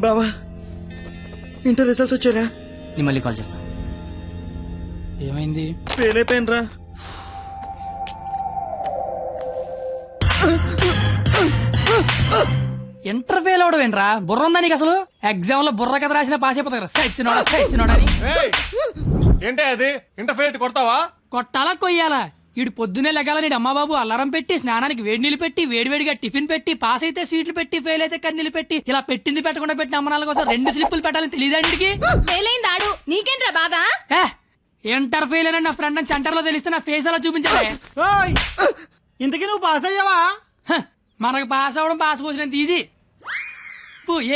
బావా inter results వచ్చారా? నేను మళ్ళీ కాల్ చేస్తా. ఏమైంది? ఫెయిల్ అయిపోయినరా. ఇంటర్ ఫెయిల్ అవడం ఏంట్రా? బుర్ర ఉందా నీకు అసలు? ఎగ్జామ్ లో బుర్ర కథ రాసిన పాస్ అయిపోతా సచ్చినోడా అని. ఏంటే అది ఇంటర్ ఫెయిల్ కొడతావా? కొట్టాలా కొయ్యాలా? ఈడు పొద్దునే లెగాల నీడు అమ్మబాబు అల్లారం పెట్టి స్నానానికి వేడి నీళ్ళు పెట్టి వేడివేడిగా టిఫిన్ పెట్టి పాస్ అయితే స్వీట్లు పెట్టి ఫెయిల్ అయితే కన్నీళ్ళు పెట్టి ఇలా పెట్టింది పెట్టకుండా పెట్టిన అమ్మనాల కోసం 2 స్లిప్పులు పెట్టాలని తెలియదా నీడికి? నీకేంట్రా బాధ? ఇంటర్ ఫెయిల్ అని నా ఫ్రెండ్ సెంటర్ లో తెలిస్తే నా ఫేస్ అలా చూపించాలి. ఇంతకీ నువ్వు పాస్ అయ్యావా? మనకు పాస్ అవడం పాస్ పోసినంత ఈజీ.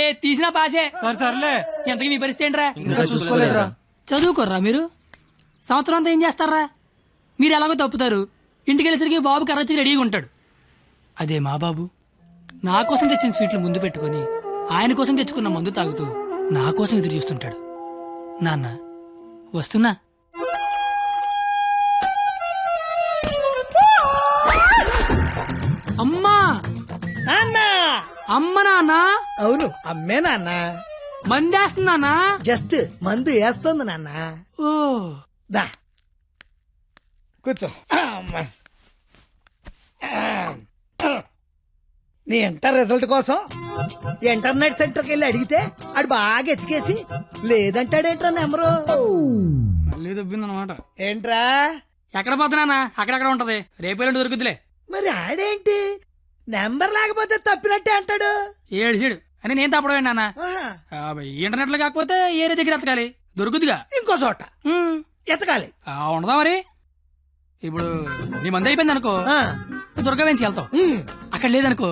ఏ తీసినా పాసే. సర్లే. ఎంతకీ మీ పరిస్థితి ఏంట్రా? చూసుకోలేదురా. చదువుకోర్రా మీరు. సంవత్సరం అంతా ఏం చేస్తారా? మీరు ఎలాగో తప్పుతారు, ఇంటికి వెళ్ళేసరికి బాబు కర్రొచ్చి రెడీగా ఉంటాడు. అదే మా బాబు నా కోసం తెచ్చిన స్వీట్లు ముందు పెట్టుకుని ఆయన కోసం తెచ్చుకున్న మందు తాగుతూ నా కోసం ఎదురు చూస్తుంటాడు. నాన్న వస్తున్నా. అమ్మా నాన్న. అమ్మ నాన్న. అవును అమ్మే నాన్న. మందేస్తున్నానా? జస్ట్ మందు వేస్తుంది నాన్న. ఓ దా కూర్చో. అమ్మా. నీ ఇంటర్ రిజల్ట్ కోసం ఇంటర్నెట్ సెంటర్కి వెళ్ళి అడిగితే ఆడు బాగా ఎతికేసి లేదంటాడేంట్రా నెంబరు. మళ్ళీ దొబ్బిందనమాట. ఏంట్రా? ఎక్కడ పోతున్నానా? అక్కడక్కడ ఉంటది, రేపేళ్ళు దొరుకుతులే. మరి ఆడేంటి నెంబర్ లేకపోతే తప్పినట్టే అంటాడు. ఏడు అని నేను తప్పడం నాన్న. ఆహా. ఇంటర్నెట్ లో కాకపోతే ఏరే దగ్గర ఎతకాలి, దొరుకుతుగా. ఇంకో చోట ఎతకాలి. ఉండదా మరి? ఇప్పుడు నీ మంది అయిపోయింది అనుకో, ఆ. దుర్గా వెంచి వెళ్తావు. ఉమ్. అక్కడ లేదనుకో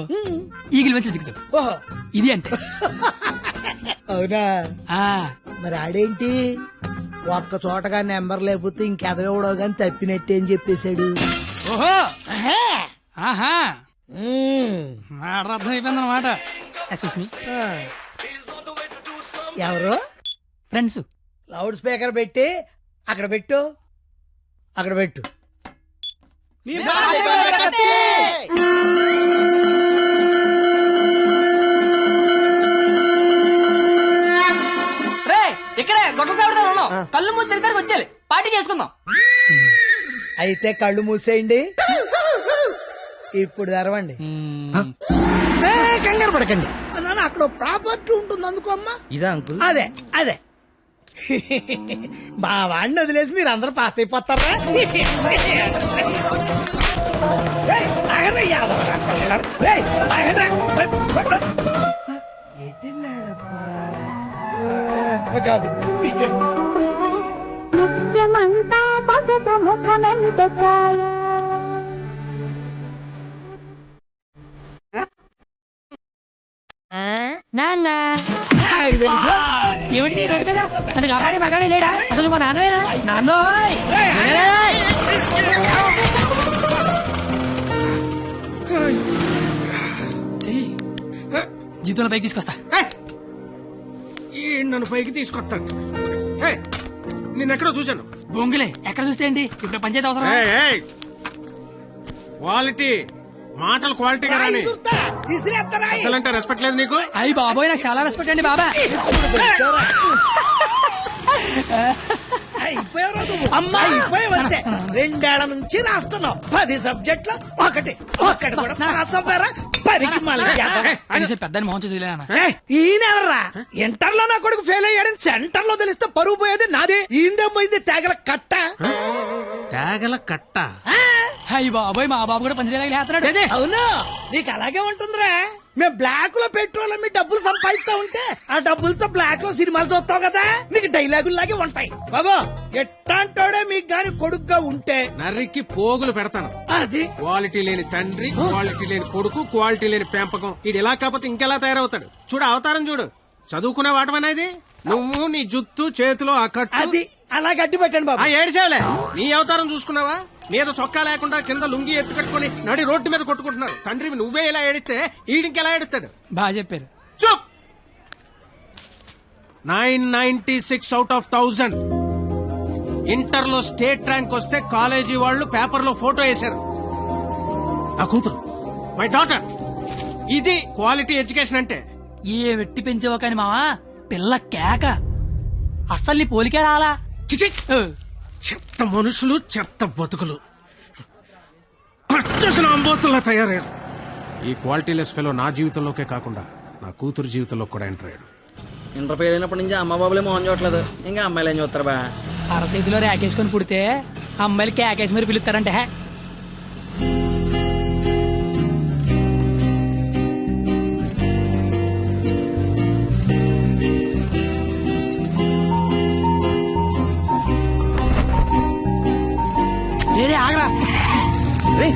ఈగిల్ వెంచి దిగుతావు. ఓహో. ఇది అంతే. అవునా? ఆ మరి ఆడేంటి ఒక్క చోటగా నెంబర్ లేకపోతే ఇంకెదవడో గాని తప్పినట్టే అని చెప్పేశాడు. ఓహో ఆహా ఉమ్. మాట అర్థం అయిపోయింది అనమాట. సుస్మి ఆ. ఎవరు? ఫ్రెండ్స్. లౌడ్ స్పీకర్ పెట్టి అక్కడ పెట్టు. అక్కడ పెట్టు. రే ఇక్కడే గొడవ చావడదాం ఉన్నాం. కళ్ళు మూసి తెరిసరికి వచ్చేయాలి, పార్టీ చేసుకుందాం. అయితే కళ్ళు మూసేయండి. ఇప్పుడు తెరవండి. కంగారు పడకండి నాన్న, అక్కడ ప్రాపర్టీ ఉంటుంది అందుకో అమ్మా. ఇదా అంకుల్? అదే అదే. బావాడిని వదిలేసి మీరు అందరూ పాస్ అయిపోతారా? ముఖ్యమంతా పసుపు ముఖమెంత ఛాయ నాన్న ఏమిటి నన్ను కాపాడి మగాడే లేడా? అసలు మా నాన్నవేనా? నాన్నోయ్ జీతంలో పైకి తీసుకొస్తా. నన్ను పైకి తీసుకొస్తాను. నిన్నెక్కడో చూశాను. బొంగులే ఎక్కడ చూస్తే ఏంటి? ఇప్పుడు పంచాయతీ అవసరం. క్వాలిటీ మాటలు క్వాలిటీగా రాని. పెద్దలంటే రెస్పెక్ట్ లేదు నీకు? అయ్యి బాబోయ్, నాకు చాలా రెస్పెక్ట్ అండి బాబా. అమ్మా అయిపోయావంతే. 2 ఏళ్ల నుంచి రాస్తున్నావు 10 సబ్జెక్టులు ఒకటి కూడా పాస్ అవ్వరా? పనికి మళ్ళీ పెద్దని మోహన్ చూసి ఈయనెవర్రా? ఇంటర్ లో నా కొడుకు ఫెయిల్ అయ్యాడని సెంటర్ లో తెలిస్తే పరుగు పోయేది నాది. ఈందేమైంది తేగల కట్ట. తేగల కట్ట. అయ్యి బాబోయ్, మా బాబు కూడా పంచలేక లేస్తున్నాడు. అవును, నీకు అలాగే ఉంటుందిరా. మేము బ్లాక్ లో పెట్రోల్ మీ డబ్బులు సంపాదిస్తా ఉంటే ఆ డబ్బులతో బ్లాక్ లో సినిమాలు చూస్తావు కదా, నీకు డైలాగులు లాగే ఉంటాయి. బాబా ఎట్టాంటోడే మీకు గాని కొడుకుగా ఉంటే నర్రికి పోగులు పెడతాను. అది క్వాలిటీ లేని తండ్రి, క్వాలిటీ లేని కొడుకు, క్వాలిటీ లేని పెంపకం. ఇది ఎలా కాకపోతే ఇంకెలా తయారవుతాడు? చూడు అవతారం చూడు. చదువుకునే వాటమనేది నువ్వు, నీ జుత్తు చేతిలో ఆ కట్టు. అది అలా గట్టి పెట్టండి బాబా. ఏడ్చేవలే, నీ అవతారం చూసుకున్నావా? మీద చొక్కా లేకుండా కింద లుంగి ఎత్తు కట్టుకుని నడి రోడ్డు మీద కొట్టుకుంటున్నారు. తండ్రివి నువ్వే ఇలా ఏడిస్తే ఈడింకెలా ఏడుస్తాడు? బాగా చెప్పారు. చూప్. 996 అవుట్ ఆఫ్ 1000 ఇంటర్ లో స్టేట్ ర్యాంక్ వస్తే కాలేజీ వాళ్ళు పేపర్ లో ఫోటో వేశారు. నా కూతురు, మై డాటర్. ఇది క్వాలిటీ ఎడ్యుకేషన్ అంటే. ఏ వెట్టి పెంచావో కాని మావా పిల్ల కేక అస్సలు నీ పోలికే రాలా. చిచి! ఓ, చెత్త మనుషులు, చెత్త బతుకులు, పచ్చసిన అంబోతుల్లా తయారయ్యారు. ఈ క్వాలిటీలెస్ ఫెలో నా జీవితంలోకే కాకుండా నా కూతురు జీవితంలో కూడా ఎంటర్ అయ్యాడు. ఇంటర్ ఫెయిల్ అయినప్పటి నుంచి అమ్మ బాబులే మోహన్ చూడట్లేదు, ఇంకా అమ్మాయిలు ఏం చూస్తారు బా. అరచేతిలో రేకేసుకొని పుడితే అమ్మాయిలు కేకేసి మరి పిలుస్తారంటే హే. రే ఆగరా. రే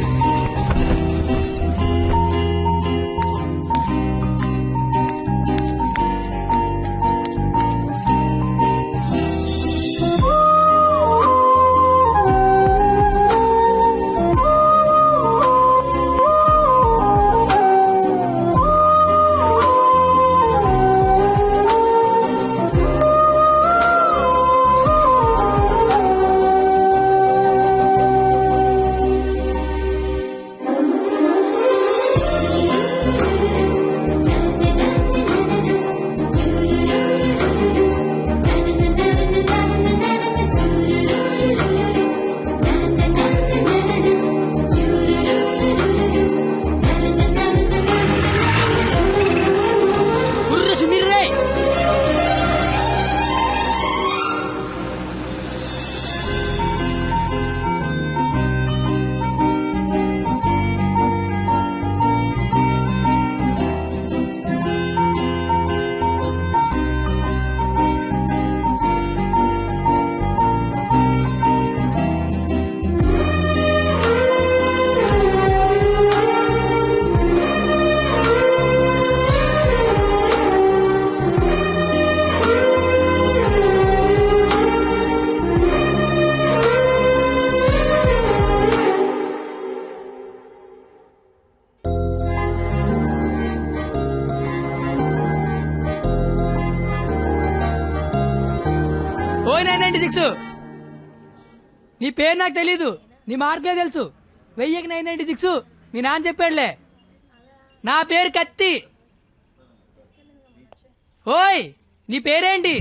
ఉర్రు సుమీర్ రే. ఓయ్ 996 నీ పేరు నాకు తెలీదు, నీ మార్కే తెలుసు. 1000కి 996 మీ నాన్న చెప్పాడులే. నా పేరు కత్తి. ఓయ్ నీ పేరేంటి?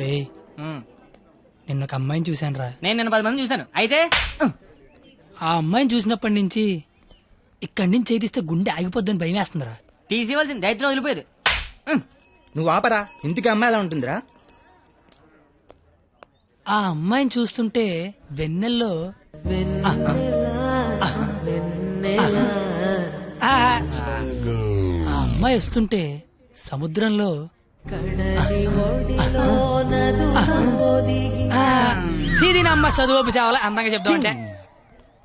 రేయ్, నిన్న ఒక అమ్మాయిని చూశాను రా. నేను నిన్న 10 మంది చూశాను. అయితే ఆ అమ్మాయిని చూసినప్పటి నుంచి ఇక్కడి నుంచి చేతిస్తే గుండె ఆగిపోద్దని భయం వేస్తుందిరా. తీసేవలసిన దైత్యం వదిలిపోయేది. నువ్వు ఆపరా, ఇంటికి అమ్మాయి ఎలా ఉంటుందిరా? ఆ అమ్మాయిని చూస్తుంటే వెన్నెల్లో ఆ అమ్మాయి వస్తుంటే సముద్రంలో అమ్మ చదువు సేవల అందంగా చెప్తామంటే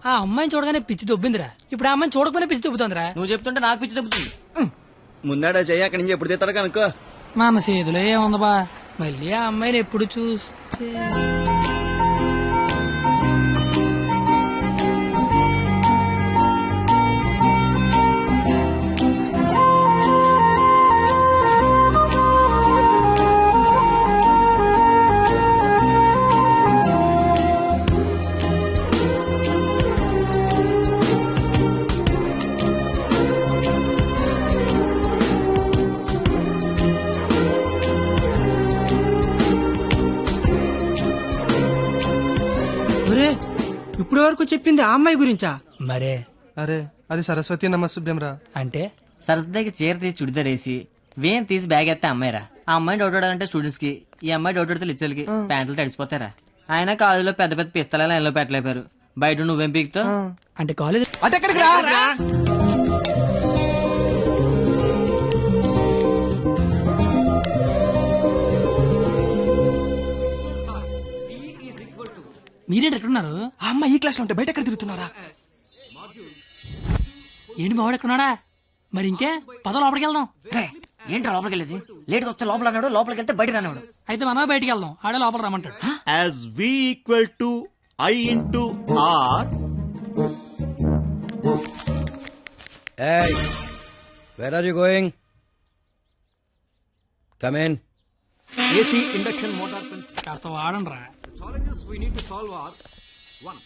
ఆ అమ్మాయిని చూడగానే పిచ్చి దొబ్బిందిరా. ఇప్పుడు ఆ అమ్మాయిని చూడకపోయినా పిచ్చి దొబ్బుతుందిరా. నువ్వు చెప్తుంటే నాకు పిచ్చి తగ్గుతుంది. ముందాడా చెయ్యి, అక్కడి నుంచి ఎప్పుడు తీస్తాడు కనుక్కో. మన చేతిలో ఏముంది బా, మళ్ళీ ఆ అమ్మాయిని ఎప్పుడు చూస్తే. ఇప్పుడు వరకు చెప్పింది ఆ అమ్మాయి గురించా? మరే అరే అది సరస్వతి నమస్తుభ్యం రా. అంటే సరస్వతికి చీర తీసి చుడిదార్ వేసి వేన్ తీసి బ్యాగ్ ఎత్తే అమ్మాయిరా. ఆ అమ్మాయి డౌట్ అంటే స్టూడెంట్స్ కి, ఈ అమ్మాయి డౌట్ అడితే లిచ్చర్లకి ప్యాంట్లు తడిసిపోతారా. ఆయన కాలేజీలో పెద్ద పెద్ద పిస్తల లైన్లో పెట్టలేపారు. బయట నువ్వేం పీకుతో అంటే కాలేజ్ అది ఎక్కడికి రా? మీరేంటి ఎక్కడున్నారు? ఆ అమ్మాయి ఈ క్లాస్ లో ఉంటే బయట ఎక్కడ తిరుగుతున్నారా? ఏంటి మావాడు ఎక్కడున్నాడా? మరి ఇంకే పద లోపలికి వెళ్దాం. ఏంట్రా లోపలికి వెళ్ళేది? లేట్గా వస్తే లోపల అన్నాడు, లోపలికి వెళ్తే బయట అన్నాడు. అయితే మనమే బయటికి వెళ్దాం, ఆడే లోపల రమ్మంటాడు. As V equal to I into R. Where are you going? Come in. AC induction motor కాస్త వాడండి రా. challenges we need to solve are: 1.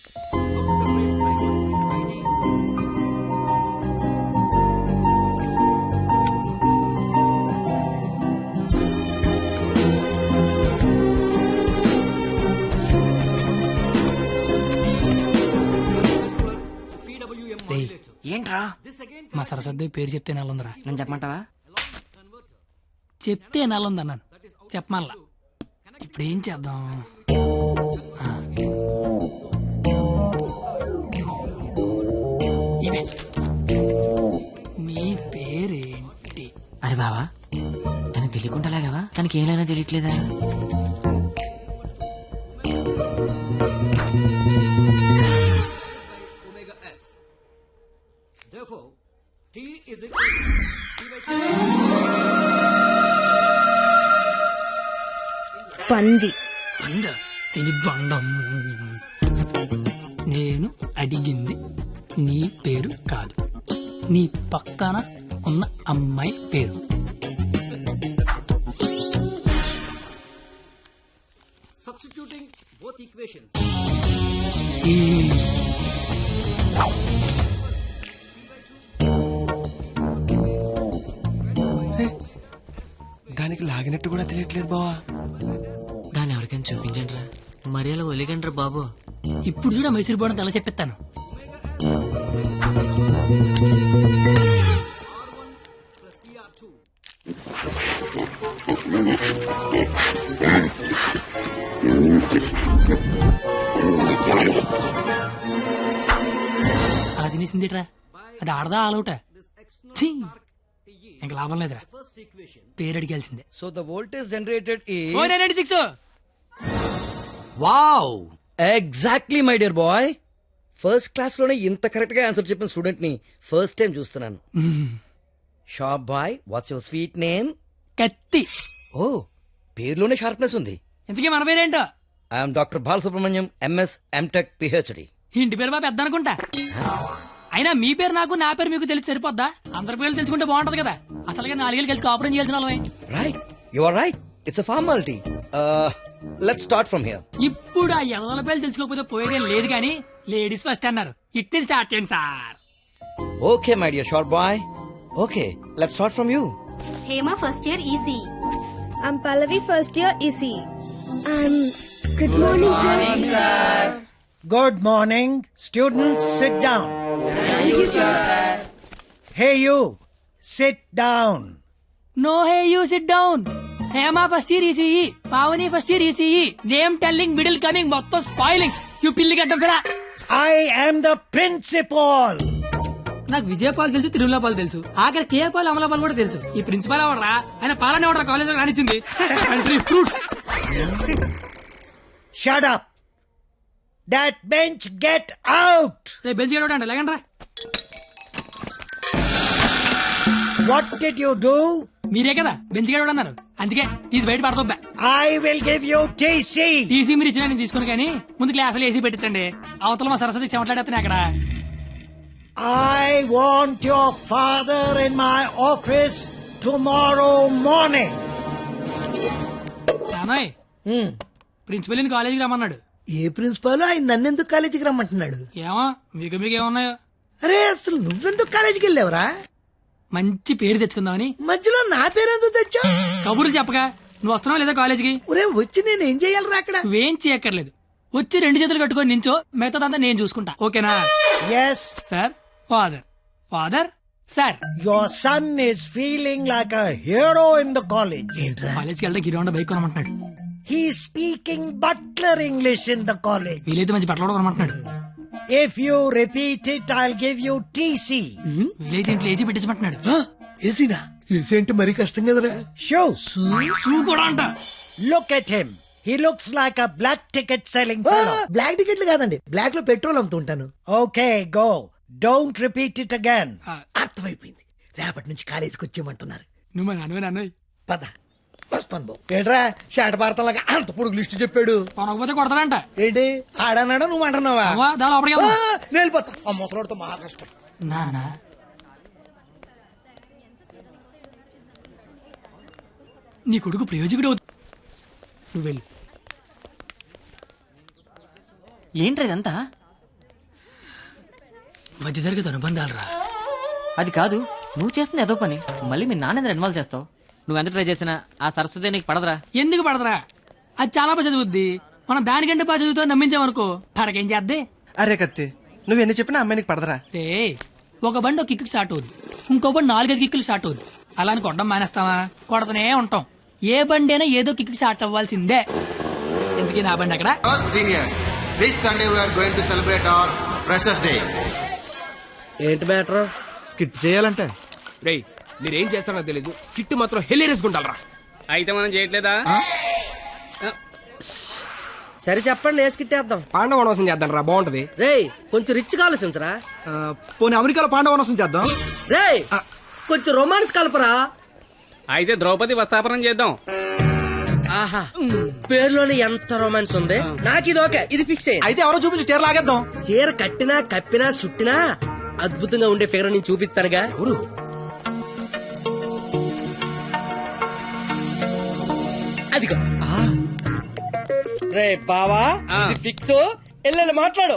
రేయ్, ఏంట్రా మా సరస్వతి పేరు చెప్తే నెలందిరా. నన్ను చెప్పమంటావా? చెప్తే నెలంది అన్నాను, చెప్పమల్లా. ఇప్పుడు ఏం చేద్దాం? ఆ. ఇదే. నీ పేరేంటి? అరే బావా, తనకి తెలియకుండా లాగావా? తనకి ఏమైనా తెలియట్లేదా? పంది. పంద తిని బండం. నేను అడిగింది నీ పేరు కాదు, నీ పక్కన ఉన్న అమ్మాయి పేరు. ఈ దానికి లాగినట్టు కూడా తెలియట్లేదు బావా. దాన్ని ఎవరికైనా చూపించండి రా, మరి అలా వదిలేకండి బాబు. ఇప్పుడు చూడ మైసూర్ బోర్డు తల చెప్పిస్తాను. అలా తినేసిందిట్రా, అది ఆడదా ఆలౌట? ఇంకా లాభం లేదురా, పేరు అడిగాల్సిందే. So the voltage generated is 496. Wow, exactly my dear boy. First class లోనే ఇంత కరెక్ట్ గా ఆన్సర్ చెప్పిన స్టూడెంట్ ని ఫస్ట్ టైం చూస్తున్నాను. Sharp boy, what's your sweet name? Katthi. ఓ, పేరులోనే షార్ప్నెస్ ఉంది. ఇంతకీ మన పేరేంటో? I'm doctor Balasubrahmanyam, MS, MTech, PhD. ఇంటి పేరు బాబు పెద్ద అనుకుంటా. అయినా మీ పేరు నాకు, నా పేరు మీకు తెలిసి సరిపోద్దా? అందరి పేర్లు తెలుసుకుంటే బాగుంటది కదా. అసలుగా 4 ఏళ్ళు కలిసి కాపురం చేయాల్సిన వాళ్ళమే. Right, you are right. It's a formality. Let's start from here. ఇప్పుడు ఆ ఎదల పేర్లు తెలుసుకోకపోతే పోయేదేం లేదు కానీ లేడీస్ ఫస్ట్ అన్నారు. ఇట్ని స్టార్ట్ చేయండి sir. Okay my dear sharp boy. Okay, let's start from you. Hema first year EC. I'm Pallavi first year EC. Good morning sir. Good morning. Students, sit down. Hey, you. Sit down. No hey you sit down. Hema first year ECE, Pavani first year ECE. Name telling, middle coming, మొత్తం spoiling. You పిల్లి గడ్డం ఫిరా. I am the principal. నాకు విజయపాల్ తెలుసు, తిరుమలపాల్ తెలుసు, ఆఖరి కేపాల్, అమలాపాల్ కూడా తెలుసు. ఈ ప్రిన్సిపాల్ ఎవడరా? ఆయన పాలన ఎవడరా కాలేజ్ లో రానిచ్చింది? Fruits. Shut up. That bench, get out. రేపు బెంచ్ గడవడండి, లేకండి రా. What did you do? మీరే కదా బెంచ్ గడవడం అన్నారు, అందుకే తీసి బయట పడతా. I will give you TC. TC మీరు ఇచ్చినా నేను తీసుకుని, కానీ ముందు క్లాసులు ఏసీ పెట్టించండి. అవతల మా సరస్వతి చెమట్లాడేస్తున్నాయి అక్కడ. I want your father in my office tomorrow morning. నానోయ్, ప్రిన్సిపల్ ని కాలేజీకి రమ్మన్నాడు. ఏ ప్రిన్సిపాల్ ఆయన నన్నెందుకు కాలేజీకి రమ్మంటున్నాడు? ఏమో మీకు ఏమన్నాయో. అరే, అసలు నువ్వెందుకు కాలేజీకి వెళ్ళావురా? మంచి పేరు తెచ్చుకుందామని. మధ్యలో నా పేరెందుకు తెచ్చా? కబుర్లు చెప్పగా నువ్వు వస్తున్నావు లేదా కాలేజీకి? ఒరే, వచ్చి నేను ఏం చెయ్యాలరా అక్కడ? నువ్వేం చేయక్కర్లేదు, వచ్చి 2 చేతులు కట్టుకొని నించో, మిగతాదంతా నేను చూసుకుంటా. ఓకేనా? Yes sir. Father. Father. Sir. your son is feeling like a hero in the college. కాలేజ్కి వెళ్తే గిరివండ bike కొనమంటున్నాడు. He's speaking butler English in the college. వీలైతే మంచి బట్టలు కూడా కొనమంటున్నాడు. If you repeat it, I'll give you TC. వీలైతే ఇంట్లో AC పెట్టించమంటున్నాడు. ఏసీనా? AC అంటే మరీ కష్టం కదరా. Shoes. షూ కూడా అంట. Look at him. He looks like a black ticket selling fellow. Black టికెట్లు కాదండి, బ్లాక్ లో పెట్రోల్ అమ్ముతుంటాను. Okay, go. Don't repeat it again. అర్థమైపోయింది, రేపటి నుంచి కాలేజీకి వచ్చేయమంటున్నారు. నువ్వు మా నాన్న. పద, వస్తాను బాబు. ఏంట్రా షాట భారతంలాగా అంత పొడుగు లిస్టు చెప్పాడు? కొనకపోతే కొడతాడంట. ఏంటి ఆడన్నాడా, నువ్వు అంటున్నావా? దాని లోపలికి వెళ్దాం. నేను వెళ్ళిపోతా. ఆ ముసలాడితో మహా కష్టం. నానా నీ కొడుకు ప్రయోజకుడు అవుతాడు. నువ్వు వెళ్ళు. ఏంట్రా ఇదంతా? మధ్య తరగతి అనుబంధాలు రా. అది కాదు, నువ్వు చేస్తున్న ఏదో పని మళ్ళీ మీ నాన్న ఇన్వాల్వ్ చేస్తావు. నువ్వెంత ట్రై చేసినా ఆ సరస్వతి నీకు పడదురా. ఎందుకు పడదరా? అది చాలా బాగా చదువుద్ది. మనం దానికంటే బాగా చదువుతో నమ్మించామనుకో పడకేం చేద్దే. అరే కత్తి, నువ్వు ఎన్ని చెప్పినా అమ్మాయి నీకు పడదరా. రే, ఒక బండి ఒక కిక్కు స్టార్ట్ అవుద్ది, ఇంకో బండి 4-5 కిక్కులు స్టార్ట్ అవుద్ది. అలా అని కొట్టడం మానేస్తావా? కొడతనే ఉంటాం. ఏ బండి అయినా ఏదో కిక్కు స్టార్ట్ అవ్వాల్సిందే. ఎందుకని నా బండి అక్కడ. Seniors, this Sunday we are going to celebrate our Freshers Day. ఏంటి మ్యాటర్? స్కిట్ చేయాలంటే రేయ్, మీరేం చేస్తారో తెలీదు, స్కిట్ మాత్రం హిలేరియస్ గుండాలరా. అయితే మనం చేయట్లేదా? సరే చెప్పండి, వేసుకిట్టేద్దాం. పాండవ వనవాసం చేద్దాం రా, బాగుంటది. రేయ్ కొంచెం రిచ్ ఆలోచించరా. పోనీ అమెరికాలో పాండవనసం చేద్దాం. రేయ్ కొంచెం రొమాన్స్ కలపరా. అయితే ద్రౌపది వస్తాపనం చేద్దాం. ఆహా, పేరులోనే ఎంత రొమాన్స్ ఉంది. నాకు ఇది ఓకే, ఇది ఫిక్స్ అయ్యి. అయితే ఎవరో చూపించి చీర లాగేద్దాం. చీర కట్టినా కప్పినా సుట్టినా అద్భుతంగా ఉండే ఫిగర్ నేను చూపిస్తానుగా. ఎవరు? అదిగో. రే బావా, ఇది ఫిక్స్. ఎల్లెల్లి మాట్లాడు.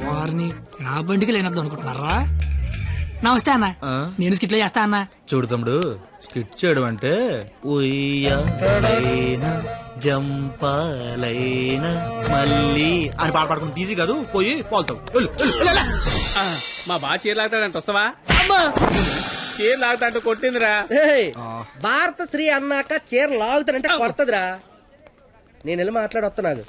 వారిని నా బండికి లేనద్దు అనుకుంటున్నారా? నమస్తే అన్న, నేను స్కిట్లో చేస్తా అన్న. చూడు తమ్ముడు, స్కిట్ చేయడం అంటే ఉయ్యాలైనా జంపాలైనా మళ్ళీ అని పాట పాడుకుంటే ఈజీ కాదు. పోయి పోల్తావు. మా బాగా చీర లాగుతాడంట, వస్తావా? చీర లాగుతాంటూ కొట్టిందిరా. ఏయ్, భారత శ్రీ అన్నాక చీర లాగుతానంటే కొడతదిరా. నేను వెళ్ళి మాట్లాడొస్తున్నాను.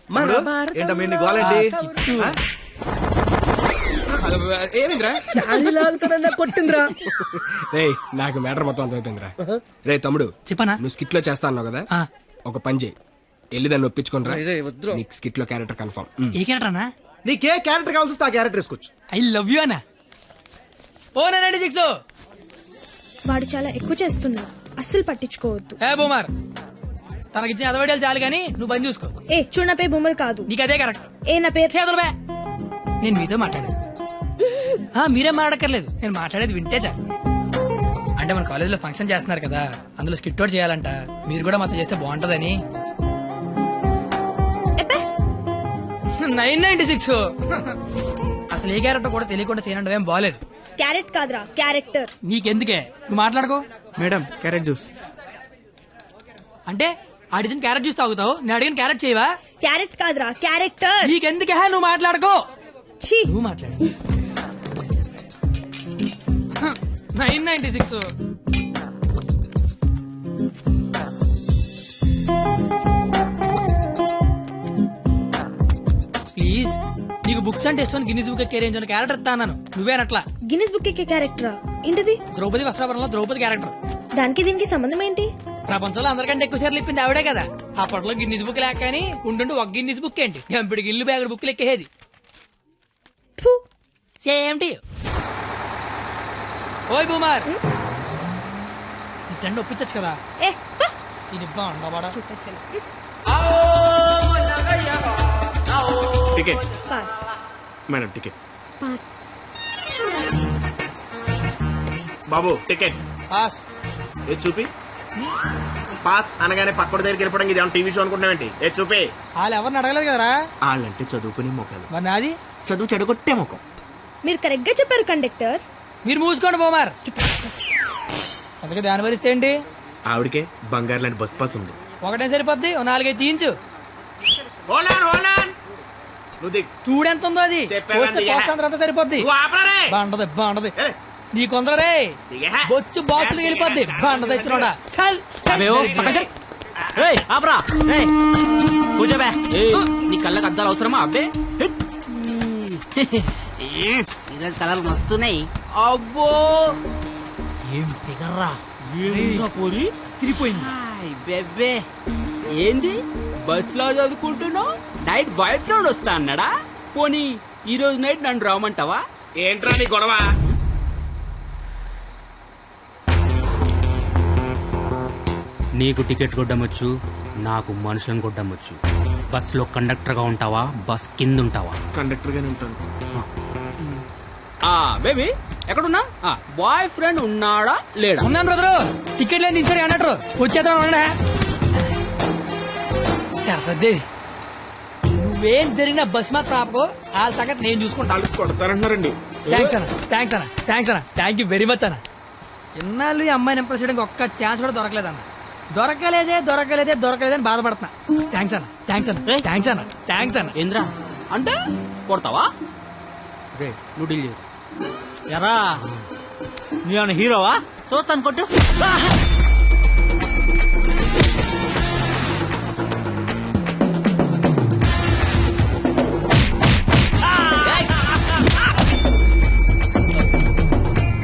ఏమిందిరా? శారీ లాగుతానన్నా కొట్టిందిరా. రేయ్, నాకు మ్యాటర్ మొత్తం అర్థమైపోయిందిరా. రే తమ్ముడు, చెప్పనా? నువ్వు స్కిట్ లో చేస్తా అన్నావు కదా, ఆ. ఒక పని చేయి, వెళ్ళి దాన్ని ఒప్పించుకోనరా. రేయ్, వద్దురా. నీకు స్కిట్ లో క్యారెక్టర్ కన్ఫర్మ్. ఏ క్యారెక్టర్ అన్నా? నీకే క్యారెక్టర్ కావాల్సి వస్తే ఆ క్యారెక్టర్ వేసుకోవచ్చు. ఐ లవ్ యూ అన్నా. ఓ 96. వాడు చాలా ఎక్కువ చేస్తున్నా, అస్సలు పట్టించుకోవద్దు. ఏ బూమర్, తనకిచ్చిన అదవడాలు చాలు కానీ నువ్వు బంద్ చూసుకో. ఏ చూడు, నా పేరు బొమ్మరు కాదు. నీకు అదే కరెక్ట్. ఏ నా పేరు చేతులు బే. నేను మీతో మాట్లాడేది. మీరేం మాట్లాడక్కర్లేదు, నేను మాట్లాడేది వింటే చాలు. అంటే మన కాలేజీలో ఫంక్షన్ చేస్తున్నారు కదా, అందులో స్కిట్ అవుట్ చేయాలంట. మీరు కూడా మాతో చేస్తే బాగుంటదని. 996. అసలు ఏ క్యారెక్టర్ కూడా తెలియకుండా చేయడం ఏం బాలేదు. క్యారెట్ కాదురా, క్యారెక్టర్. నీకెందుకే, నువ్వు మాట్లాడుకో. Madam, carrot juice. అంటే అడిగిన క్యారెట్ జ్యూస్ తాగుతావు, నేను అడిగిన క్యారెట్ చేయవా? క్యారెట్ కాదురా, క్యారెక్టర్. నీకెందుకే, నువ్వు మాట్లాడుకో. ఛీ, నువ్వు మాట్లాడు. 996. ప్లీజ్, నీకు బుక్స్ అంటే ఇష్టం. గిన్నీస్ బుక్ కెరీర్ క్యారెక్టర్ ఇస్తాను. నువ్వేనట్లా. గిన్నిస్ బుక్ ఎక్కే క్యారెక్టరా? ఏంటిది? ద్రౌపది వస్త్రాపురంలో ద్రౌపది క్యారెక్టర్. దానికి దీనికి సంబంధం ఏంటి? ప్రపంచంలో అందరికంటే ఎక్కువ సార్లు ఇప్పింది ఆవిడే కదా. అప్పట్లో గిన్నీస్ బుక్ లేక కానీ ఉండుండి ఒక గిన్నీస్ బుక్ ఏంటి, గంపిడి గిల్లు బ్యాగుడు బుక్లు ఎక్కేది. ఫు, సేమ్ టు యు. ఓయ్ బూమర్, నీ ఫ్రెండ్ ఒప్పించచ్చు కదా. ఏ పా. ఇది బాగుండవాడా? Stupid fellow. Ticket pass. Madam, ticket. Pass. బాబు, టికెట్. పాస్. ఏ చూపి. పాస్ అనగానే పక్కడి దగ్గరికి వెళ్ళిపోవడం ఇది టీవీ షో అనుకుంటున్నావేంటి? ఏ చూపి. వాళ్ళు ఎవరిని అడగలేదు కదరా. వాళ్ళంటే చదువుకునే మొక్కలు, మరి నాది చదువు చెడగొట్టే మొక్కం. మీరు కరెక్ట్ గా చెప్పారు కండక్టర్. మీరు మూసుకోండి బోమార్. అందుకే దాని భరిస్తే ఏంటి? ఆవిడకే బంగారు లాంటి బస్ పాస్ ఉంది. ఒకటే సరిపోద్ది, ఓ 4-5 తీయించు. నువ్వు దిగు. చూడెంత ఉందో అది. చెప్పాను పోస్తే అందుకే. కోస్తంత సరిపోద్ది. నువ్వు ఆపరా. బాగుంటది బాగుంటది. ఏ. నీ కొందరే దిగే. బొచ్చు బాక్సులు వెళ్ళిపోద్ది. బాగుంటది ఇచ్చినోడా. చల్ చల్. కూర్చోబే. నీ కళ్ళకి అద్దాలు అవసరమా? అబ్బే, ఈరోజు కలర్ మస్తున్నాయి. అబ్బో, ఏం ఫిగర్ రా. పోరి తిరిగిపోయింది. బెబ్బే, ఏంది బస్ లో చదువుకుంటున్నావు? నైట్ బాయ్ ఫ్రెండ్ వస్తా అన్నాడా? పోనీ ఈ రోజు నైట్ నన్ను రామంటావా? ఏంట్రా నీ గొడవ? నీకు టికెట్ కొట్టమొచ్చు, నాకు మనుషులను కొట్టమొచ్చు. బస్ లో కండక్టర్ గా ఉంటావా, బస్ కింద ఉంటావా? కండక్టర్ గానే ఉంటాను. బేబీ, ఎక్కడున్నా బాయ్ ఫ్రెండ్ ఉన్నాడా లేడా? ఉన్నాను బ్రదరు. టికెట్ లేదు దించాడు అన్నట్టు వచ్చేద్దాం ఉండే. సరస్వదేవి నువ్వేం జరిగినా బస్ మాత్రం ఆపకు. వాళ్ళ సంగతి నేను చూసుకుంటాను. కొడతారంటున్నారండి. థ్యాంక్స్ అన్న, థ్యాంక్స్ అన్న, థ్యాంక్స్ అన్న, థ్యాంక్ యూ వెరీ మచ్ అన్న. ఇన్నాళ్ళు ఈ అమ్మాయిని ఇంప్రెస్ చేయడానికి ఒక్క ఛాన్స్ కూడా దొరకలేదన్న. దొరకలేదని బాధపడుతున్నా. థ్యాంక్స్ అన్న, థ్యాంక్స్ అన్న, థ్యాంక్స్ అన్న, థ్యాంక్స్ అన్న. ఏంద్రా అంటే కొడతావా? రే నువ్వు డీల్ చేయి. ఎరా నీ హీరోవా? చూస్తాను కొట్టు.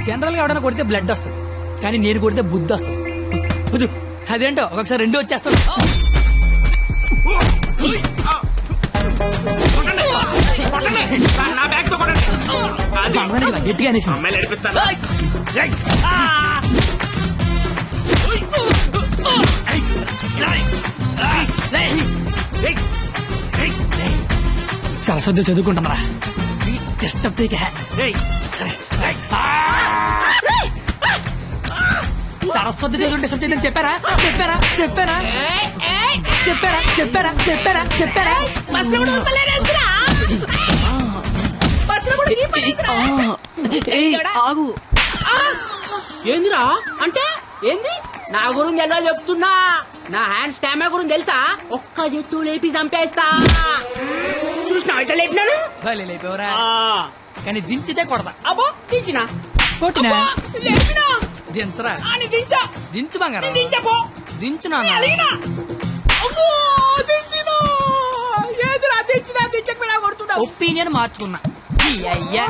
జనరల్ గా ఎవడైనా కొడితే బ్లడ్ వస్తుంది, కానీ నేను కొడితే బుద్ధి వస్తుంది. అదేంటో ఒక్కొక్కసారి రెండు వచ్చేస్తాను. గట్టిగా అనేసి సరస్వతి చదువుకుంటామరా. సరస్వతి చదువుకుంటే సబ్జెక్ట్ చెప్పారా చెప్పారా చెప్పారా చెప్పారా చెప్పారా చెప్పారా చెప్పారా ఆగు. ఏందిరా అంటే ఏంది? నా గురించి ఎలా చెప్తున్నా? నా హ్యాండ్ స్టామా గురించి తెలుసా? ఒక్క చెట్టు లేపి చంపేస్తా. చూసినా ఇట్లా లేపినాను. లేపేవరా కానీ దించితే కొడతా. అబ్బో దించినా కొట్టినా లేపినా దించరా దించా దించు బంగారం దించపో దించునా ఒపీనియన్ మార్చుకున్నా. అయ్యా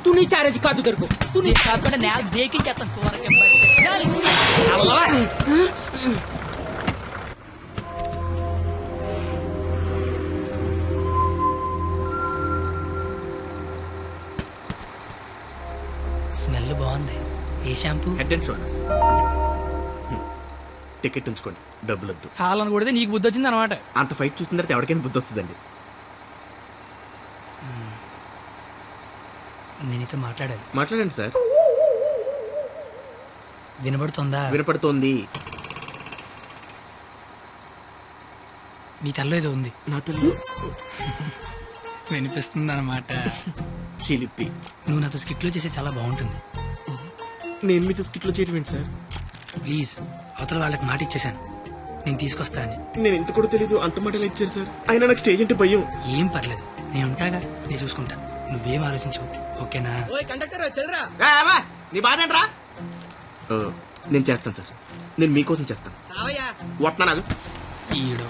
తు నీ చారేది కాదు దొరుకు. కాకుండా నేల దేకించేస్తాను. స్మెల్ బాగుంది. ఏ shampoo? Head and shoulders. Ticket ఉంచుకోండి, డబ్బులు వద్దు. హాలను కొడితే నీకు బుద్ధి వచ్చింది అనమాట. అంత ఫైట్ చూసిన తర్వాత ఎవరికైనా బుద్ధి వస్తుందండి. నేను నీతో మాట్లాడాను. మాట్లాడండి సార్. వినపడుతుందా? వినపడుతోంది. నీ తల్లో ఏదో ఉంది. నా తల్లి వినిపిస్తుంది అనమాట. చిలిపి. నువ్వు నాతో స్కిట్లో చేసే చాలా బాగుంటుంది. నేను మీతో స్కిట్లో చేయడం ఏంటి సార్? ప్లీజ్ అవతల వాళ్ళకి మాట ఇచ్చేసాను, నేను తీసుకొస్తా అని. నేను ఎంత కూడా తెలీదు, అంత మాటలు ఇచ్చారు సార్. అయినా నాకు స్టేజ్ అంటే భయం. ఏం పర్లేదు, నేను ఉంటాగా, నేను చూసుకుంటా. నువ్వేం ఆలోచించు, ఓకేనా? నీ బాధ ఏంట్రా? నేను చేస్తాను సార్, నేను మీకోసం చేస్తాను. వస్తున్నాను. ఈడు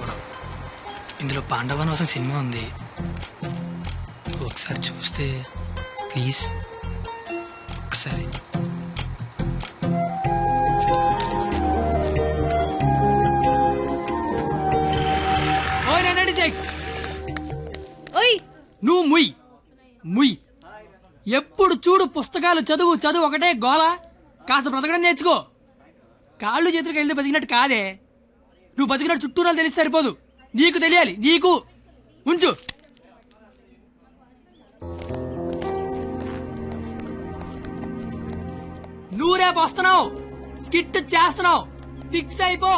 ఇందులో పాండవనవసం సినిమా ఉంది, ఒకసారి చూస్తే ప్లీజ్. ఒకసారి నువ్వు ముయ్ ముయ్. ఎప్పుడు చూడు పుస్తకాలు చదువు చదువు ఒకటే గోల. కాస్త బ్రతకడం నేర్చుకో. కాళ్ళు చేతులకు వెళ్తే బతికినట్టు కాదే. నువ్వు బతికినట్టు చుట్టూరాలు తెలిసి సరిపోదు, నీకు తెలియాలి. నీకు ఉంచు. నువ్వు రేపు వస్తున్నావు, స్కిట్ చేస్తున్నావు, ఫిక్స్ అయిపో.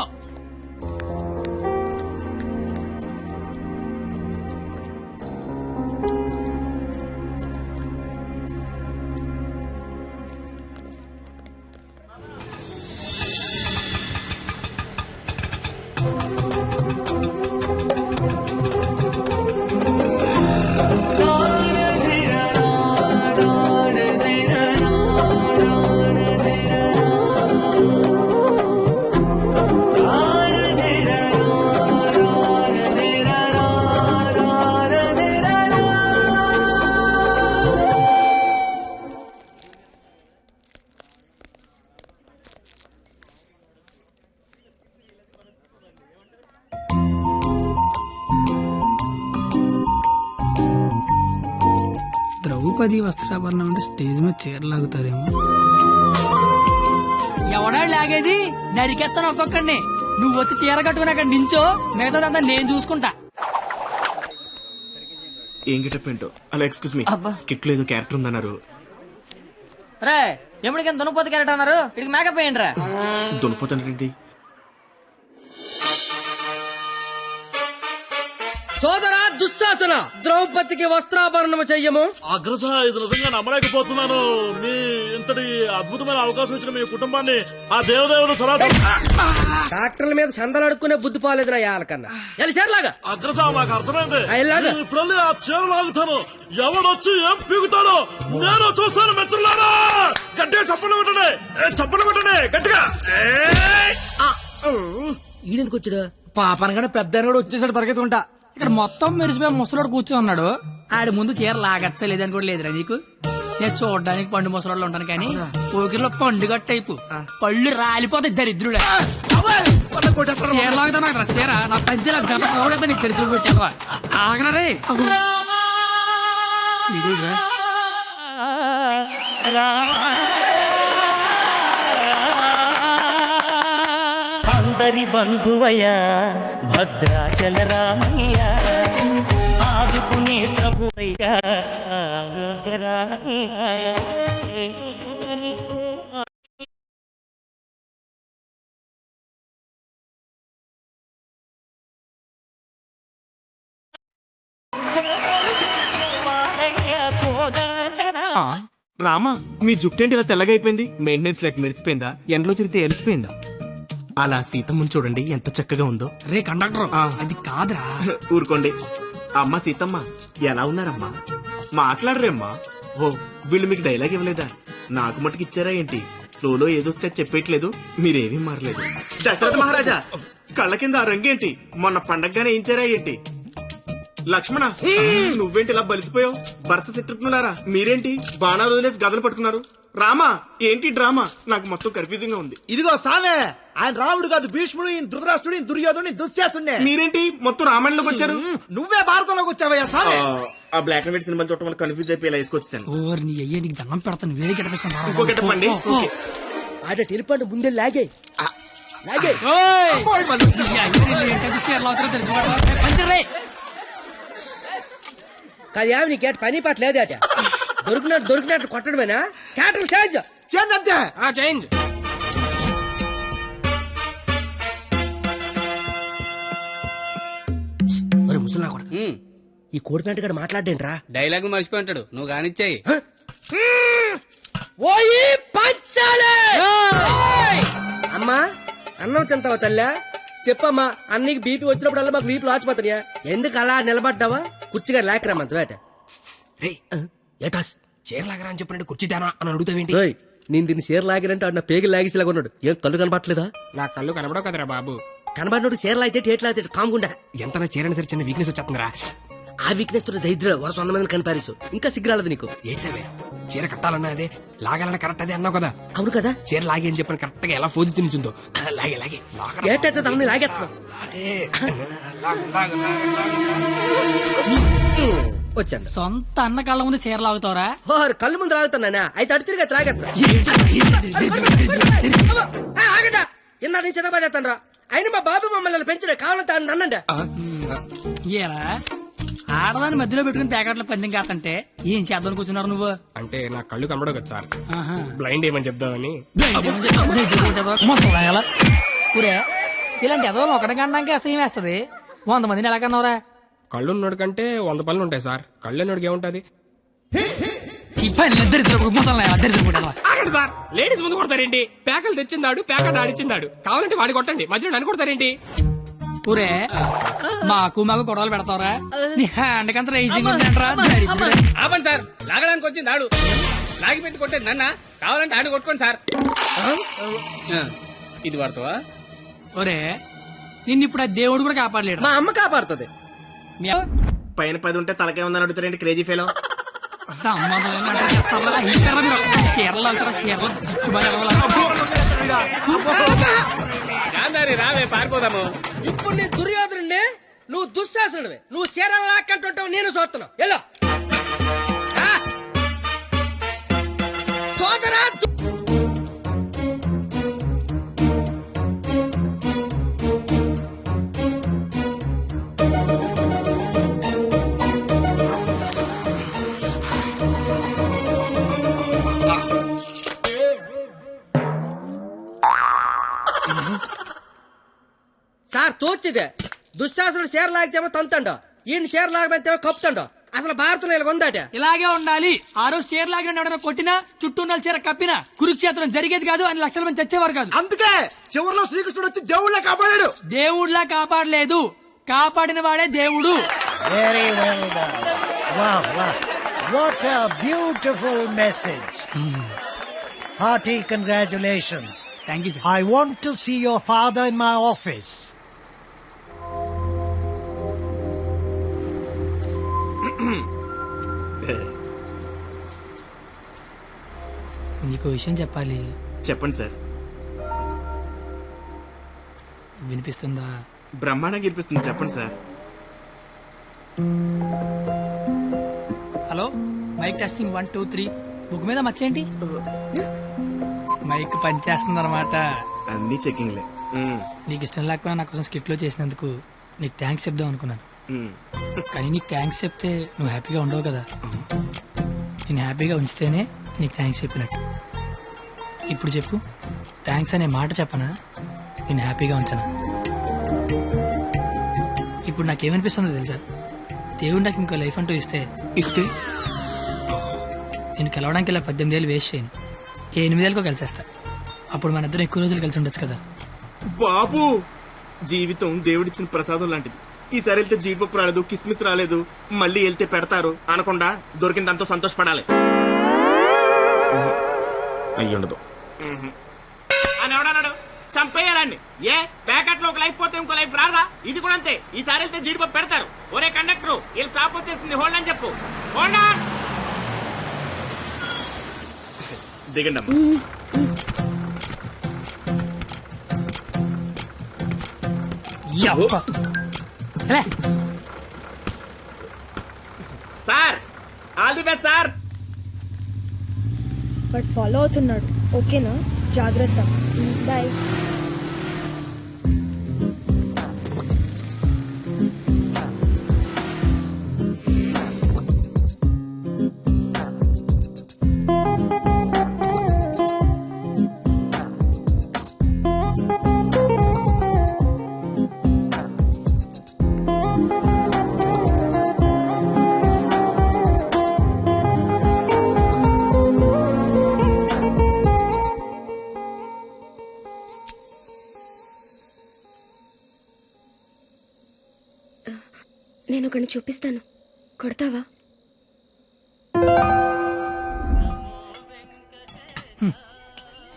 ద్రౌపది వస్త్రాభరణం అంటే స్టేజ్ మీద చీరలాగుతారేమో. ఎవడా లాగేది? నరికెత్తాను ఒక్కొక్కడిని. నువ్వు వచ్చి చీర కట్టుకుని అక్కడ నించో, మిగతాదంతా నేను చూసుకుంటా. ఏం గెటప్ ఏంటో. అలా ఎక్స్క్యూజ్ మీ, స్కిట్ లో ఏదో క్యారెక్టర్ ఉందన్నారు. రే ఎప్పటికైనా దున్నపోతే క్యారెట్ అన్నారు ఇక్కడికి మేకప్ వేయండి రా. దునిపోతానండి. సోదరా దుశ్శాసన, ద్రౌపదికి వస్త్రాభరణము చెయ్యము. అగ్రస ఇది నిజంగా నమ్మలేకపోతున్నాను. మీ ఇంతటి అద్భుతమైన అవకాశం ఇచ్చిన మీ కుటుంబాన్ని ఆ దేవదేవుడు సనాతన డాక్టర్ల మీద చందలు అడుక్కునే బుద్ధి పోలేదు నా యాలకన్నా. ఎల్లిసేర్లాగా అగ్రస నాకు అర్థమైంది. ఎలాగా? నేను ఇప్పుడల్లి ఆ చీర లాగుతాను. ఎవడొచ్చి ఏం పీగుతాడో నేను చూస్తాను మిత్రులారా. గట్టిగా చప్పట్లు కొట్టండి, చప్పట్లు కొట్టండి గట్టిగా. ఈడెందుకు వచ్చాడు? పాపనగానే పెద్ద కూడా వచ్చేసాడు పరిగెత్తుకుంటా. ఇక్కడ మొత్తం మెరిసిపోయి ముసలోడు కూర్చొని ఉన్నాడు. ఆడి ముందు చీర లాగచ్చా లేదని కూడా లేదురా నీకు. నేను చూడడానికి పండు ముసలోళ్ళు ఉంటాను కానీ పోకిరిలో పండుగ టైపు పళ్ళు రాలిపోతాయి దరిద్రుడా. చీర లాగుతా నాకు చీర నా పంచ గత పోగొడతా నీకు దరిద్రుడు పెట్టావా ఆగనరే. అందరి బంధువయ్య భద్రాచల రామయ్య ఆదుకునే ప్రభువయ్య. రామా, మీ జుట్టేంటి ఇలా తెల్లగా అయిపోయింది? మెయింటెనెన్స్ లేక మెరిసిపోయిందా? ఎండలో తిరిగితే ఎలిసిపోయిందా? అలా సీతమ్మని చూడండి ఎంత చక్కగా ఉందో. రే కండక్టర్ అది కాదురా. ఊరుకోండి. అమ్మ సీతమ్మ ఎలా ఉన్నారమ్మా? మాట్లాడరేమ్మా? ఓ వీళ్ళు మీకు డైలాగ్ ఇవ్వలేదా? నాకు మటుకు ఇచ్చారా ఏంటి? ఫ్లోలో ఏదొస్తే చెప్పేయట్లేదు, మీరేమీ మారలేదు. దశరథ మహారాజా కళ్ళ కింద ఆ రంగేంటి? మొన్న పండగగానే ఇచ్చారా ఏంటి? లక్ష్మణ నువ్వేంటి ఇలా బలిసిపోయావు? భరత శత్రుఘ్నులారా మీరేంటి బాణాలు వదిలేసి గదలు పట్టుకున్నారు? రామా ఏంటి డ్రామా? నాకు మొత్తం కన్ఫ్యూజింగ్ గా ఉంది. ఇదిగో సామే, ఆయన రాముడు కాదు భీష్ముడు, ఈయన ధృతరాష్ట్రుడు, ఈయన దుర్యోధుడు, ఈయన దుశ్శాసుడే. మీరేంటి మొత్తం రామాయణంలోకి వచ్చారు? నువ్వే భారతంలోకి వచ్చావయ్యా సామే. ఆ బ్లాక్ అండ్ వైట్ సినిమా చూడటం వల్ల కన్ఫ్యూజ్ అయిపోయి ఇలా వేసుకొచ్చాను. ఓర్ నీ అయ్యే నీకు దండం పెడతాను. వేరే ఇంకో గెటపండి. ఆడ టెలిపండి ముందే లాగే లాగే. కాదు యావి నీ కేట పని పాట లేదే అట. దొరికినట్టు కొట్టడమేనా? క్యాటల్ చేంజ్ చేంజ్ అంతే. చేంజ్. మరి ముసలా కొడక ఈ కోడిపేంట గడ మాట్లాడేంట్రా? డైలాగ్ మర్చిపోయి ఉంటాడు, నువ్వు కానిచ్చాయి. ఓయి పంచాలే. అమ్మా అన్నం తింటావా తల్లా? చెప్పమ్మా, అన్నికి బీపీ వచ్చినప్పుడల్లా మాకు వీపులు ఆచిపోతాయా? ఎందుకు అలా నిలబడ్డావా? కుర్చీగా లేకరామంత వేట. ఏటాస్ చీర లాగరా అని చెప్పినట్టు కుర్చీ తేనా అని అడుగుతావేంటి? నేను దీన్ని చీర లాగినంటే ఆడు నా పేగి లాగేసేలాగా ఉన్నాడు. ఏం కళ్ళు కనపట్లేదా? నా కళ్ళు కనబడవు కదరా బాబు. కనబడినోడు చీర లాగితే టేట్లు లాగితే కాముకుండా. ఎంత నా చీరని సరే చిన్న వీక్నెస్ వచ్చేస్తుందిరా. ఆ వీక్నెస్ తో దరిద్ర వరుస 100 మందిని కనిపారేసు. ఇంకా సిగ్గురాలదు నీకు. ఏడ్సేవే, చీర కట్టాలన్నా అదే, లాగాలన్నా కరెక్ట్ అదే అన్నావు కదా. అవును కదా. చీర లాగే అని చెప్పిన కరెక్ట్ గా ఎలా ఫోజు తినిచుందో లాగే లాగే ఏటైతే దాన్ని లాగేస్తా వచ్చాను. సొంత అన్న కళ్ళ ముందు చీర లాగుతావరా? కళ్ళు ముందు లాగుతున్నానా? అయితే అడు తిరిగి లాగేస్తా. ఇందా నీ చదవబోతాను రా. అయినా మా బాబు మమ్మల్ని పెంచడే కావాలంటే అన్నండి. ఏరా ఆడదాన్ని మధ్యలో పెట్టుకుని ప్యాకెట్ల పందెం కాదంటే ఏం చేద్దాం కూర్చున్నారు నువ్వు? అంటే నా కళ్ళు కనబడవు కదా సార్, ఆహా. బ్లైండ్ ఏమని చెప్దామని. ఊరే ఇలాంటి ఎదవలు ఒకటి కనడానికి అసహ్యం వేస్తది. 100 మందిని ఎలా కన్నావురా? కళ్ళు ఉన్నోడు కంటే 100 పనులు ఉంటాయి సార్. కళ్ళు ఉన్నోడికి ఏముంటది? ఆగండి సార్, లేడీస్ ముందు కొడతారేంటి? ప్యాకలు తెచ్చిందాడు, ప్యాకెట్ ఆడిచ్చిందాడు. కావాలంటే వాడి కొట్టండి, మధ్యలో నన్ను కొడతారేంటి? ఊరే మాకు గొడవలు పెడతావరా? నీ హ్యాండ్ కంత రైజింగ్ ఆపండి సార్, లాగడానికి వచ్చింది ఆడు. లాగి పెట్టి కొట్టేది నన్న, కావాలంటే ఆడు కొట్టుకోండి సార్. ఇది వాడతావా? ఒరే నిన్ను ఇప్పుడు ఆ దేవుడు కూడా కాపాడలేడు. మా అమ్మ కాపాడుతుంది. పైన 10 ఉంటే తలకే ఉందని అడుగుతారేంటి క్రేజీ ఫెలో? రావే పారిపోదాము. ఇప్పుడు నీ దుర్యోధనుడిని, నువ్వు దుశ్శాసనుడివి. నువ్వు చీరలు లాక్కంటుంటావు, నేను చూస్తున్నావు. ఎలా సోదరా? సార్ తోచిదే దుశ్శాసనుడు షేర్ లాగితేమో తంతండో ఈయన షేర్ లాగమంతేమో కప్పుతండో అసలు భారతంలో ఇలా ఉందాట. ఇలాగే ఉండాలి. ఆ రోజు చీర లాగిన ఎవడన్నా కొట్టినా చుట్టూ ఉన్న చీర కప్పినా కురుక్షేత్రం జరిగేది కాదు, అని లక్షల మంది చచ్చేవారు కాదు. అందుకే చివరిలో శ్రీకృష్ణుడు వచ్చి దేవుళ్ళ కాపాడాడు. దేవుళ్ళ కాపాడలేదు, కాపాడిన వాడే దేవుడు. Very well done. Wow, wow. What a beautiful message. Hearty congratulations. Thank you, sir. I want to see your father in my office. నీకు విషయం చెప్పాలి. చెప్పండి సార్. వినిపిస్తుందా? బ్రహ్మాండంగా వినిపిస్తుంది, చెప్పండి sir. Hello, mic testing 1 2 3. Book మీద మర్చేంటి? మైక్ పనిచేస్తుంది అనమాట. అన్ని చెకింగ్లే. నీకు ఇష్టం లేకపోయినా నా కోసం స్కిట్ లో చేసినందుకు నీకు థ్యాంక్స్ చెప్దాం అనుకున్నాను. కానీ నీకు థ్యాంక్స్ చెప్తే నువ్వు హ్యాపీగా ఉండవు కదా. నేను హ్యాపీగా ఉంచితేనే నీకు థ్యాంక్స్ చెప్పినట్టు. ఇప్పుడు చెప్పు, థ్యాంక్స్ అనే మాట చెప్పనా, నేను హ్యాపీగా ఉంచనా? ఇప్పుడు నాకేమనిపిస్తుందో తెలుసా? దేవుడు నాకు ఇంకో లైఫ్ అంటూ ఇస్తే నేను కలవడానికి ఇలా 18 ఏళ్ళు వేస్ట్ చేయను, 8 ఏళ్ళకో కలిసేస్తా. అప్పుడు మన ఇద్దరం ఎక్కువ రోజులు కలిసి ఉండొచ్చు కదా. బాబు, జీవితం దేవుడిచ్చిన ప్రసాదం లాంటిది. ఈసారి వెళ్తే జీడిపప్పు రాలేదు, కిస్మిస్ రాలేదు, మళ్ళీ వెళ్తే పెడతారు అనకుండా దొరికిందంతో సంతోషపడాలి. అయ్యుండదు అని ఎవడన్నాడు? చంపేయాలండి. ఏ ప్యాకెట్ లో ఒక లైఫ్ పోతే ఇంకో లైఫ్ రారా? ఇది కూడా అంతే. ఈసారి వెళ్తే జీడిపప్పు పెడతారు. ఒరే కండక్టర్, వీళ్ళు స్టాప్ వచ్చేస్తుంది, హోల్డ్ అని చెప్పు. Hold on. దిగండి అమ్మా. Sir, all the best sir. But follow అవుతున్నాడు. ఓకేనా? జాగ్రత్త. బాయ్. నేను ఒకరిని చూపిస్తాను, కొడతావా?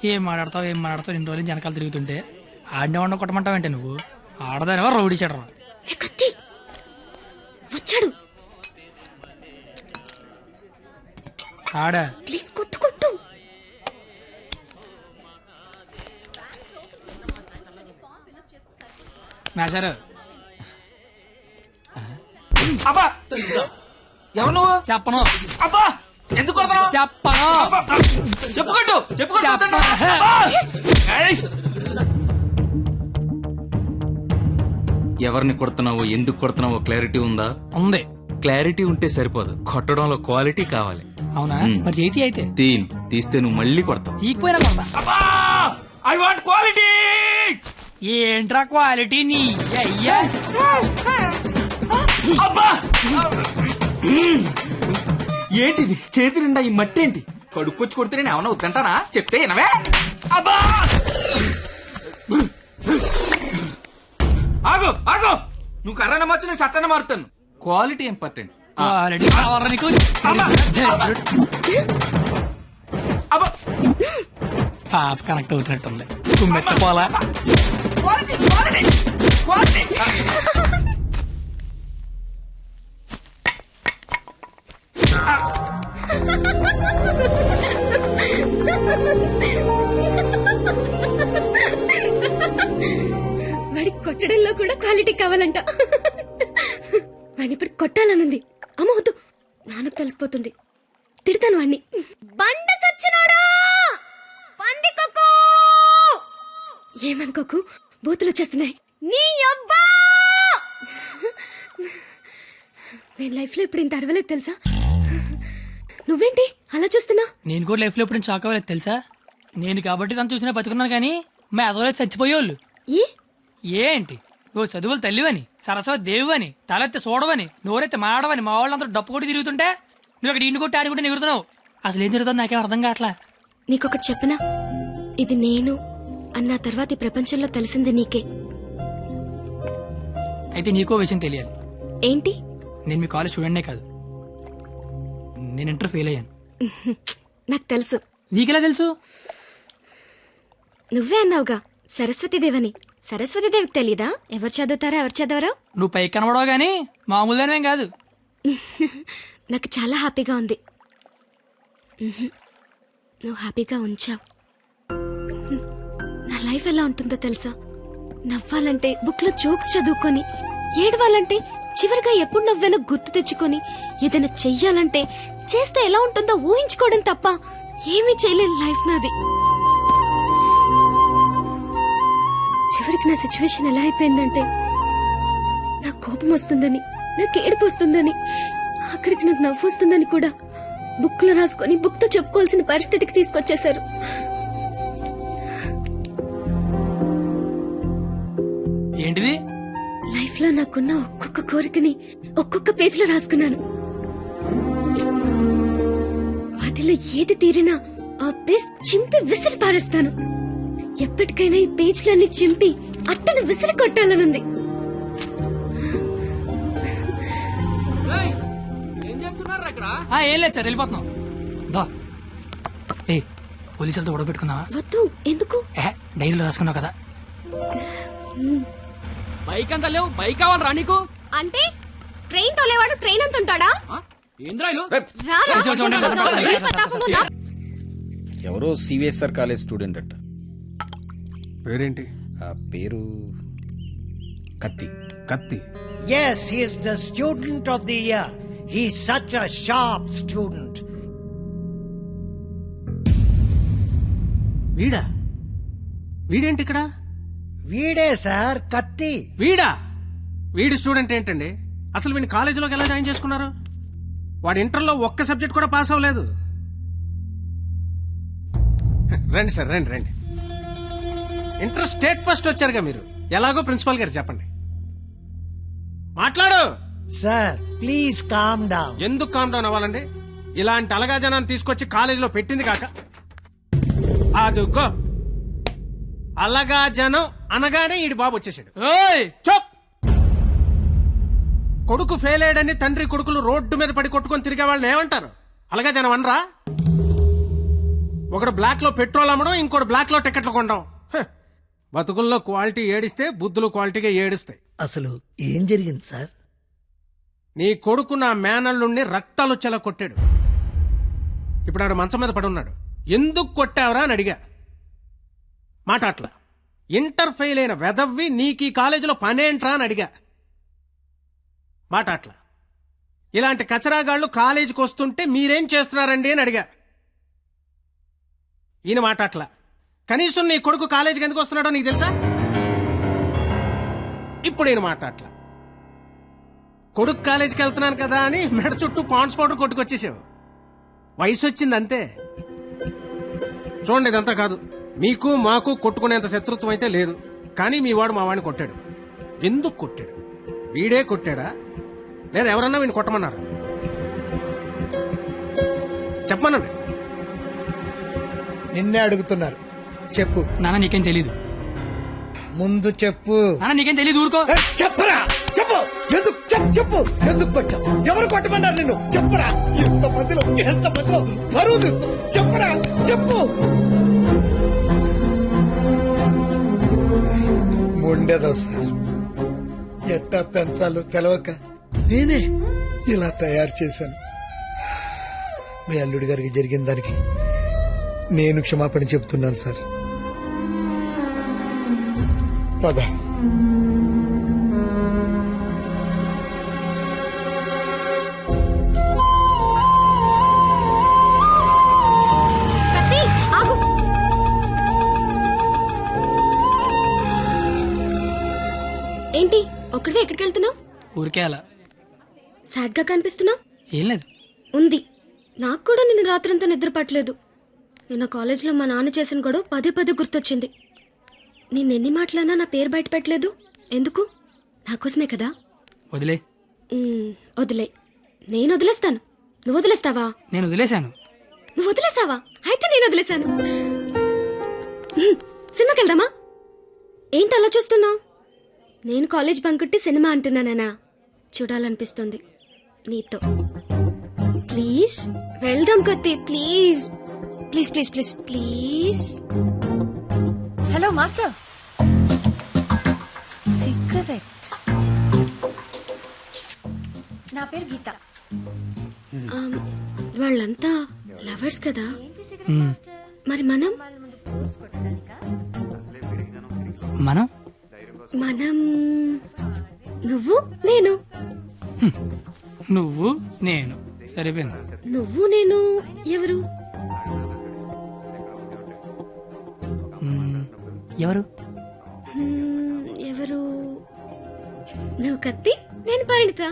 ఏం మాట్లాడతావు ఇన్ని రోజులు వెనకాల తిరుగుతుంటే ఆడినే వండ కొట్టమంటావంటే నువ్వు ఆడదానివా రౌడీ చెడరా? వచ్చాడు. ఆడా ప్లీజ్ కొట్టు కొట్టు. మేషారు. అబ్బా, ఎవరు నువ్వు? చెప్పను. అబ్బా, ఎందుకు కొడతావు? చెప్పను. చెప్పుకుంటూ ఎవరిని కొడుతున్నావో ఎందుకు కొడుతున్నావో క్లారిటీ ఉందా? ఉంది. క్లారిటీ ఉంటే సరిపోదు, కొట్టడంలో క్వాలిటీ కావాలి. అవునా? మరి చేతి అయితే తీస్తే నువ్వు మళ్ళీ కొడతావు. తీకపోయినా కొడతా. I want quality. ఏంట్రా క్వాలిటీ నీ అయ్యా? ఏంటిది చేతి నిండా ఈ మట్టి ఏంటి? కడుక్కొచ్చి కొడితే నేను ఏమన్నా వద్దంటానా? చెప్తే వినవే. అబ్బా, ఆగు ఆగు, నువ్వు కర్రన మార్చు, నేను సత్తన మారుతాను. Quality important. క్వాలిటీ కావాలా నీకు? పాప కనెక్ట్ అవుతున్నట్టుంది. కుమ్మెత్తపోలా. వాడికి కొట్టడంలో కూడా క్వాలిటీ కావాలంట. వాడిని ఇప్పుడు కొట్టాలనుంది. అమ్మ వద్దు, నాన్నకు తెలిసిపోతుంది. తిడతాను వాడిని. బండ సచ్చినోడా, పందికొక్కు. ఏమనుకోకు, బూతులు వచ్చేస్తున్నాయి. నీ అబ్బా, నేను లైఫ్ లో ఇప్పుడు ఇంత అరవలేదు తెలుసా? నువ్వేంటి అలా చూస్తున్నా? నేను కూడా లైఫ్ లో ఎప్పుడు షాక్ అవ్వలేదు తెలుసా? నేను కాబట్టి తను చూసినా బతుకున్నాను, కానీ మా ఎదవలేదు చచ్చిపోయేవాళ్ళు. ఏ ఏంటి నువ్వు చదువులు తల్లివని సరస్వతి దేవివని తలెత్తి చూడవని నోరెత్తి మాడవని మా వాళ్ళందరూ డప్పు కొట్టి తిరుగుతుంటే నువ్వు అక్కడ ఇంటి కొట్టి ఆడుకుంటే ఎగురుతున్నావు. అసలు ఏం తిరుగుతుంది నాకేం అర్థం కావట్లా. నీకొకటి చెప్పనా, ఇది నేను అన్న తర్వాత ఈ ప్రపంచంలో తెలిసింది నీకే. అయితే నీకో విషయం తెలియాలి. ఏంటి? నేను మీ కాలేజ్ స్టూడెంట్నే కాదు, నేను ఇంటర్ ఫెయిల్ అయ్యాను. నాకు తెలుసు. నీకెలా తెలుసు? నువ్వే అన్నావుగా సరస్వతీదేవని. సరస్వతీదేవికి తెలీదా ఎవరు చదువుతారో ఎవరు చదవరో? నువ్వు పైకి కనబడవు గానీ మామూలుగానేం కాదు. నాకు చాలా హ్యాపీగా ఉంది. నువ్వు హ్యాపీగా ఉంచావు. నా లైఫ్ ఎలా ఉంటుందో తెలుసా? నవ్వాలంటే బుక్ లో జోక్స్ చదువుకొని, ఏడవాలంటే చివరిగా ఎప్పుడు నవ్వానో గుర్తు తెచ్చుకొని, ఏదైనా చెయ్యాలంటే చేస్తే ఎలా ఉంటుందో ఊహించుకోవడం తప్ప ఏమీ చేయలేని లైఫ్ నాది. చివరికి నా సిచ్యువేషన్ ఎలా అయిపోయిందంటే, నాకు కోపం వస్తుందని, నాకు ఏడుపు వస్తుందని, ఆఖరికి నాకు నవ్వు వస్తుందని కూడా బుక్ లో రాసుకొని బుక్ తో చెప్పుకోవాల్సిన పరిస్థితికి తీసుకొచ్చేశారు. ఏంటిది? లైఫ్ లో నాకున్న ఒక్కొక్క కోరికని ఒక్కొక్క పేజ్ లో రాసుకున్నాను. వాటిలో ఏది తీరినా ఆ పేజ్ చింపి విసిరి పారేస్తాను. ఎప్పటికైనా ఈ పేజ్లన్నీ చింపి అట్టను విసిరి కొట్టాలనుంది. ఏం లేదు సార్, వెళ్ళిపోతున్నాం. దా ఏ పోలీసులతో గొడవ పెట్టుకున్నావా? వద్దు. ఎందుకు? డైరీలో రాసుకున్నావు కదా. బైక్ అంత లేవు, బైక్ కావాలరా నీకు? అంటే ట్రైన్ తోలేవాడు ట్రైన్ అంత ఉంటాడా? ఎవరో సివిఎస్ఆర్ కాలేజ్ స్టూడెంట్ అట్ట. పేరేంటి? ఆ పేరు కత్తి. కత్తి. Yes, he is the student of the year. He's such a sharp student. వీడా? వీడేంటి ఇక్కడ? వీడే సార్ కత్తి. వీడా? వీడి స్టూడెంట్ ఏంటండి? అసలు వీడిని కాలేజీలోకి ఎలా జాయిన్ చేసుకున్నారు? వాడు ఇంటర్లో ఒక్క సబ్జెక్ట్ కూడా పాస్ అవ్వలేదు. రండి సార్, రండి రండి. ఇంటర్ స్టేట్ ఫస్ట్ వచ్చారుగా మీరు. ఎలాగో ప్రిన్సిపాల్ గారు చెప్పండి. మాట్లాడు సార్. Please calm down. ఎందుకు కామ్ డౌన్ అవ్వాలండి? ఇలాంటి అలగా జనాన్ని తీసుకొచ్చి కాలేజీలో పెట్టింది కాక అదుగో అలగా జనం అనగానే ఈడి బాబు వచ్చేసాడు. చప్! కొడుకు ఫెయిల్ అయ్యాడని తండ్రి కొడుకులు రోడ్డు మీద పడి కొట్టుకొని తిరిగే వాళ్ళని ఏమంటారు? అలగా జనం అనరా? ఒకడు బ్లాక్ లో పెట్రోల్ అమ్మడం, ఇంకోటి బ్లాక్ లో టికెట్లు కొనడం. బతుకుల్లో క్వాలిటీ ఏడిస్తే బుద్ధులు క్వాలిటీగా ఏడుస్తాయి. అసలు ఏం జరిగింది సార్? నీ కొడుకు నా మేనల్లుణ్ణి రక్తాలు వచ్చేలా కొట్టాడు. ఇప్పుడు ఆడు మంచం మీద పడున్నాడు. ఎందుకు కొట్టావరా అని అడిగా. మాట్లాడలా. ఇంటర్ ఫెయిల్ అయిన వెదవ్వి నీకు ఈ కాలేజీలో పనేంట్రా అని అడిగా. మాట్లాడలా. ఇలాంటి కచరాగాళ్లు కాలేజీకి వస్తుంటే మీరేం చేస్తున్నారండి అని అడిగా. ఈయన మాట్లాడలా. కనీసం నీ కొడుకు కాలేజీకి ఎందుకు వస్తున్నాడో నీకు తెలుసా? ఇప్పుడు ఈయన మాట్లాడలా. కొడుకు కాలేజీకి వెళ్తున్నాను కదా అని మెడ చుట్టూ పాండ్స్ పౌడర్ కొట్టుకొచ్చేసావు. వయసు వచ్చింది అంతే. చూడండి, ఇదంతా కాదు. మీకు మాకు కొట్టుకునేంత శత్రుత్వం అయితే లేదు. కానీ మీ వాడు మా వాడిని కొట్టాడు. ఎందుకు కొట్టాడు? వీడే కొట్టాడా లేదా ఎవరన్నా వీడిని కొట్టమన్నారు? చెప్పమనండి. నిన్నే అడుగుతున్నారు, చెప్పు. నాన్న నీకేం తెలీదు. ముందు చెప్పు. నాన్న నీకేం తెలీదు, ఊరుకో. చెప్పరా, చెప్పు. ఎందుకు చెప్పు. ఎందుకు కొట్టావు? ఎవరు కొట్టమన్నారు నిన్ను? చెప్పరా. ఎంత మధ్యలో బరువు తీస్తూ చెప్పరా, చెప్పు. మొండేదో సార్, ఎట్టా పెంచాలో తెలవక నేనే ఇలా తయారు చేశాను. మీ అల్లుడి గారికి జరిగిన దానికి నేను క్షమాపణ చెప్తున్నాను సార్. పద. ఏంటి ఒక్కడే ఎక్కడికి వెళ్తున్నావు? ఊరికే అలా. సాడ్ గా కనిపిస్తున్నావు. ఏం లేదు. ఉంది. నాకు కూడా నిన్న రాత్రంతా నిద్ర పట్టలేదు. నిన్న కాలేజీలో మా నాన్న చేసిన గొడవ పదే గుర్తొచ్చింది. నిన్నెన్ని మాటలన్నా నా పేరు బయట పెట్టలేదు ఎందుకు? నా కోసమే కదా. వదిలే. వదిలే. నేను వదిలేస్తాను. నువ్వు వదిలేస్తావా? నేను వదిలేశాను. నువ్వు వదిలేసావా? అయితే నేను వదిలేశాను. సినిమాకి వెళ్దామా? ఏంటి అలా చూస్తున్నావు? నేను కాలేజ్ బంకుట్టి సినిమా అంటున్నానా? చూడాలనిపిస్తుంది నీతో. ప్లీజ్ వెళ్దాం కత్తి. Please please please please please. Hello master. Cigarette. నా పేరు గీత. వాళ్ళంతా లవర్స్ కదా, మరి మనం మనం మనం నువ్వు నేను. నువ్వు నేను సరిపోయింది. నువ్వు నేను ఎవరు? ఎవరు? ఎవరు? నువ్వు కత్తి, నేను పరిణిత.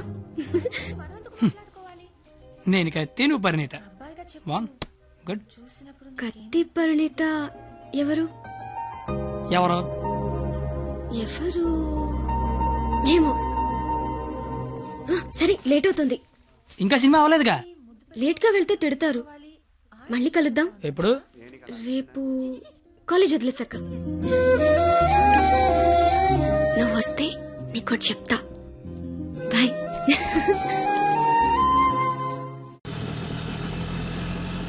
నేను కత్తి, నువ్వు పరిణీత. గుడ్. కత్తి పరిణిత ఎవరు? ఎవరు? ఎవరు ఏమో. సరే లేట్ అవుతుంది. ఇంకా సినిమా అవ్వలేదుగా. లేట్ గా వెళ్తే తిడతారు. మళ్ళీ కలుద్దాం. ఎప్పుడు? రేపు కాలేజ్ వదిలేసాక. నువ్వు వస్తే నీకు చెప్తా. బాయ్.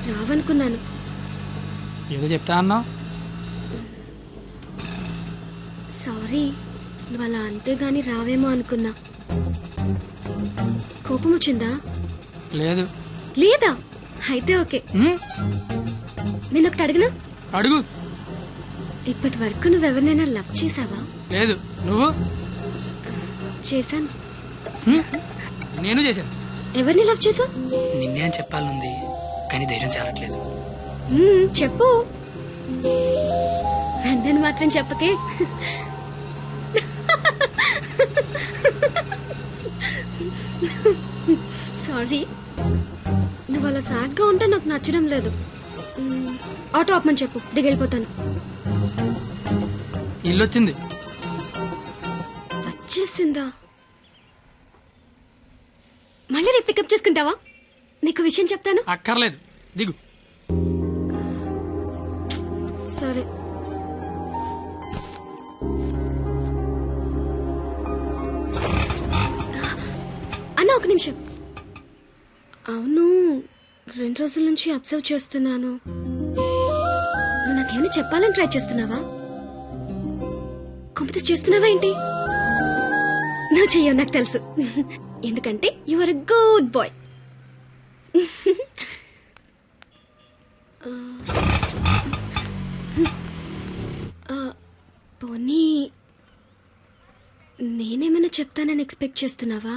రావనుకున్నాను. ఏదో చెప్తా అన్నా. సారీ, నువ్వు అలా అంటే గాని రావేమో అనుకున్నా. కోపం వచ్చిందా? లేదు. లేదా? అయితే ఓకే. నేను ఒకటి అడిగినా? అడుగు. ఇప్పటి వరకు నువ్వెవరినైనా లవ్ చేసావా? లేదు. నువ్వు? చేశాను. నేను చేశాను. ఎవరిని లవ్ చేసావు? నిన్నే అని చెప్పాలనుంది కానీ ధైర్యం చాలట్లేదు. చెప్పు. నన్ను మాత్రం చెప్పకే. సారీ. నువ్వు అలా సాడ్ గా ఉంటే నాకు నచ్చడం లేదు. ఆటో ఆపమని చెప్పు, దిగెళ్ళిపోతాను. ఇల్లు వచ్చింది. వచ్చేసిందా? మళ్ళీ రేపు పికప్ చేసుకుంటావా? నీకు విషయం చెప్తాను. అక్కర్లేదు, దిగు. సరే. అన్న ఒక నిమిషం. అవును, 2 రోజుల నుంచి అబ్జర్వ్ చేస్తున్నాను. నువ్వు నాకేమైనా చెప్పాలని ట్రై చేస్తున్నావా? కాంపిటీస్ చేస్తున్నావా ఏంటి? నువ్వు చెయ్యవు నాకు తెలుసు. ఎందుకంటే you are a good boy. పోనీ నేనేమైనా చెప్తానని ఎక్స్పెక్ట్ చేస్తున్నావా?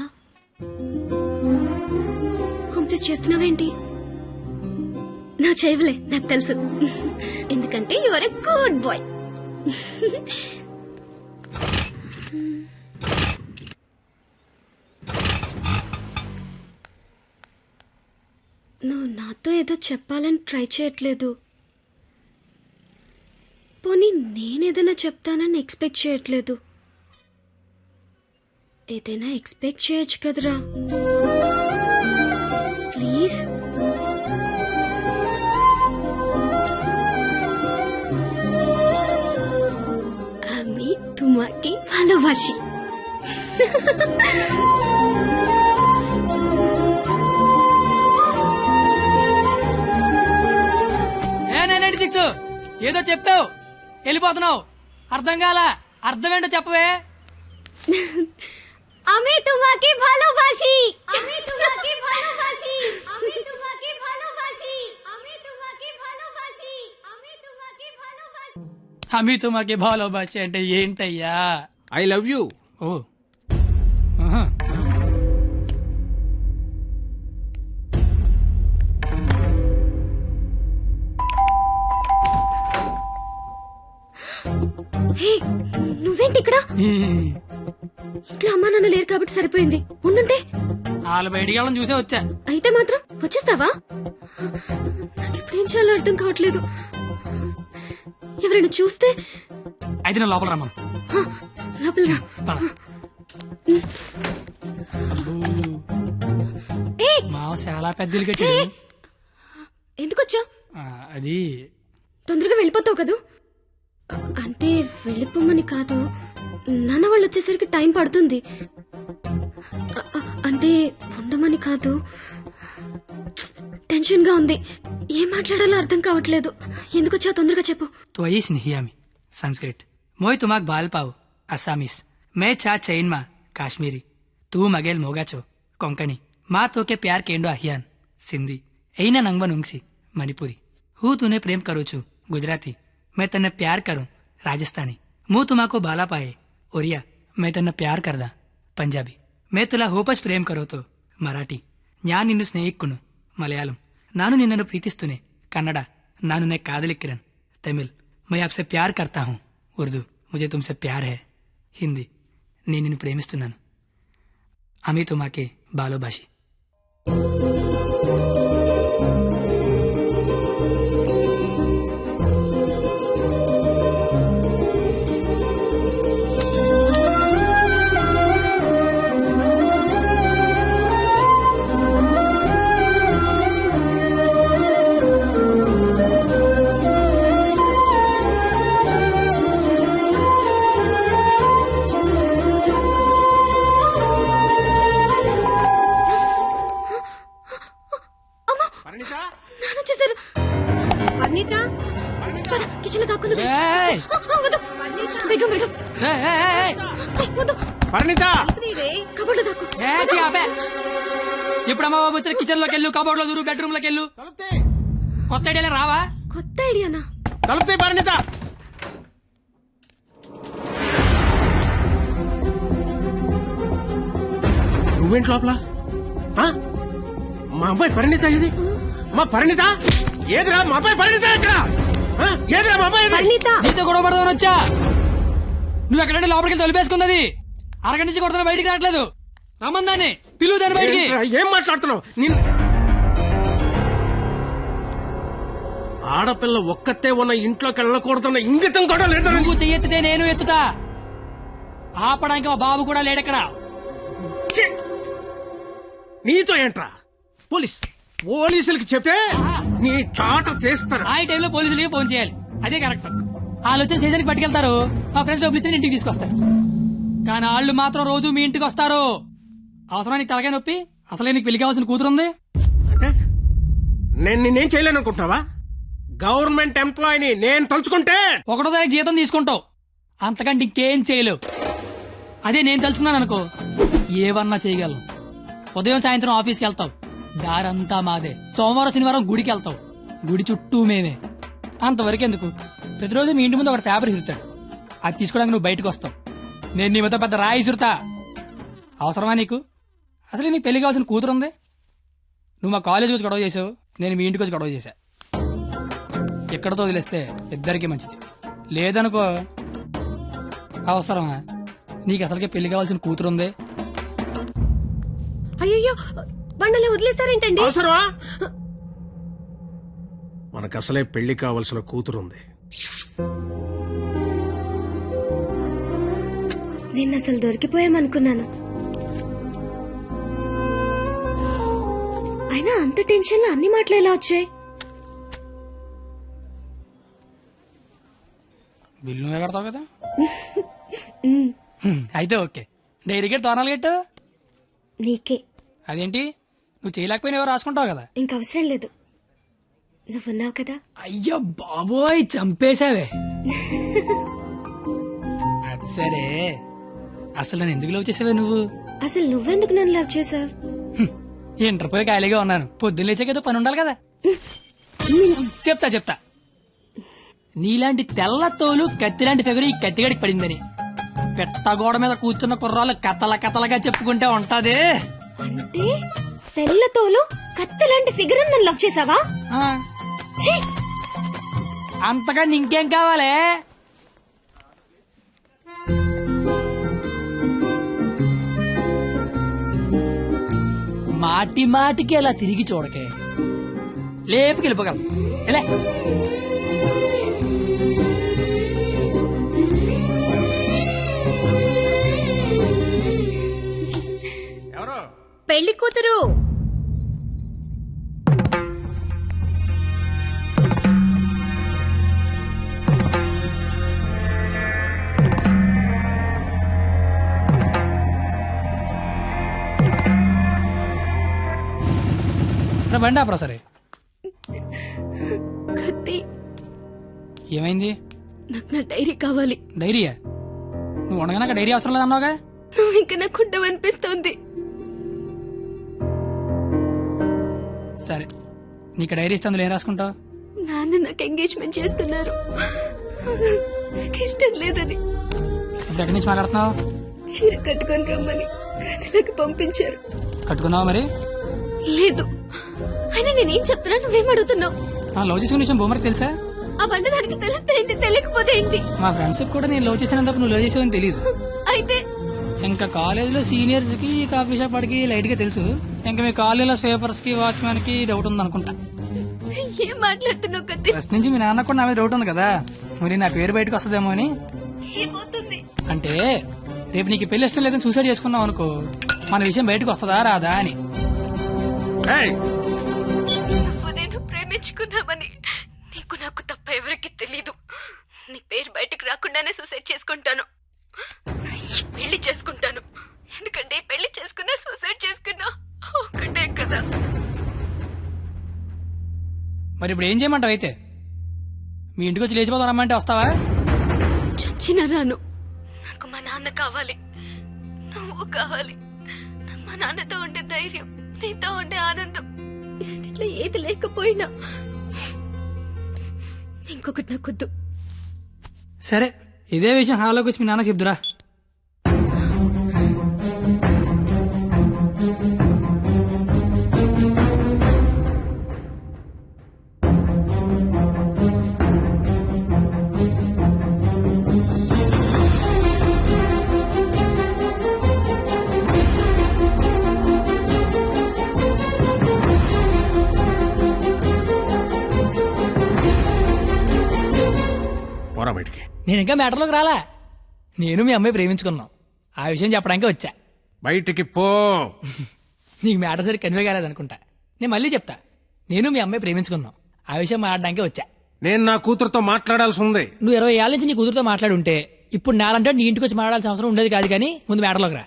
కాంపిటీస్ చేస్తున్నావేంటి? నువ్వు చేయవులే నాకు తెలుసు. ఎందుకంటే you are a good boy. నువ్వు నాతో ఏదో చెప్పాలని ట్రై చేయట్లేదు. పోనీ నేనేదైనా చెప్తానని ఎక్స్పెక్ట్ చేయట్లేదు. ఏదైనా ఎక్స్పెక్ట్ చేయొచ్చు కదరా. ప్లీజ్. আমি তোমাকে ভালোবাসি. ఏదో చెప్పావు, వెళ్ళిపోతున్నావు. అర్థం కాలా? అర్థం ఏంటో చెప్పవే. আমি তোমাকে ভালোবাসি. আমি তোমাকে ভালোবাসি. আমি তোমাকে ভালোবাসি. আমি তোমাকে ভালোবাসি. আমি তোমাকে ভালোবাসি. అమి తుమాకి భాలోబాషి అంటే ఏంటయ్యా? I love you. ఓ. నువ్వేంటి ఇక్కడ? ఇంట్లో అమ్మా నాన్న లేరు కాబట్టి సరిపోయింది. ఉండుంటే వాళ్ళు బయటికి వెళ్ళడం చూసే వచ్చా. అయితే మాత్రం వచ్చేస్తావా? నాకు ఎప్పుడేం చేయాలో అర్థం కావట్లేదు. ఎవరైనా చూస్తే అయితే నేను లోపల రమ్మను లోపల రా. పద. ఏయ్, మావ చాలా పెద్దలు కట్టాడు. ఎందుకు వచ్చావు? అది తొందరగా వెళ్ళిపోతావు కదూ? అంటే వెళ్ళిపోమని కాదు, నాన్న వాళ్ళు వచ్చేసరికి టైం పడుతుంది. అంటే ఉండమని కాదు, టెన్షన్ గా ఉంది. ఏం మాట్లాడాలో అర్థం కావట్లేదు. ఎందుకు వచ్చావు? తొందరగా చెప్పు. तो आई स्नेहियामी संस्कृत मोय तुमाक बाल पाव असामीस मैं चा चैन मा काश्मीरी तू मगेल मोगाचो कोंकणी माँ तो के प्यार केंडो अहियान सिंधी ऐना नंगवा नुंगसी मणिपुरी हूँ तूने प्रेम करू छू गुजराती मैं तन्ने प्यार करूं राजस्थानी मुँह तुमाको बाला पाए ओरिया मैं तन्ने प्यार करदा पंजाबी मैं तुला होपस प्रेम करो तो मराठी न्या निन्नु स्नेहिक्कुनु मलयालम नानु निन्ननु प्रीतिस्तुने कन्नड नानु ने कादलिक्किरन तमिल मैं आपसे प्यार करता हूँ उर्दू मुझे तुमसे प्यार है हिंदी నేను నిన్ను ప్రేమిస్తున్నాను అమీ తుమాకే బాలోబాషి నాన్న వచ్చేసారు. పద, కిచెన్ లో దాక్కుంది. ఏయ్! Bedroom bedroom. వద్దు. పరిణిత కబోర్డ్ లో దాక్కు. ఇప్పుడు అమ్మ బాబు వచ్చిన కిచెన్ లోకి వెళ్ళు, కబోర్డ్ లో దూరు, బెడ్రూమ్ లోకి వెళ్ళు. కొత్త ఐడియాలో రావా? కొత్త ఐడియానా? తలుపుతే పరిణిత. నువ్వేంటి లోపల? ఆ? మా అమ్మాయి పరిణిత ఇది? మా పరిణిత ఏదిరా? మా అమ్మాయి పరిణిత ఎక్కడ? ఆ? ఏదిరా మా అమ్మాయి ఇది? నీతో గొడవ పడదామని వచ్చా. నువ్వు ఎక్కడంటే లోపలికి వెళ్ళి తలిపేసుకున్నది. అరగంట నుంచి కొడుతున్నా, బయటికి రావట్లేదు. రమ్మందాన్ని పిలువు దాన్ని బయటికి. ఏంట్రా, ఏం మాట్లాడుతున్నావు? ఆడపిల్ల ఒక్కతే ఉన్న ఇంట్లోకి వెళ్ళకూడదన్న ఇంగితం కూడా లేదా? నువ్వు చెయ్యెత్తితే నేను ఎత్తుతా. ఆపడానికి మా బాబు కూడా లేడెక్కడ. నీతో ఏంట్రా? పోలీసులకి చెప్తే నీ తాట తీస్తారు. ఆ టైంలో పోలీసులకి ఫోన్ చేయాలి, అదే కరెక్ట్. వాళ్ళు వచ్చి స్టేషన్కి పట్టుకెళ్తారు, మా ఫ్రెండ్స్ డబ్బులు ఇచ్చి ఇంటికి తీసుకొస్తారు. కానీ వాళ్ళు మాత్రం రోజు మీ ఇంటికి వస్తారు. అవసరం నీకు తలకాయ నొప్పి? అసలే నీకు పెళ్లి కావాల్సిన కూతురుంది. అంటే నేను నిన్నేం చేయలేను అనుకుంటున్నావా? గవర్నమెంట్ ఎంప్లాయీని నేను తలుచుకుంటే 1వ తారీఖు జీతం తీసుకుంటావు, అంతకంటే ఇంకేం చేయలేవు. అదే నేను తలుచుకున్నాను అనుకో, ఏవన్నా చేయగలను. ఉదయం సాయంత్రం ఆఫీస్కి వెళ్తావు, దారంతా మాదే. సోమవారం శనివారం గుడికి వెళ్తావు, గుడి చుట్టూ మేమే. అంతవరకు ఎందుకు, ప్రతిరోజు మీ ఇంటి ముందు ఒక పేపర్ ఇస్తాడు, అది తీసుకోవడానికి నువ్వు బయటకు వస్తావు. నేను నీ మీద పెద్ద రాయి ఇసురుతా. అవసరమా నీకు? అసలు నీకు పెళ్లి కావాల్సిన కూతురుంది. నువ్వు మా కాలేజీకి వచ్చి గొడవ చేసావు, నేను మీ ఇంటికి వచ్చి గొడవ చేశా. ఎక్కడితో వదిలేస్తే ఇద్దరికి మంచిది. లేదనుకో, అవసరమా? నీకు అసలుకే పెళ్లి కావాల్సిన కూతురుంది. అయ్యో బండలే వదిలేస్తారేంటండి? అవసరమా? మనకు అసలే పెళ్లి కావలసిన కూతురుంది. నిన్న అసలు దొరికిపోయామనుకున్నాను. అయినా అంత టెన్షన్ లో అన్ని మాటలు ఎలా వచ్చాయి? బిల్లు నువ్వే కడతావు కదా. అయితే ఓకే. డైరీ గెట్ తోనాలు గెట్టు నీకే. అదేంటి, నువ్వు చేయలేకపోయినా ఎవరు రాసుకుంటావు కదా. ఇంకవసరం లేదు, నువ్వున్నావు కదా. అయ్యో బాబోయ్, చంపేశావే. అది సరే, అసలు నన్ను ఎందుకు లవ్ చేసావే నువ్వు? అసలు నువ్వెందుకు నన్ను లవ్ చేసావు? ఇంటర్ పోయి ఖాళీగా ఉన్నాను, పొద్దున్న లేచాకేదో పని ఉండాలి కదా. చెప్తా. నీలాంటి తెల్ల తోలు కత్తిలాంటి ఫిగర్ ఈ కత్తిగడికి పడిందని పెట్టగోడ మీద కూర్చున్న కుర్రాలు కథలగా చెప్పుకుంటే ఉంటది. అంటే తెల్లతోలు కత్తిలాంటి ఫిగర్ నన్ను లవ్ చేసావా? ఛీ! అంతగా ఇంకేం కావాలే? మాటికి అలా తిరిగి చూడకే, లేపుకి వెళ్ళిపోగలం. ఎలా సరే బండి ఆపరా సరే. కత్తి, ఏమైంది? నాకు నా డైరీ కావాలి. డైరీయా? నువ్వు ఉండగా నాకు డైరీ అవసరం లేదన్నావుగా. నువ్వు ఇంకా నాకు ఉండవనిపిస్తోంది. సరే, నీకు డైరీ ఇస్తే అందులో ఏం రాసుకుంటావు? నాన్న నాకు ఎంగేజ్మెంట్ చేస్తున్నారు, నాకు ఇష్టం లేదని. ఇప్పుడు ఎక్కడి నుంచి మాట్లాడుతున్నావు? చీర కట్టుకొని రమ్మని గదిలోకి పంపించారు. కట్టుకున్నావా మరి? లేదు. అయినా నేనేం చెప్తున్నా, నువ్వేం అడుగుతున్నావు? లవ్ చేసుకున్న విషయం బొమ్మకి తెలుసా? ఆ బండ దానికి తెలిస్తే ఏంటి, తెలియకపోతే ఏంటి? మా ఫ్రెండ్స్ కూడా నేను లవ్ చేసినందుకు నువ్వు లవ్ చేసావని తెలియదు. అయితే ఇంకా కాలేజీలో సీనియర్స్ కి కాఫీ షాప్ వాడికి లైట్ గా తెలుసు. ఇంకా మీ కాలేజీలో స్వీపర్స్ కి వాచ్మెన్ కి డౌట్ ఉంది అనుకుంటా. ఏం మాట్లాడుతున్నావు కత్తి? ఫస్ట్ నుంచి మీ నాన్న కూడా నా మీద డౌట్ ఉంది కదా, మరి నా పేరు బయటకు వస్తుందేమో అని. ఏమవుతుంది అంటే రేపు నీకు పెళ్లి ఇష్టం లేదని సూసైడ్ చేసుకున్నావు అనుకో, మన విషయం బయటకు వస్తుందా రాదా అని. నువ్వు నేను ప్రేమించుకున్నామని నీకు నాకు తప్ప ఎవరికి తెలీదు. నీ పేరు బయటకు రాకుండానే సూసైడ్ చేసుకుంటాను, పెళ్లి చేసుకుంటాను. ఎందుకంటే పెళ్లి చేసుకున్నా సూసైడ్ చేసుకున్నా ఒకటే కదా. మరి ఇప్పుడు ఏం చేయమంటావు? అయితే మీ ఇంటికి వచ్చి లేచిపోతానమ్మంటే వస్తావా? చచ్చినా రాను. నాకు మా నాన్న కావాలి, నువ్వు కావాలి. నాకు మా నాన్నతో ఉండే ధైర్యం, నీతో ఉండే ఆనందం, ఇట్లా ఏది లేకపోయినా ఇంకొకటి నాకొద్దు. సరే, ఇదే విషయం హాల్లోకి వచ్చి మీ నాన్న చెప్దురా. బయటికి. నేను ఇంకా మ్యాటర్లోకి రాలా. నేను మీ అమ్మాయి ప్రేమించుకున్నాం, ఆ విషయం చెప్పడానికి వచ్చా. బయటికి పో. నీకు మ్యాటర్ సరి కన్వే కాలేదనుకుంటా. నేను మళ్ళీ చెప్తా, నేను మీ అమ్మాయి ప్రేమించుకున్నాం, ఆ విషయం మాట్లాడడానికి వచ్చా. నేను నా కూతురుతో మాట్లాడాల్సి ఉంది. నువ్వు 20 ఏళ్ళ నుంచి నీ కూతురుతో మాట్లాడుంటే ఇప్పుడు నాలంటే నీ ఇంటికి వచ్చి మాట్లాడాల్సిన అవసరం ఉండేది కాదు. కానీ ముందు మ్యాటర్లోకి రా.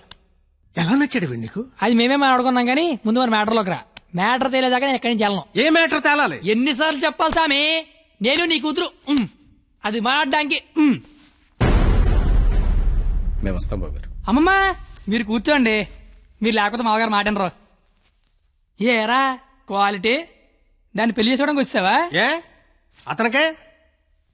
ఎలా నచ్చాడు నీకు? అది మేమే మాట్లాడుకున్నాం, కానీ ముందు మరి మ్యాటర్లోకి రా. మ్యాటర్ తేలేదాకా నేను ఎక్కడి నుంచి వెళ్ళను. ఏ మ్యాటర్ తేలాలి? ఎన్నిసార్లు చెప్పాలి సామి? నేను నీ కూతురు అది మాట్లాడడానికి. మేము వస్తాం బాబు. అమ్మమ్మ మీరు కూర్చోండి, మీరు లేకపోతే మామగారు మాటనరు. ఏరా క్వాలిటీ, దాన్ని పెళ్లి చేసుకోవడానికి వచ్చావా? ఏ అతనికే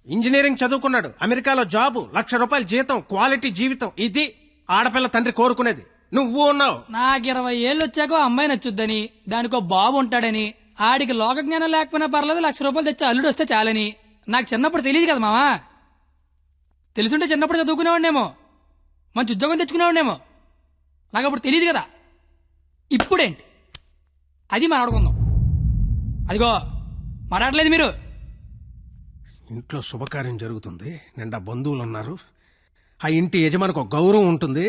ఇంజనీరింగ్ చదువుకున్నాడు, అమెరికాలో జాబు, ₹1,00,000 జీతం, క్వాలిటీ జీవితం. ఇది ఆడపిల్ల తండ్రి కోరుకునేది. నువ్వు ఉన్నావు. నాకు 20 ఏళ్ళు వచ్చాక అమ్మాయి నచ్చుద్దని, దానికో బాబు ఉంటాడని, ఆడికి లోక జ్ఞానం లేకపోయినా పర్లేదు ₹1,00,000 తెచ్చి అల్లుడు వస్తే చాలని. నాకు చిన్నప్పుడు తెలియదు కదా మావా. తెలుసుంటే చిన్నప్పుడు చదువుకునేవాడినేమో, మంచి ఉద్యోగం తెచ్చుకునేవాడినేమో. నాకు అప్పుడు తెలియదు కదా. ఇప్పుడేంటి అది మాట్లాడుకుందాం. అదిగో మాట్లాడలేదు మీరు. ఇంట్లో శుభకార్యం జరుగుతుంది, నిండా బంధువులు ఉన్నారు. ఆ ఇంటి యజమానికి ఒక గౌరవం ఉంటుంది.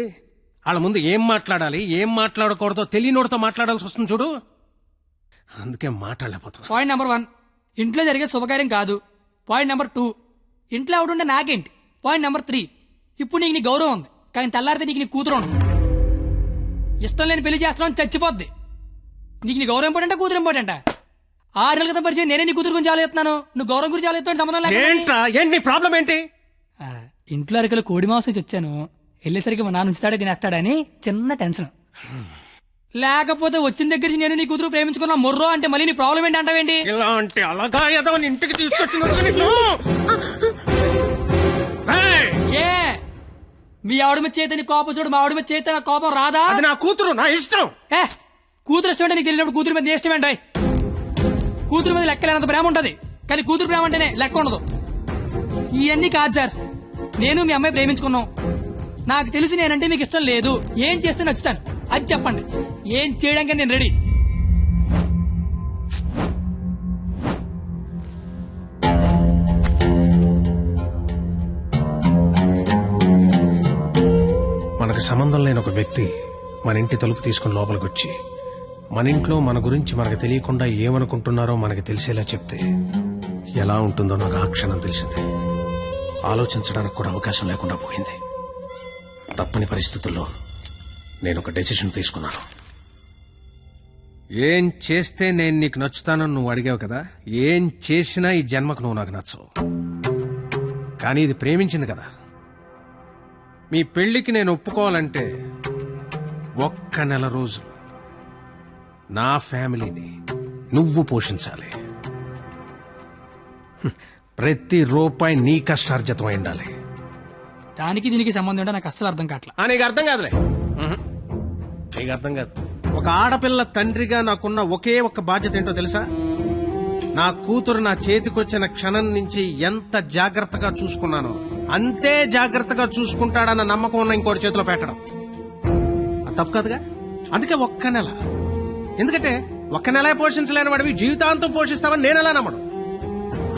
వాళ్ళ ముందు ఏం మాట్లాడాలి ఏం మాట్లాడకూడదో తెలియనోడితో మాట్లాడాల్సి వస్తుంది చూడు. అందుకే మాట్లాడలేకపోతున్నా. పాయింట్ నెంబర్ 1, ఇంట్లో జరిగే శుభకార్యం కాదు. పాయింట్ నెంబర్ 2, ఇంట్లో ఎవడుంటే నాకేంటి. పాయింట్ నెంబర్ 3, ఇప్పుడు నీకు నీ గౌరవం ఉంది, కానీ తెల్లారితే నీకు నీ కూతురు ఉండదు. ఇష్టం లేని పెళ్లి చేస్తున్నావు చచ్చిపోద్ది. నీకు నీ గౌరవం ఇంపార్టెంటా కూతురు ఇంపార్టెంటా? 6 నెలల క్రితం పరిచయం నేనే నీ కూతురు గురించి ఆలోచిస్తున్నాను, నువ్వు గౌరవం గురించి ఆలోచిస్తాను. సంబంధం ఏంటి ప్రాబ్లం ఏంటి? ఇంట్లో అరకలు కోడి మాంసం తెచ్చాను, వెళ్ళేసరికి మా నాన్న ఉంచుతాడే తినేస్తాడని చిన్న టెన్షన్. లేకపోతే వచ్చిన దగ్గర నుంచి నేను నీ కూతురు ప్రేమించుకున్నా మొర్రో అంటే మళ్ళీ నీ ప్రాబ్లం ఏంటి అంటావేంటి? ఇలాంటి అలాగా ఏదో ఇంటికి తీసుకొచ్చిన ఏ మీ ఆవిడ మీద చేత నీ కోపం చూడు, మా ఆవిడ మీద చేత నా కోపం రాదా? అది నా కూతురు, నా ఇష్టం. కూతురు ఇష్టం అంటే నీకు తెలియనప్పుడు కూతురు మీద ఇష్టం ఏంటాయి? కూతురు మీద లెక్కలేనంత ప్రేమ ఉంటది, కానీ కూతురు ప్రేమ అంటేనే లెక్క ఉండదు. ఇవన్నీ కాదు సార్, నేను మీ అమ్మాయి ప్రేమించుకున్నాం. నాకు తెలిసి నేనంటే మీకు ఇష్టం లేదు. ఏం చేస్తే నచ్చుతాను అది చెప్పండి, ఏం చేయడానికి నేను రెడీ. మనకు సంబంధం లేని ఒక వ్యక్తి మన ఇంటి తలుపు తీసుకుని లోపలికి వచ్చి మన ఇంట్లో మన గురించి మనకు తెలియకుండా ఏమనుకుంటున్నారో మనకి తెలిసేలా చెప్తే ఎలా ఉంటుందో నాకు ఆ క్షణం తెలిసింది. ఆలోచించడానికి కూడా అవకాశం లేకుండా పోయింది. తప్పని పరిస్థితుల్లో నేను ఒక డెసిషన్ తీసుకున్నాను. ఏం చేస్తే నేను నీకు నచ్చుతానని నువ్వు అడిగావు కదా. ఏం చేసినా ఈ జన్మకు నువ్వు నాకు నచ్చవు. కానీ ఇది ప్రేమించింది కదా. మీ పెళ్లికి నేను ఒప్పుకోవాలంటే ఒక్క నెల రోజులు నా ఫ్యామిలీని నువ్వు పోషించాలి. ప్రతి రూపాయి నీ కష్టార్జితం అయి ఉండాలి. దానికి దీనికి సంబంధం ఏంటో నాకు అస్సలు అర్థం కావట్లా. నీకు అర్థం కాదులే. నీకు అర్థం కాదు. ఒక ఆడపిల్ల తండ్రిగా నాకున్న ఒకే ఒక్క బాధ్యత ఏంటో తెలుసా? నా కూతురు నా చేతికొచ్చిన క్షణం నుంచి ఎంత జాగ్రత్తగా చూసుకున్నానో అంతే జాగ్రత్తగా చూసుకుంటాడన్న నమ్మకం ఉన్న ఇంకోటి చేతిలో పెట్టడం అది తప్పు కాదుగా. అందుకే ఒక్క నెల. ఎందుకంటే ఒక్క నెల పోషించలేని వాడివి జీవితాంతం పోషిస్తావని నేను ఎలా నమ్మడం.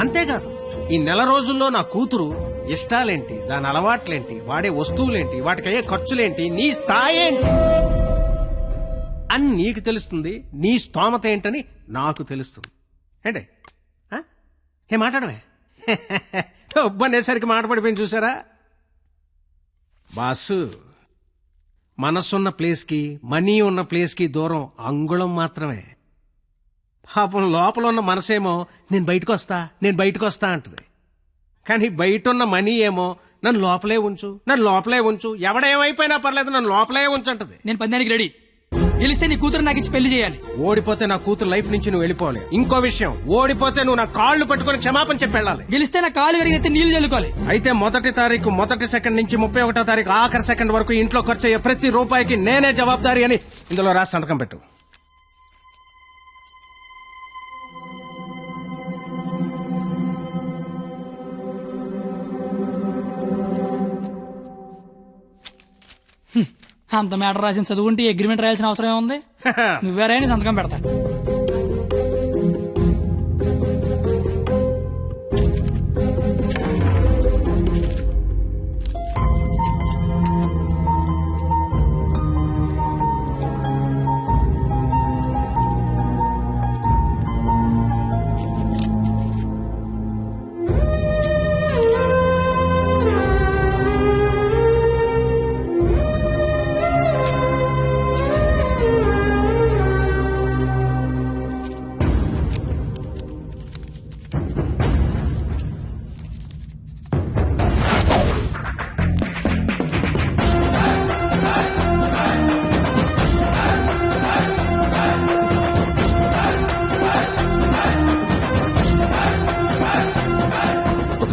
అంతేకాదు, ఈ నెల రోజుల్లో నా కూతురు ఇష్టాలేంటి, దాని అలవాట్లేంటి, వాడే వస్తువులేంటి, వాటికయ్యే ఖర్చులేంటి, నీ స్థాయి ఏంటి అని నీకు తెలుస్తుంది. నీ స్తోమత ఏంటని నాకు తెలుస్తుంది. ఏంటే ఏ మాట్లాడమే ఒబ్బనేసరికి మాట పడిపోయింది చూసారా? బాసు, మనసున్న ప్లేస్కి మనీ ఉన్న ప్లేస్కి దూరం అంగుళం మాత్రమే. పాపం లోపల ఉన్న మనసేమో నేను బయటకు వస్తా అంటుంది. కానీ బయట ఉన్న మనీ ఏమో నన్ను లోపలే ఉంచు ఎవడేమైపోయినా పర్లేదు నన్ను లోపలే ఉంచంటది. నేను పందానికి రెడీ. గెలిస్తే నీ కూతురు నాకు ఇచ్చి పెళ్లి చేయాలి. ఓడిపోతే నా కూతురు లైఫ్ నుంచి నువ్వు వెళ్ళిపోవాలి. ఇంకో విషయం, ఓడిపోతే నువ్వు నా కాళ్ళు పట్టుకుని క్షమాపణ చెప్పి వెళ్ళాలి. గెలిస్తే నా కాళ్ళు కడిగితే నీళ్లు చల్లుకోవాలి. అయితే మొదటి తారీఖు మొదటి సెకండ్ నుంచి 31వ తారీఖు ఆఖరి సెకండ్ వరకు ఇంట్లో ఖర్చు అయ్యే ప్రతి రూపాయికి నేనే జవాబుదారి అని ఇందులో రాసి సంతకం పెట్టు. అంత మ్యాటర్ రాసిన చదువుకుంటే అగ్రిమెంట్ రాయాల్సిన అవసరం ఏముంది? నువ్వేరే సంతకం పెడతా.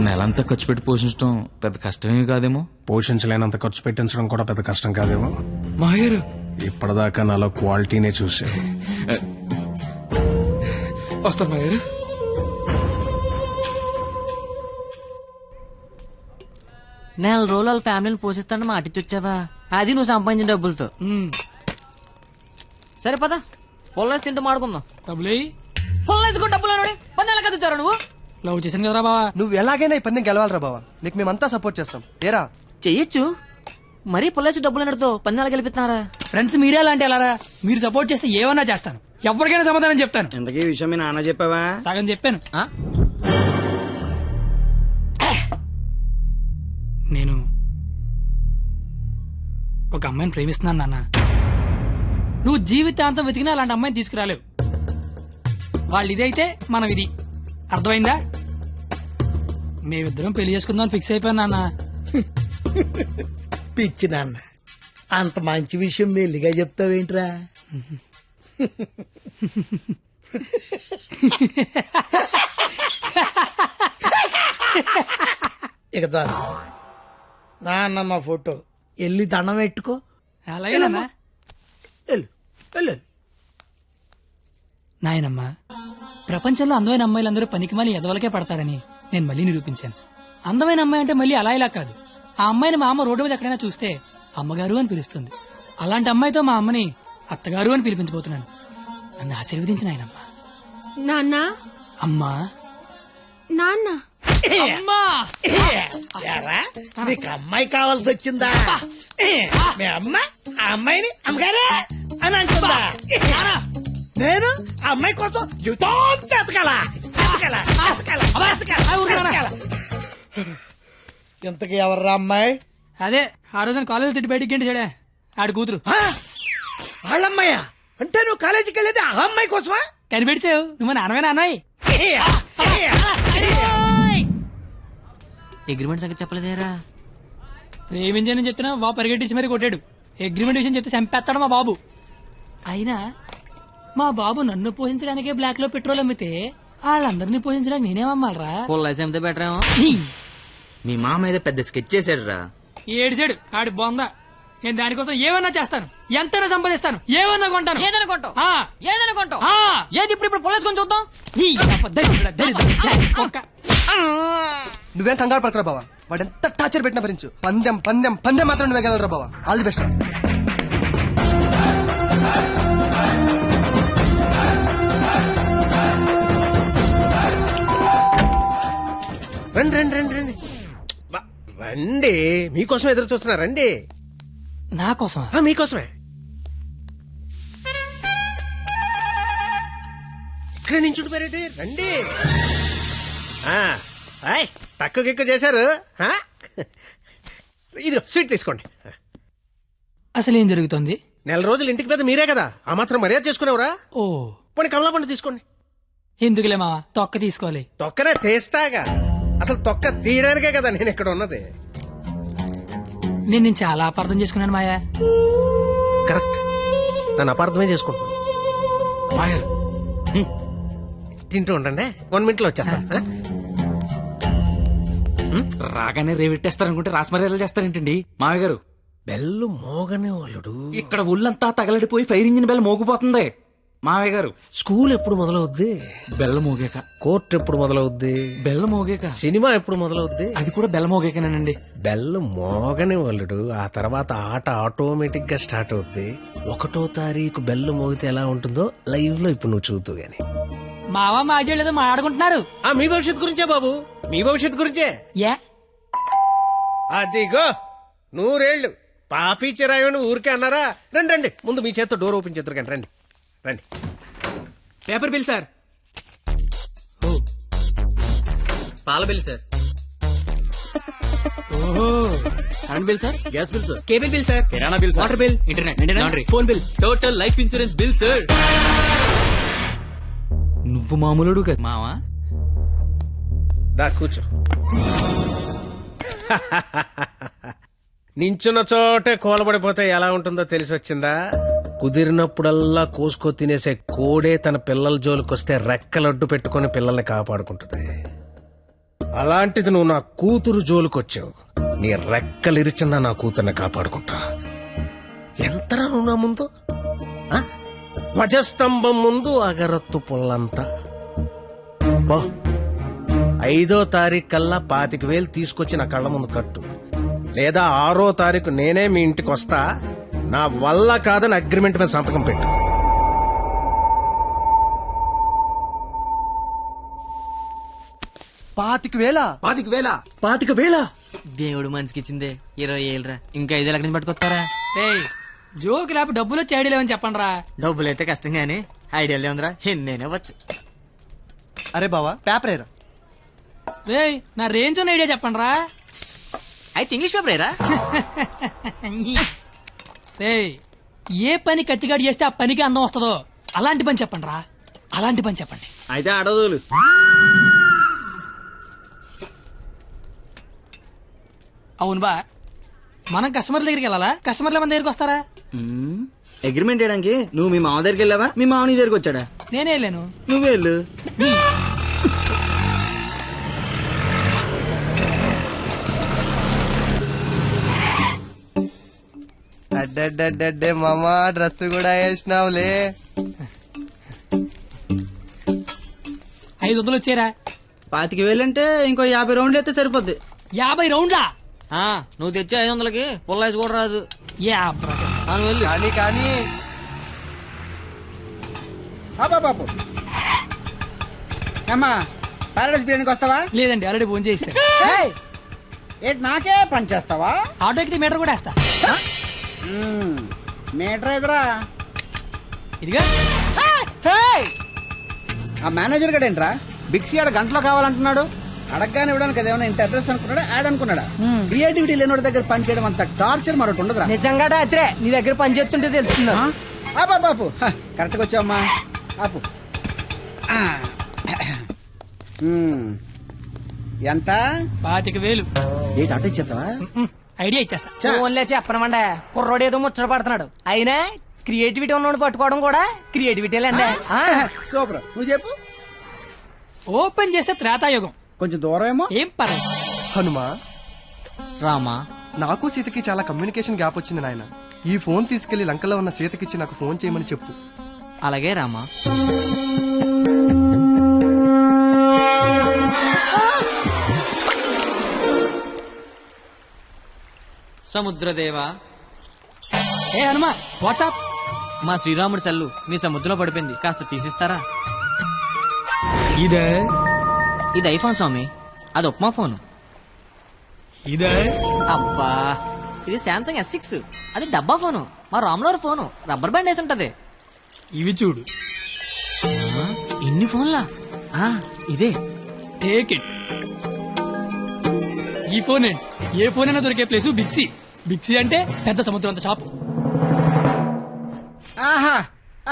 నెలంతా ఖర్చు పెట్టి పోషించడం పెద్ద కష్టమేమి కాదేమో. పోషించలేనంత ఖర్చు పెట్టించడం కూడా పెద్ద కష్టం కాదేమో. మాయరు ఇప్పటిదాకా నాలో క్వాలిటీనే చూసావు. వస్తాను మాయరు. నెల రోజులు వాళ్ళ ఫ్యామిలీని పోషిస్తాను మాటిచ్చొచ్చావా? అది నువ్వు సంపాదించిన డబ్బులతో. సరే పద, పొల్లేసి తింటూ మాడుకుందాం. డబ్బులు పొల్లేసుకో డబ్బులు అని పందాలు కదుతారా నువ్వు? లవ్ చేశాను కదరా బావా. నువ్వు ఎలాగైనా ఈ పందెం గెలవాలరా బావా. నీకు మేమంతా సపోర్ట్ చేస్తాం. ఏరా చెయ్యొచ్చు. మరీ పొల్లేసి డబ్బులు అన్నతో పందాలు గెలిపిస్తున్నారా? ఫ్రెండ్స్ మీరే అలాంటి అలారా. మీరు సపోర్ట్ చేస్తే ఏమన్నా చేస్తాను. ఎవరికైనా సమాధానం చెప్తాను. ఇంతకీ విషయం మీ నాన్న చెప్పావా? సగం చెప్పాను. నేను ఒక అమ్మాయిని ప్రేమిస్తున్నాను నాన్న. నువ్వు జీవితాంతం వెతికినా అలాంటి అమ్మాయిని తీసుకురాలేవు. వాళ్ళు ఇదైతే మనం ఇది. అర్థమైందా? మేమిద్దరం పెళ్లి చేసుకుందాం ఫిక్స్ అయిపోయాను నాన్న. పిచ్చి నాన్న, అంత మంచి విషయం మెల్లిగా చెప్తావేంట్రా? ఇక చాలు నాన్న, మా ఫోటో వెళ్ళి దండం పెట్టుకో. అలాగే నాయనమ్మా, ప్రపంచంలో అందమైన అమ్మాయిలందరూ పనికిమాలి ఎదవలకే పడతారని నేను మళ్ళీ నిరూపించాను. అందమైన అమ్మాయి అంటే మళ్ళీ అలా ఇలా కాదు. ఆ అమ్మాయిని మా అమ్మ రోడ్డు మీద ఎక్కడైనా చూస్తే అమ్మగారు అని పిలుస్తుంది. అలాంటి అమ్మాయితో మా అమ్మని అత్తగారు అని పిలిపించబోతున్నాను. నన్ను ఆశీర్వదించిన ఆయనమ్మా. నాన్న, అమ్మా, నాన్న, అమ్మా. యారా, నీకు అమ్మాయి కావాల్సి వచ్చిందా? మీ అమ్మ ఆ అమ్మాయిని అమ్మగారే అని అంటుందా? నేను ఆ అమ్మాయి కోసం జీవితం ఎతకాల. ఇంతకీ ఎవర్రా అమ్మాయి? అదే ఆ రోజున కాలేజ్ తిట్టి బయటికి గంట చెడే ఆడి కూతురు. వాళ్ళమ్మాయా? అంటే నువ్వు కాలేజీకి వెళ్ళేది ఆ అమ్మాయి కోసమా? కనిపెడిసావు నువ్వు నాన్నమే నాన్నయ్య. అగ్రిమెంట్ సంగతి చెప్పలేదేరా? ప్రేమించానని చెప్తున్నా బాబు పరిగెట్టించి మరీ కొట్టాడు. అగ్రిమెంట్ విషయం చెప్తే చంపేస్తాడు మా బాబు. అయినా మా బాబు నన్ను పోషించడానికే బ్లాక్ లో పెట్రోల్ అమ్మితే వాళ్ళందరినీ పోషించడానికి నేనేమమ్మాలరా? పొల్లైస్ అమ్మితే బెటర్ ఏమో. మీ మామ ఏదో పెద్ద స్కెచ్ చేశాడు రా. ఏడిసాడు ఆడి బొంద. నేను దానికోసం ఏమన్నా చేస్తాను, ఎంతైనా సంపాదిస్తాను, ఏమన్నా కొంటాను. ఏదైనా కొంటావు, ఆ, ఏదైనా కొంటావు. ఆ. ఏది ఇప్పుడు పొల్లేసుకొని చూద్దాం. నువ్వేం కంగారు పడకరా బావా, వాడు ఎంత టార్చర్ పెట్టినా భరించు. పందెం పందెం పందెం మాత్రం నువ్వే గెలరా బావా. All the best. రండి రండి రండి రండి రండి, మీకోసం ఎదురు చూస్తున్నా. రండి. నా కోసం? మీకోసమే. ఇక్కడ నించుంటున్నారండి. రండి. తక్కువ ఎక్కువ చేశారు. ఇది స్వీట్ తీసుకోండి. అసలు ఏం జరుగుతుంది? నెల రోజులు ఇంటికి పెద్ద మీరే కదా, ఆ మాత్రం మర్యాద చేసుకునేవరా? ఓ పోనీ కమలా పండు తీసుకోండి. ఎందుకులే మావా, తొక్క తీసుకోవాలి. తొక్కనే తీస్తాగా, అసలు తొక్క తీయడానికే కదా నేను ఇక్కడ ఉన్నది. నేను చాలా అపార్థం చేసుకున్నాను మాయా. కరెక్ట్, నన్ను అపార్థమే చేసుకుంటున్నాను. మాయా తింటూ ఉండండి, 1 minute లో వచ్చేస్తా. రాగానే రేవెట్టేస్తారనుకుంటే రాస్మర్యాలు చేస్తారేంటండి మామయ్య గారు? బెల్లు మోగనే వాళ్ళుడు. ఇక్కడ ఒళ్ళంతా తగలడిపోయి ఫైర్ ఇంజిన్ బెల్ మోగిపోతుంది మామయ్య గారు. స్కూల్ ఎప్పుడు మొదలవుద్ది? బెల్ల మోగాక. కోర్టు ఎప్పుడు మొదలవుద్ది? బెల్ల మోగాక. సినిమా ఎప్పుడు మొదలవుద్ది? అది కూడా బెల్ల మోగాకనేనండి. బెల్లు మోగని వాళ్ళుడు, ఆ తర్వాత ఆట ఆటోమేటిక్ గా స్టార్ట్ అవుద్ది. 1వ తారీఖు బెల్లు మోగితే ఎలా ఉంటుందో లైవ్ లో ఇప్పుడు నువ్వు చూద్దు గాని. మావా మాజీ ఏదో మాట్లాడుకుంటున్నారు. మీ భవిష్యత్తు గురించే బాబు, మీ భవిష్యత్తు గురించే. అదిగో 100 ఏళ్ళు పాపి చిరాయని ఊరికే అన్నారా? రండి రండి, ముందు మీ చేత్తో డోర్ ఓపెన్ చేద్దరు కానీ. రండి రండి. Paper bill sir. పాల bill sir. Current bill sir. Gas bill sir. Cable bill sir. కిరాణా bill sir. Water bill, internet, phone bill, total life insurance bill sir. నువ్వు మామూలుడు కదా మావా. దా కూర్చో. నించున్న చోటే కూలబడిపోతే ఎలా ఉంటుందో తెలిసి వచ్చిందా? కుదిరినప్పుడల్లా కోసుకో తినేసే కోడే తన పిల్లల జోలికొస్తే రెక్కలడ్డు పెట్టుకుని పిల్లల్ని కాపాడుకుంటుంది. అలాంటిది నువ్వు నా కూతురు జోలికొచ్చావు, నీ రెక్కలిరిచినా నా కూతుర్ని కాపాడుకుంటా. ఎంతరా నువ్వు నా ముందు? ధ్వజస్తంభం ముందు అగరత్తు పుల్లంతా. 5వ తారీఖు కల్లా 25,000 తీసుకొచ్చి నా కళ్ళ ముందు కట్టు, లేదా 6వ తారీఖు నేనే మీ ఇంటికి వస్తా. నా వల్ల కాదని అగ్రిమెంట్ మీద సంతకం పెట్టు. పాతిక వేల దేవుడు మనిషికి ఇచ్చిందే 20 ఏళ్ళరా, ఇంకా 5 లక్షలు పట్టుకొస్తారా? జోకి లేపు డబ్బులు వచ్చి ఐడియా లేవని చెప్పండి రా. డబ్బులు అయితే కష్టం గానీ ఐడియాలే ఉందిరా, నేనే వచ్చు. అరే బావా పేపర్ ఏరా. రేయ్ నా రేంజ్ ఉన్న ఐడియా చెప్పండి రా. అయితే ఇంగ్లీష్ పేపర్ ఏరా. రేయ్ ఏ పని కత్తిగాడు చేస్తే ఆ పనికి అందం వస్తుందో అలాంటి పని చెప్పండి రా, అలాంటి పని చెప్పండి. అయితే అడదులు. అవును బా, మనం కస్టమర్ల దగ్గరికి వెళ్ళాలా, కస్టమర్ల మన దగ్గరికి వస్తారా? అగ్రిమెంట్ చేయడానికి నువ్వు మీ మామ దగ్గరికి వెళ్ళావా, మీ మామ నీ దగ్గరికి వచ్చాడా? నేనే వెళ్ళాను. నువ్వే వెళ్ళు. అడ్డే మామా డ్రెస్ కూడా వేసినావులే. 500 వచ్చారా? 25,000 అంటే ఇంకో 50 రౌండ్లు అయితే సరిపోద్ది. 50 రౌండ్లా? నువ్వు తెచ్చే 500కి పుల్లైస్ కూడా రాదు. కానీ కానీ బాబు అమ్మా పారాడైస్ బిర్యానీకి వస్తావా? లేదండి, ఆల్రెడీ ఫోన్ చేశారు. ఏంటి నాకే పని చేస్తావా? ఆటో ఎక్కితే మీటర్ కూడా వేస్తా. మీటర్ ఎదురా ఇదిగా. ఆ మేనేజర్ గడేంట్రా బిక్సీ ఆడ గంటలో కావాలంటున్నాడు. అడగగానే ఇవ్వడానికి అదేమన్నా ఇంత అడ్రస్ అనుకున్నాడా, యాడ్ అనుకున్నాడా? క్రియేటివిటీ లేనోడి దగ్గర పని చేయడం అంత టార్చర్ మరొకటి ఉండదురా. నిజంగా రాత్రే నీ దగ్గర పని చేస్తుంటే తెలుస్తుందా? ఆపు కరెక్ట్గా వచ్చావమ్మా. ఆపు. ఎంత? 25,000. ఏంటి అటు ఇచ్చేస్తావా? ఐడియా ఇచ్చేస్తా. ఫోన్లే చెప్పనమండే కుర్రోడు ఏదో ముచ్చట పడుతున్నాడు. అయినా క్రియేటివిటీ ఉన్నోడు పట్టుకోవడం కూడా క్రియేటివిటీలండి. సూపర్, నువ్వు చెప్పు. ఓపెన్ చేస్తే త్రేతాయుగం. కొంచెం దూరం ఏమో. ఏం పర్లేదు. హనుమా, రామా, నాకు సీతకి చాలా కమ్యూనికేషన్ గ్యాప్ వచ్చింది నాయన. ఈ ఫోన్ తీసుకెళ్లి లంకలో ఉన్న సీతకిచ్చి నాకు ఫోన్ చేయమని చెప్పు. అలాగే రామా. సముద్రదేవా. ఏ హనుమా, వాట్సాప్. మా శ్రీరాముడి చల్లు మీ సముద్రంలో పడిపోయింది, కాస్త తీసిస్తారా? ఇదే ఇది ఐఫోన్ స్వామి, అది ఉప్మా ఫోన్. ఇదే అబ్బా, ఇది శాంసంగ్ S6, అది డబ్బా ఫోను. మా రామ్లోర్ ఫోను రబ్బర్ బ్యాండ్ వేసి ఉంటది. ఇవి చూడు. ఇన్ని ఫోన్లా? ఇదే. Take it. ఈ ఫోన్ ఏంటి? ఏ ఫోన్ అయినా దొరికే ప్లేస్ బిక్సీ. బిక్సీ అంటే పెద్ద సముద్రం అంత షాపు. ఆహా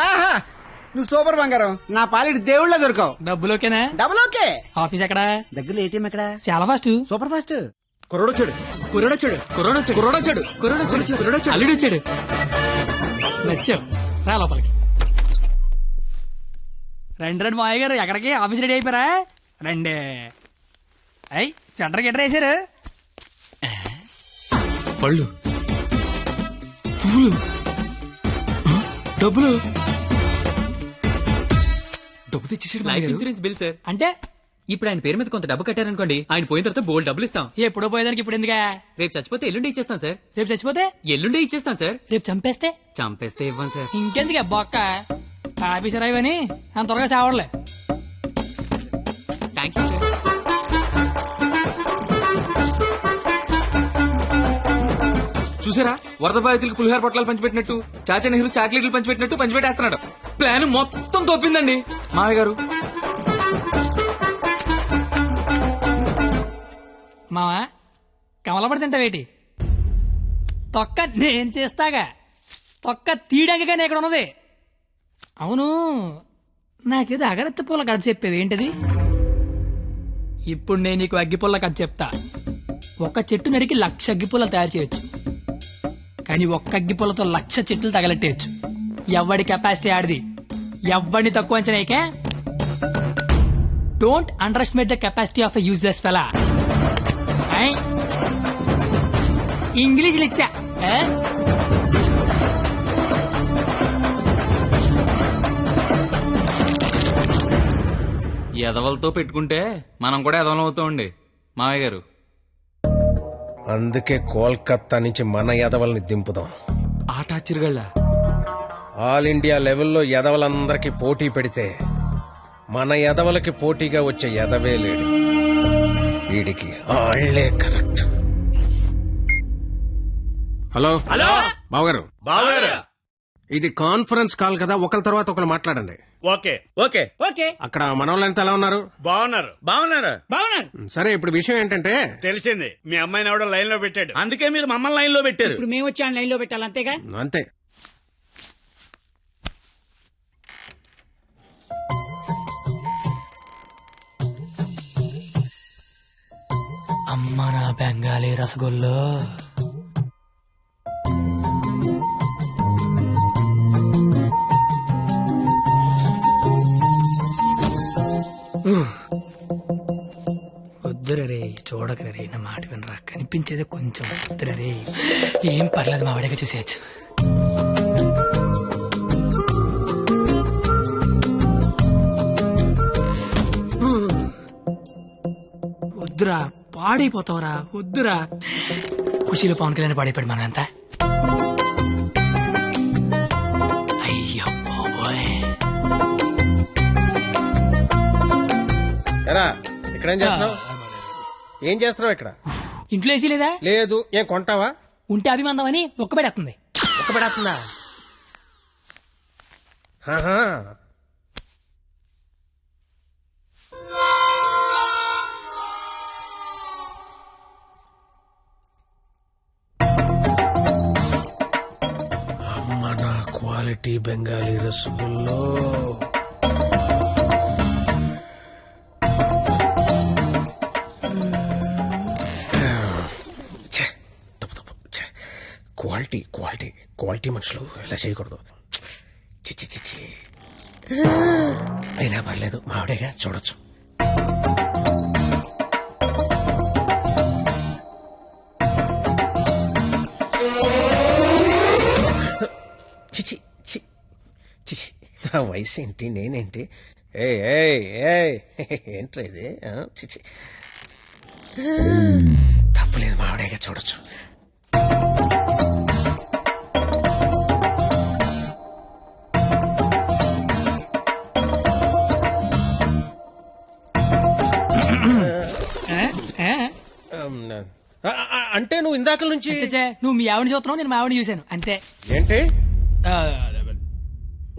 ఆహా, నువ్వు సూపర్ బంగారం. నా పాలిటి దేవుళ్ళ దొరకవు. డబ్బులోకేనా? Double okay. ఆఫీస్ ఎక్కడ? దగ్గరలో ఏటీఎం ఎక్కడ? చాలా ఫాస్ట్. Super fast. కుర్రోడొచ్చాడు. అల్లుడొచ్చాడు. నచ్చావు, రా లోపలికి. రండి మావయ్య గారు, ఎక్కడికి? ఆఫీస్ రెడీ అయిపోయారా? రండి. అయ్యి సెంటర్ గిట్టర్ వేసారు. పళ్ళు, పువ్వులు, డబ్బులు. డబ్బు తెచ్చేసాడు. Life insurance bill sir. అంటే ఇప్పుడు ఆయన పేరు మీద కొంత డబ్బు కట్టారనుకోండి, ఆయన పోయిన తర్వాత బోల్డ్ డబ్బులు ఇస్తాం. ఎప్పుడో పోయేదానికి ఇప్పుడు ఎందుగా? రేపు చచ్చిపోతే ఎల్లుండి ఇచ్చేస్తాం సార్. రేపు చచ్చిపోతే ఎల్లుండి ఇచ్చేస్తాం సార్. రేపు చంపేస్తే ఇవ్వం సార్. ఇంకెందుకే బొక్క? ఆఫీసర్ అయ్యని అంత త్వరగా చావడలే. Thank you sir. చూసారా, వరద బాధితులకు పులిహార పొట్లాలు పంచిపెట్టినట్టు చాచా నెహ్రూ చాక్లెట్లు పంచిపెట్టినట్టు పంచిపెట్టేస్తున్నాడు. ప్లాన్ మొత్తం తోపిందండి మావయ్య గారు. మావా, కమలపడి తింటావేటి? తొక్క నేను తీస్తాగా. తొక్క తీయడానికి కానీ ఇక్కడ ఉన్నది. అవును, నాకేదో అగరత్తి పూల కథ చెప్పేవి ఏంటది? ఇప్పుడు నేను నీకు అగ్గిపుల్ల కథ చెప్తా. ఒక చెట్టు నరికి 1,00,000 అగ్గిపుల్లలు తయారు చేయొచ్చు, కానీ ఒక్క అగ్గిపుల్లతో 1,00,000 చెట్లు తగలెట్టేయచ్చు. ఎవడి కెపాసిటీ ఆడిది. ఎవడిని తక్కువ అంచనాయికే. Don't underestimate the capacity of a useless fellow. ఇంగ్లీష్లు ఇచ్చా. ఎదవలతో పెట్టుకుంటే మనం కూడా ఎదవలం అవుతామండి మావయ్య గారు. అందుకే కోల్కత్తా నుంచి మన ఎదవల్ని దింపుదాం. ఆట చిరుగళ్ళ ఆల్ ఇండియా లెవెల్లో ఎదవలందరికీ పోటీ పెడితే మన ఎదవలకి పోటీగా వచ్చే ఎదవే లేడు. వీడికి ఆళ్లే కరెక్ట్. హలో హలో బావగారు. బావగారు, ఇది కాన్ఫరెన్స్ కాల్ కదా, ఒకరి తర్వాత ఒకరు మాట్లాడండి. Okay okay okay. అక్కడ మనోళ్ళంతా ఎలా ఉన్నారు? బాగున్నారు బాగున్నారు. సరే, ఇప్పుడు విషయం ఏంటంటే, తెలిసింది మీ అమ్మాయిని ఎవడో లైన్ లో పెట్టాడు, అందుకే మీరు మమ్మల్ని లైన్ లో పెట్టారు. ఇప్పుడు మేము వచ్చి లైన్ లో పెట్టాలి, అంతేగా? అంతే. అమ్మ నా బెంగాలీ రసగుల్లో. వద్దురే, చూడకరే, నా మాట వినరా. కనిపించేది కొంచెం. వద్దురే, ఏం పర్లేదు, మా వాడిగా చూసేయచ్చు. వద్దురా, పాడైపోతావురా. వద్దురా. ఖుషీలో పవన్ కళ్యాణ్ పాడైపోయాడు మనంతా. అయ్యో బాబోయ్. ఎరా, ఇక్కడేం చేస్తున్నావు? ఏం చేస్తున్నావు ఇక్కడ? ఇంట్లో ఏసీ లేదా? లేదు. ఏం కొంటావా? ఉంటే అభిమందం అని ఒక్కబడేస్తుంది. ఒక్కబడేస్తుందా? అమ్మ నా క్వాలిటీ బెంగాలీ రసగుల్లో. క్వాలిటీ క్వాలిటీ క్వాలిటీ మనుషులు ఇలా చేయకూడదు. చిచ్చి చిచ్చి అయినా పర్లేదు, మావిడేగా చూడొచ్చు. చిచి చిచి, నా వయసు ఏంటి, నేనేంటి? ఏంట్రా ఇది? చిచి, తప్పులేదు, మావిడేగా చూడొచ్చు. అంటే నువ్వు ఇందాక నుంచి నువ్వు మీ ఆవిడ చూస్తున్నావు, నేను మా ఆవిడ చూశాను అంతే. ఏంటి?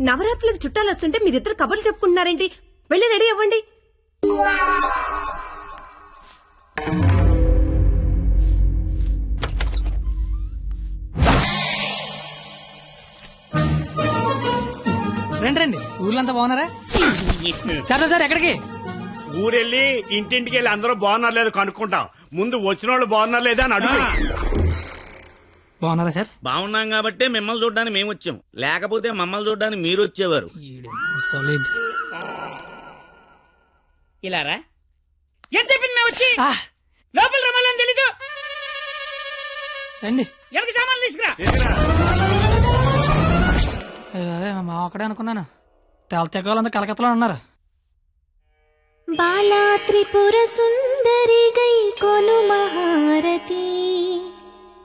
నవరాత్రులకు చుట్టాలు వస్తుంటే మీరిద్దరు కబుర్లు చెప్పుకుంటున్నారేంటి? వెళ్ళి రెడీ అవ్వండి. రండి రండి, ఊర్లంతా బాగున్నారా? సరే సార్ ఎక్కడికి? ఊరెళ్ళి ఇంటింటికి వెళ్ళి అందరూ బాగున్నారు లేదు కనుక్కుంటాం. ముందు వచ్చిన వాళ్ళు బాగున్నారు లేదా అని అడుగు. బాగున్నారా సార్? బాగున్నాం కాబట్టి మిమ్మల్ని చూడడానికి మేము వచ్చాం, లేకపోతే మమ్మల్ని చూడడానికి మీరు వచ్చేవారు. ఇలా రా. ఏం చెప్పింది మేము వచ్చి లోపల రమ్మాలని తెలీదు. రండి, ఎవరికి సామాన్లు తీసుకురా. మా ఒక్కడే అనుకున్నాను, తెలతెక్కలంతా కలకత్తలో ఉన్నారు. బాలా త్రిపుర సుందరి గై కొను మహారతి,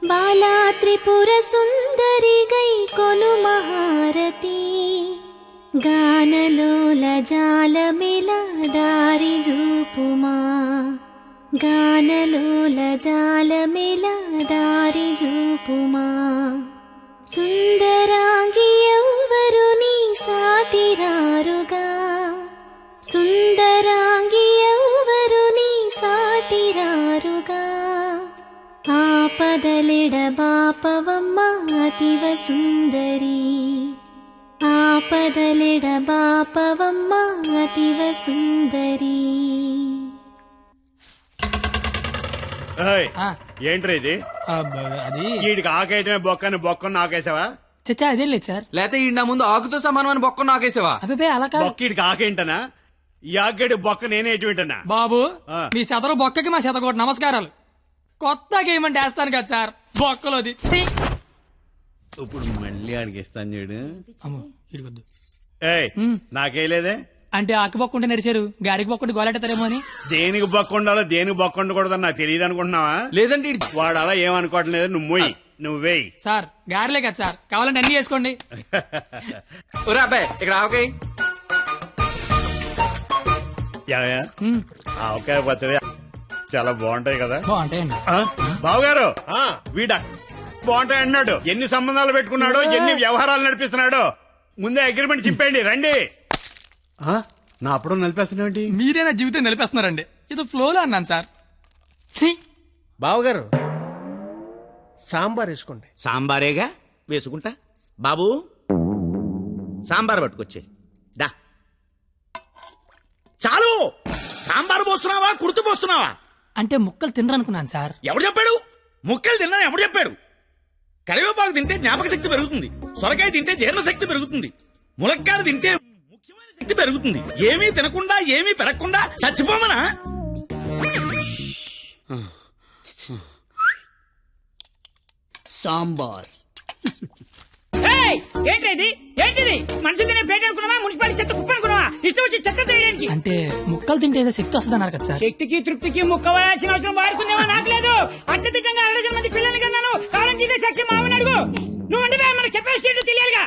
బాలా త్రిపుర సుందరి గై కొను మహారతి, గానలోల జాలమిల దారి జూపుమా, గానలోల జాలమిల దారి జూపుమా, సుందరాంగి ఎవ్వరు నీ సాటిరారుగా, సుందరాంగి ఎవ్వరు నీ సాటిరారుగా, ఆపదలెడ బాపవమ్మ అతివ సుందరి, ఆపదలెడ బాపవమ్మ అతివ సుందరి. ఏంట్రా ఇది? అది వీడికి ఆకేయటమే బొక్కని బొక్కను ఆకేసావా? చచ్చా అదేం లేదు సార్. లేకపోతే ఈ నా ముందు ఆకుతో సమానమైన బొక్క నాకేసావా? అబ్బే అలా కాదు. బొక్కీడికి ఆకేంటనా? ఈ ఆకేడు బొక్క నేనేటివింటనా? బాబు మీ శతరు బొక్కకి మా శతకోటి నమస్కారాలు. కొత్త గేమ్ అంటే వేస్తాను కదా సార్ బొక్కలోది. ఇప్పుడు మళ్ళీ ఆడికి ఇస్తాను చూడు. ఇడికొద్దు. ఏయ్ నాకేలేదే అంటే ఆకు బొక్క ఉంటే నడిచారు, గారికి బొక్క ఉంటే గోలెట్టారేమో అని. దేనికి బొక్క ఉండాలో దేనికి బొక్క ఉండకూడదని నాకు తెలియదు అనుకుంటున్నావా? లేదంటే వాడు అలా ఏమనుకోవట్లేదు. నువ్వు మొయ్యి, నువ్వేయి. సార్ గారిలే కదా సార్, కావాలంటే అన్ని చేసుకోండి. ఒరే అబ్బాయి ఇక్కడ ఆవకాయ. ఆవకాయ పచ్చడి చాలా బాగుంటాయి కదా? బాగుంటాయండి. బావగారు వీడ బాగుంటాయి అన్నాడు. ఎన్ని సంబంధాలు పెట్టుకున్నాడో, ఎన్ని వ్యవహారాలు నడిపిస్తున్నాడో ముందే అగ్రిమెంట్ చెప్పండి. రండి. నా అప్పుడు నడిపేస్తున్నాండి. మీరే నా జీవితం నిలిపేస్తున్నారండి. ఇది ఫ్లోలో అన్నాను సార్. బావగారు సాంబార్ వేసుకోండి. సాంబారేగా వేసుకుంటా. బాబు సాంబార్ పట్టుకొచ్చే. దా చాలు. సాంబార్ పోస్తున్నావా కుర్తు పోస్తున్నావా? అంటే ముక్కలు తినరనుకున్నాను సార్. ఎవడు చెప్పాడు? ముక్కలు తిన్నాను ఎవడు చెప్పాడు? కరివేపాకు తింటే జ్ఞాపక శక్తి పెరుగుతుంది, సొరకాయ తింటే జీర్ణ శక్తి పెరుగుతుంది, ములక్కాయ తింటే ముఖ్యమైన శక్తి పెరుగుతుంది. ఏమీ తినకుండా ఏమీ పెరగకుండా చచ్చిపోమనా? సాంబార్. ఏంటిది? ఏంటిది? మనుషులు తినే ప్లేట్ అనుకున్నావా? మున్సిపాలిటీ చెత్త కుప్ప అనుకున్నావా? ఇష్టం వచ్చి చెత్త తీయడానికి. అంటే ముక్కలు తింటే ఏదో శక్తి వస్తుంది అన్నారు కదా సార్. శక్తికి తృప్తికి ముక్కవలసిన అవసరం వాడుకుందేమో నాకు లేదు. అత్యధికంగా 60 మంది పిల్లలు కన్నాను. కావాలంటే ఇదే సాక్షి మామని అడుగు. నువ్వు అంటే మన కెపాసిటీ తెలియాలిగా.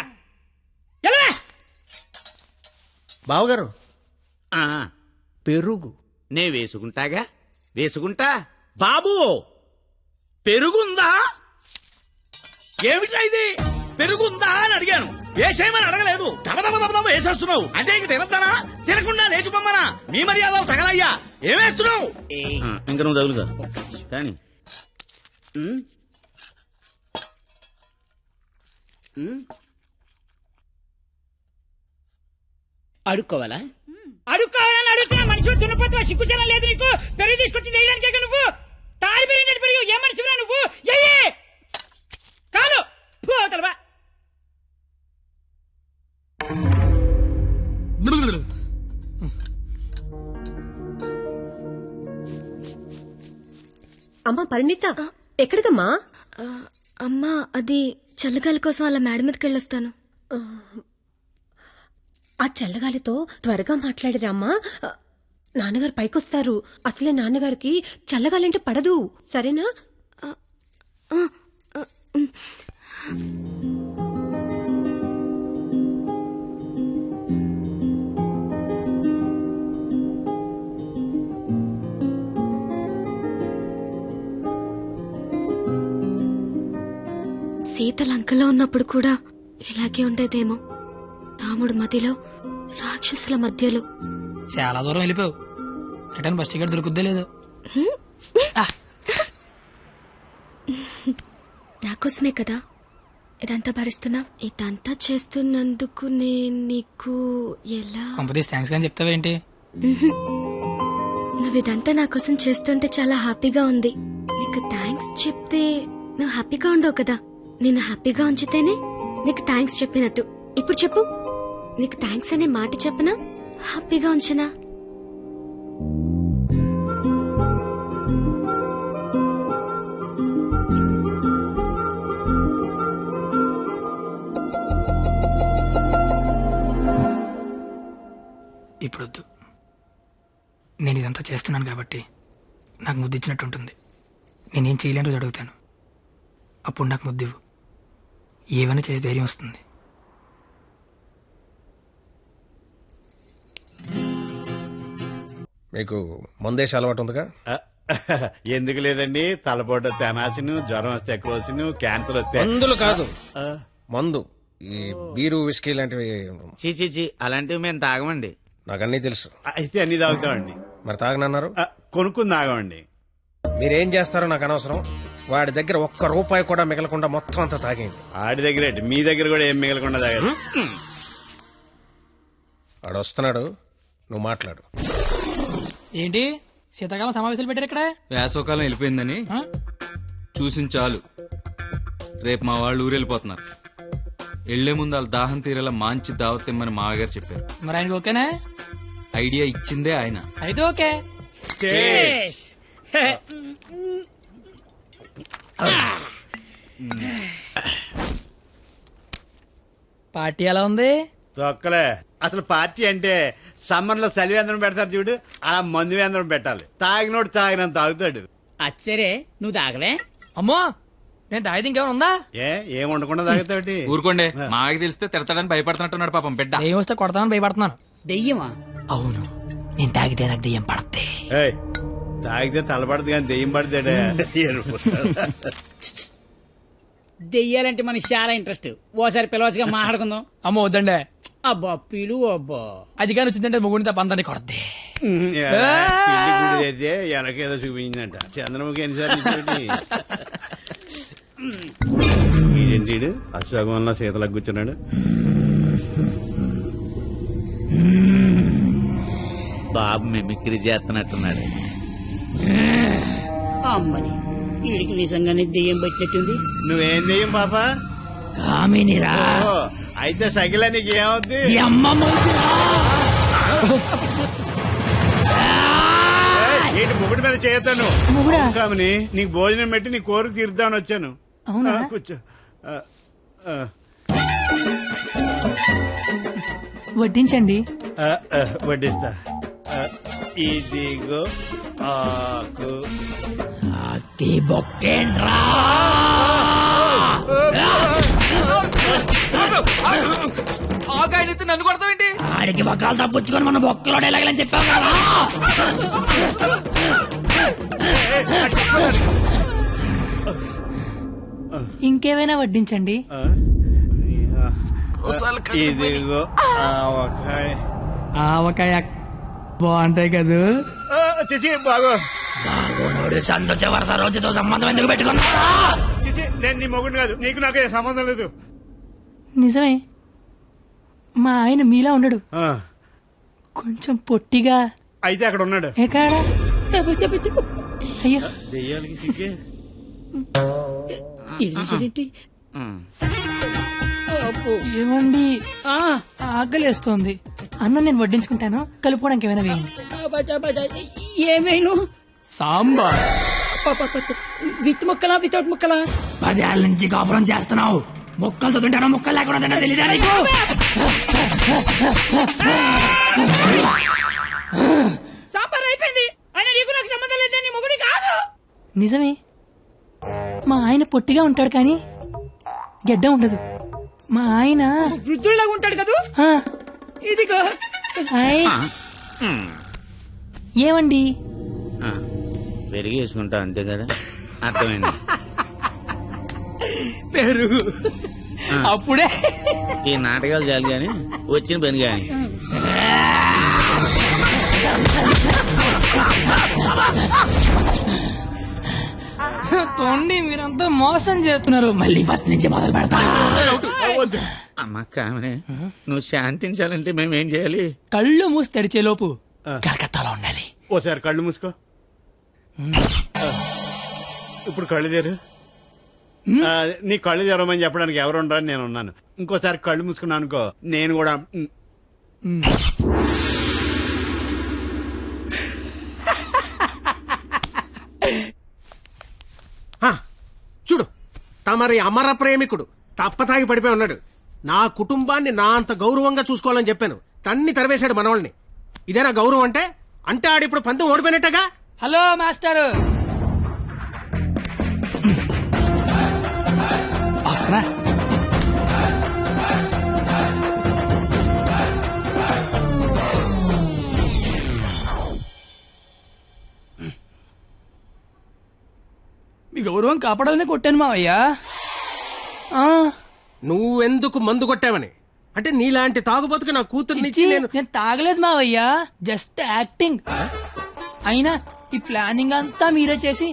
ఎలా బావగారు పెరుగు నే వేసుకుంటాగా. వేసుకుంటా. బాబు పెరుగుందా? ఏమిటా ఇది? పెరుగుందా అని అడిగాను, వేసేయమని అడగలేదు. దబదబ వేసేస్తున్నావు. అంటే ఇంక తినద్దానా? తినకుండా లేచిపోమ్మనా? మీ మర్యాదలు తగలయ్యా. ఏమేస్తున్నావు? ఇంక నువ్వు తగులుగా కానీ అడుక్కోవాలా అడుక్కోవాలని అడుగుతున్నా మనిషి దున్నపోతున్నా సిగ్గుచనం లేదు నీకు పెరుగు తీసుకొచ్చి వేయడానికే నువ్వు తాడి పెరిగినట్టు పెరుగు ఏ మనిషిరా నువ్వు ఎయ్యి కాదు పోతలవా అమ్మా పరిణిత ఎక్కడికమ్మా? అమ్మా అది చల్లగాలి కోసం అలా మేడ మీదకి వెళ్ళొస్తాను. ఆ చల్లగాలితో త్వరగా మాట్లాడిరామ్మా. నాన్నగారు పైకొస్తారు. అసలే నాన్నగారికి చల్లగాలంటే పడదు. సరేనా? సీత లంకలో ఉన్నప్పుడు కూడా ఇలాగే ఉండేదేమో. రాముడు మధ్యలో, రాక్షసుల మధ్యలో. చాలా దూరం వెళ్ళిపోయావు. రిటర్న్ బస్ టికెట్ దొరుకుద్దే లేదు. నాకోసమే కదా ఇదంతా భరిస్తున్నా. ఇదంతా చేస్తున్నందుకు నేను నీకు ఎలా కంపెనీస్ థ్యాంక్స్ కానీ చెప్తావేంటి? నువ్వు ఇదంతా నా కోసం చేస్తుంటే చాలా హ్యాపీగా ఉంది. నీకు థ్యాంక్స్ చెప్తే నువ్వు హ్యాపీగా ఉండవు కదా. నేను హ్యాపీగా ఉంచితేనే నీకు థ్యాంక్స్ చెప్పినట్టు. ఇప్పుడు చెప్పు, నీకు థ్యాంక్స్ అనే మాట చెప్పనా, హ్యాపీగా ఉంచనా? ఇప్పుడొద్దు. నేను ఇదంతా చేస్తున్నాను కాబట్టి నాకు ముద్దు ఇచ్చినట్టు ఉంటుంది. నేనేం చేయలేని రోజు అడుగుతాను, అప్పుడు నాకు ముద్దివ్వు. ఏమైనా చేసి ధైర్యం వస్తుంది. మీకు మందేసి అలవాటు ఉందిగా? ఎందుకు లేదండి, తలపోట తెనాసిను, జ్వరం వస్తే ఎక్కువ, క్యాన్సర్ వస్తే మందులు కాదు, మందు. ఈ బీరు విస్కీ లాంటివి చీ అలాంటివి మేము తాగమండి. నాకు అన్నీ తెలుసు. అయితే అన్ని తాగుతామండి. మరి తాగనన్నారు? కొనుక్కుని తాగమండి. మీరేం చేస్తారో నాకు అనవసరం. వాడి దగ్గర ఒక్క రూపాయి కూడా మిగలకుండా మొత్తం అంతా తాగేయండి. ఆడి దగ్గర మీ దగ్గర కూడా ఏం మిగలకుండా తాగారు. వాడు వస్తున్నాడు, నువ్వు మాట్లాడు. ఏంటి శీతాకాలం సమావేశాలు పెట్టారు ఇక్కడ? వేసవకాలం వెళ్ళిపోయిందని చూసిన చాలు. రేపు మా వాళ్ళు ఊరెళ్ళిపోతున్నారు. వెళ్లే ముందు వాళ్ళ దాహం తీరేలా మంచి దావత్ ఇమ్మని మామగారు చెప్పారు. మరి ఆయనకి ఓకేనా? ఐడియా ఇచ్చిందే ఆయన. అయితే ఓకే. పార్టీ ఎలా ఉంది? తొక్కలే. అసలు పార్టీ అంటే సమ్మర్ లో చలివేంద్రం పెడతారు చూడు, అలా మందు వేంద్రం పెట్టాలి. తాగినోడు తాగినంత తాగుతాడు. అచ్చరే నువ్వు తాగలే? అమ్మో, నేను తాగితే ఇంకేమైనా ఉందా? ఏం ఉండకుండా తాగుతాడు. ఊరుకోండి, మాకి తెలిస్తే తిడతాడని భయపడుతున్నట్టున్నాడు పాపం బిడ్డ. దెయ్యం వస్తే కొడతామని భయపడుతున్నాను. దెయ్యమా? అవును, నేను తాగితే నాకు దెయ్యం పడతాయి. తాగితే తలపడదు కానీ దెయ్యం పడతాడే. దెయ్యాలంటే మనకి చాలా ఇంట్రెస్ట్. ఓసారి పిలవచ్చుగా మాట్లాడుకుందాం. అమ్మో వద్దండే. అబ్బా పిలువు. అబ్బా అది కానీ వచ్చిందంటే ముగ్గురిని తప్ప అందరినీ కొడతాయి. అయితే ఎనకేదో చూపించిందంట. చంద్రముఖి ఎన్నిసార్లు ఏంటి అశోకంలో శీతలకు కూర్చున్నాడు. బాబు మిమిక్రీ చేస్తున్నట్టున్నాడు. అమ్మని వీడికి నిజంగానే దెయ్యం పెట్టినట్టుంది. నువ్వేం దెయ్యం పాపా? కామినిరా. అయితే సగిల నీకు ఏమవుద్ది? ఏంటి ముగుడి మీద చేయతాను కామని? నీకు భోజనం పెట్టి నీ కోరిక తీర్దామని వచ్చాను. కూర్చో. వడ్డించండి. వడ్డిస్తా. ఇదిగో ఆకు. ఆకాయనైతే నన్ను కొడతావేంటి? ఆడికి బొక్కలు తప్పుచ్చుకొని మన బొక్కలో ఎలాగలని చెప్పావు కదా. ఇంకేమైనా వడ్డించండి. ఇదిగో ఆవకాయ. ఆవకాయ బాగుంటాయి కదా. చిచి బాగో. బాగోనోడు సంతోష వరుస రోజుతో సంబంధం ఎందుకు పెట్టుకున్నా? చిచి నేను నీ మొగుడు కాదు, నీకు నాకే సంబంధం లేదు. నిజమే, మా ఆయన మీలా ఉండడు. కొంచెం పొట్టిగా. అయితే అక్కడ ఉన్నాడు. ఎక్కడా? అయ్యో దెయ్యాలకి సిగ్గే. ఏమండి ఆకలేస్తోంది. అన్నం నేను వడ్డించుకుంటాను, కలుపుకోవడానికి ఏమైనా వేయండి. ఏమైనా సాంబార్. విత్ ముక్కలా వితౌట్ ముక్కలా? 10 ఏళ్ళ నుంచి కాపురం చేస్తున్నావు, ముక్కలతో తింటానో ముక్కలు లేకుండా తింటా తెలియదా నీకు? సాంబార్ అయిపోయింది. ఆయన నీకు నాకు సంబంధం లేదు, నీ మొగుడి కాదు. నిజమే, మా ఆయన పొట్టిగా ఉంటాడు కానీ గెడ్డ ఉండదు. మా ఆయన వృద్ధుల్లాగా ఉంటాడు కదా. ఇదిగో ఏమండి పెరిగి వేసుకుంటా అంతే కదా, అర్థమైంది. పెరుగు అప్పుడే. ఈ నాటకాలు చాలు గాని వచ్చిన పని గాని. తోండి మీరంతా మోసం చేస్తున్నారు. మళ్ళీ ఫస్ట్ నుంచి మొదలు పెడతా. అమ్మ కామనే, నువ్వు శాంతించాలంటే మేమేం చేయాలి? కళ్ళు మూసి తెరిచే లోపు కలకత్తాలో ఉండాలి. ఓసారి కళ్ళు మూసుకో. ఇప్పుడు కళ్ళు తెరు. నీ కళ్ళు తెరవమని చెప్పడానికి ఎవరు ఉండరని నేను ఉన్నాను. ఇంకోసారి కళ్ళు మూసుకున్నాను అనుకో, నేను కూడా. చూడు, తమరి అమర ప్రేమికుడు తప్పతాగి పడిపోయి ఉన్నాడు. నా కుటుంబాన్ని నా అంత గౌరవంగా చూసుకోవాలని చెప్పాను, తన్ని తరివేశాడు మనవాళ్ళని. ఇదేనా గౌరవం అంటే? అంటే ఆడిప్పుడు పందెం ఓడిపోయినట్టగా. హలో మాస్టర్, వస్తున్నా. మీ గౌరవం కాపాడాలని కొట్టాను మావయ్యా. నువ్వెందుకు మందు కొట్టావని? అంటే నీలాంటి తాగుబోతుకి నా కూతుర్ని నేను తాగలేదు మావయ్యా, జస్ట్ యాక్టింగ్. అయినా ఈ ప్లానింగ్ అంతా మీరే చేసి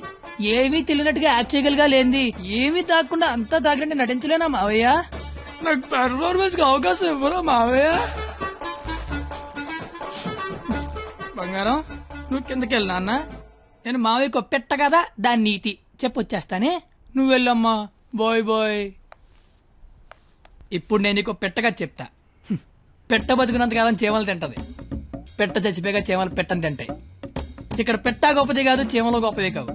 ఏమీ తెలియనట్టుగా యాక్ట్ చేయగలిగా లేంది. ఏమీ తాగకుండా అంతా తాగినట్టు నటించలేనా మావయ్య? నాకు పెర్ఫార్మెన్స్ కి అవకాశం ఇవ్వరా మావయ్య? బంగారం, నువ్వు కిందకి వెళ్ళి నాన్న, నేను మావయ్యకు పెట్ట కదా దాని నీతి చెప్పొచ్చేస్తానే. నువ్వు వెళ్ళమ్మా. Bye bye. ఇప్పుడు నేను నీకు పెట్టగా చెప్తా. పెట్ట బతుకున్నంతకాలం చీమలు తింటది, పెట్ట చచ్చిపోయాక చీమలు పెట్టని తింటాయి. ఇక్కడ పెట్ట గొప్పది కాదు, చీమలు గొప్పది కావు,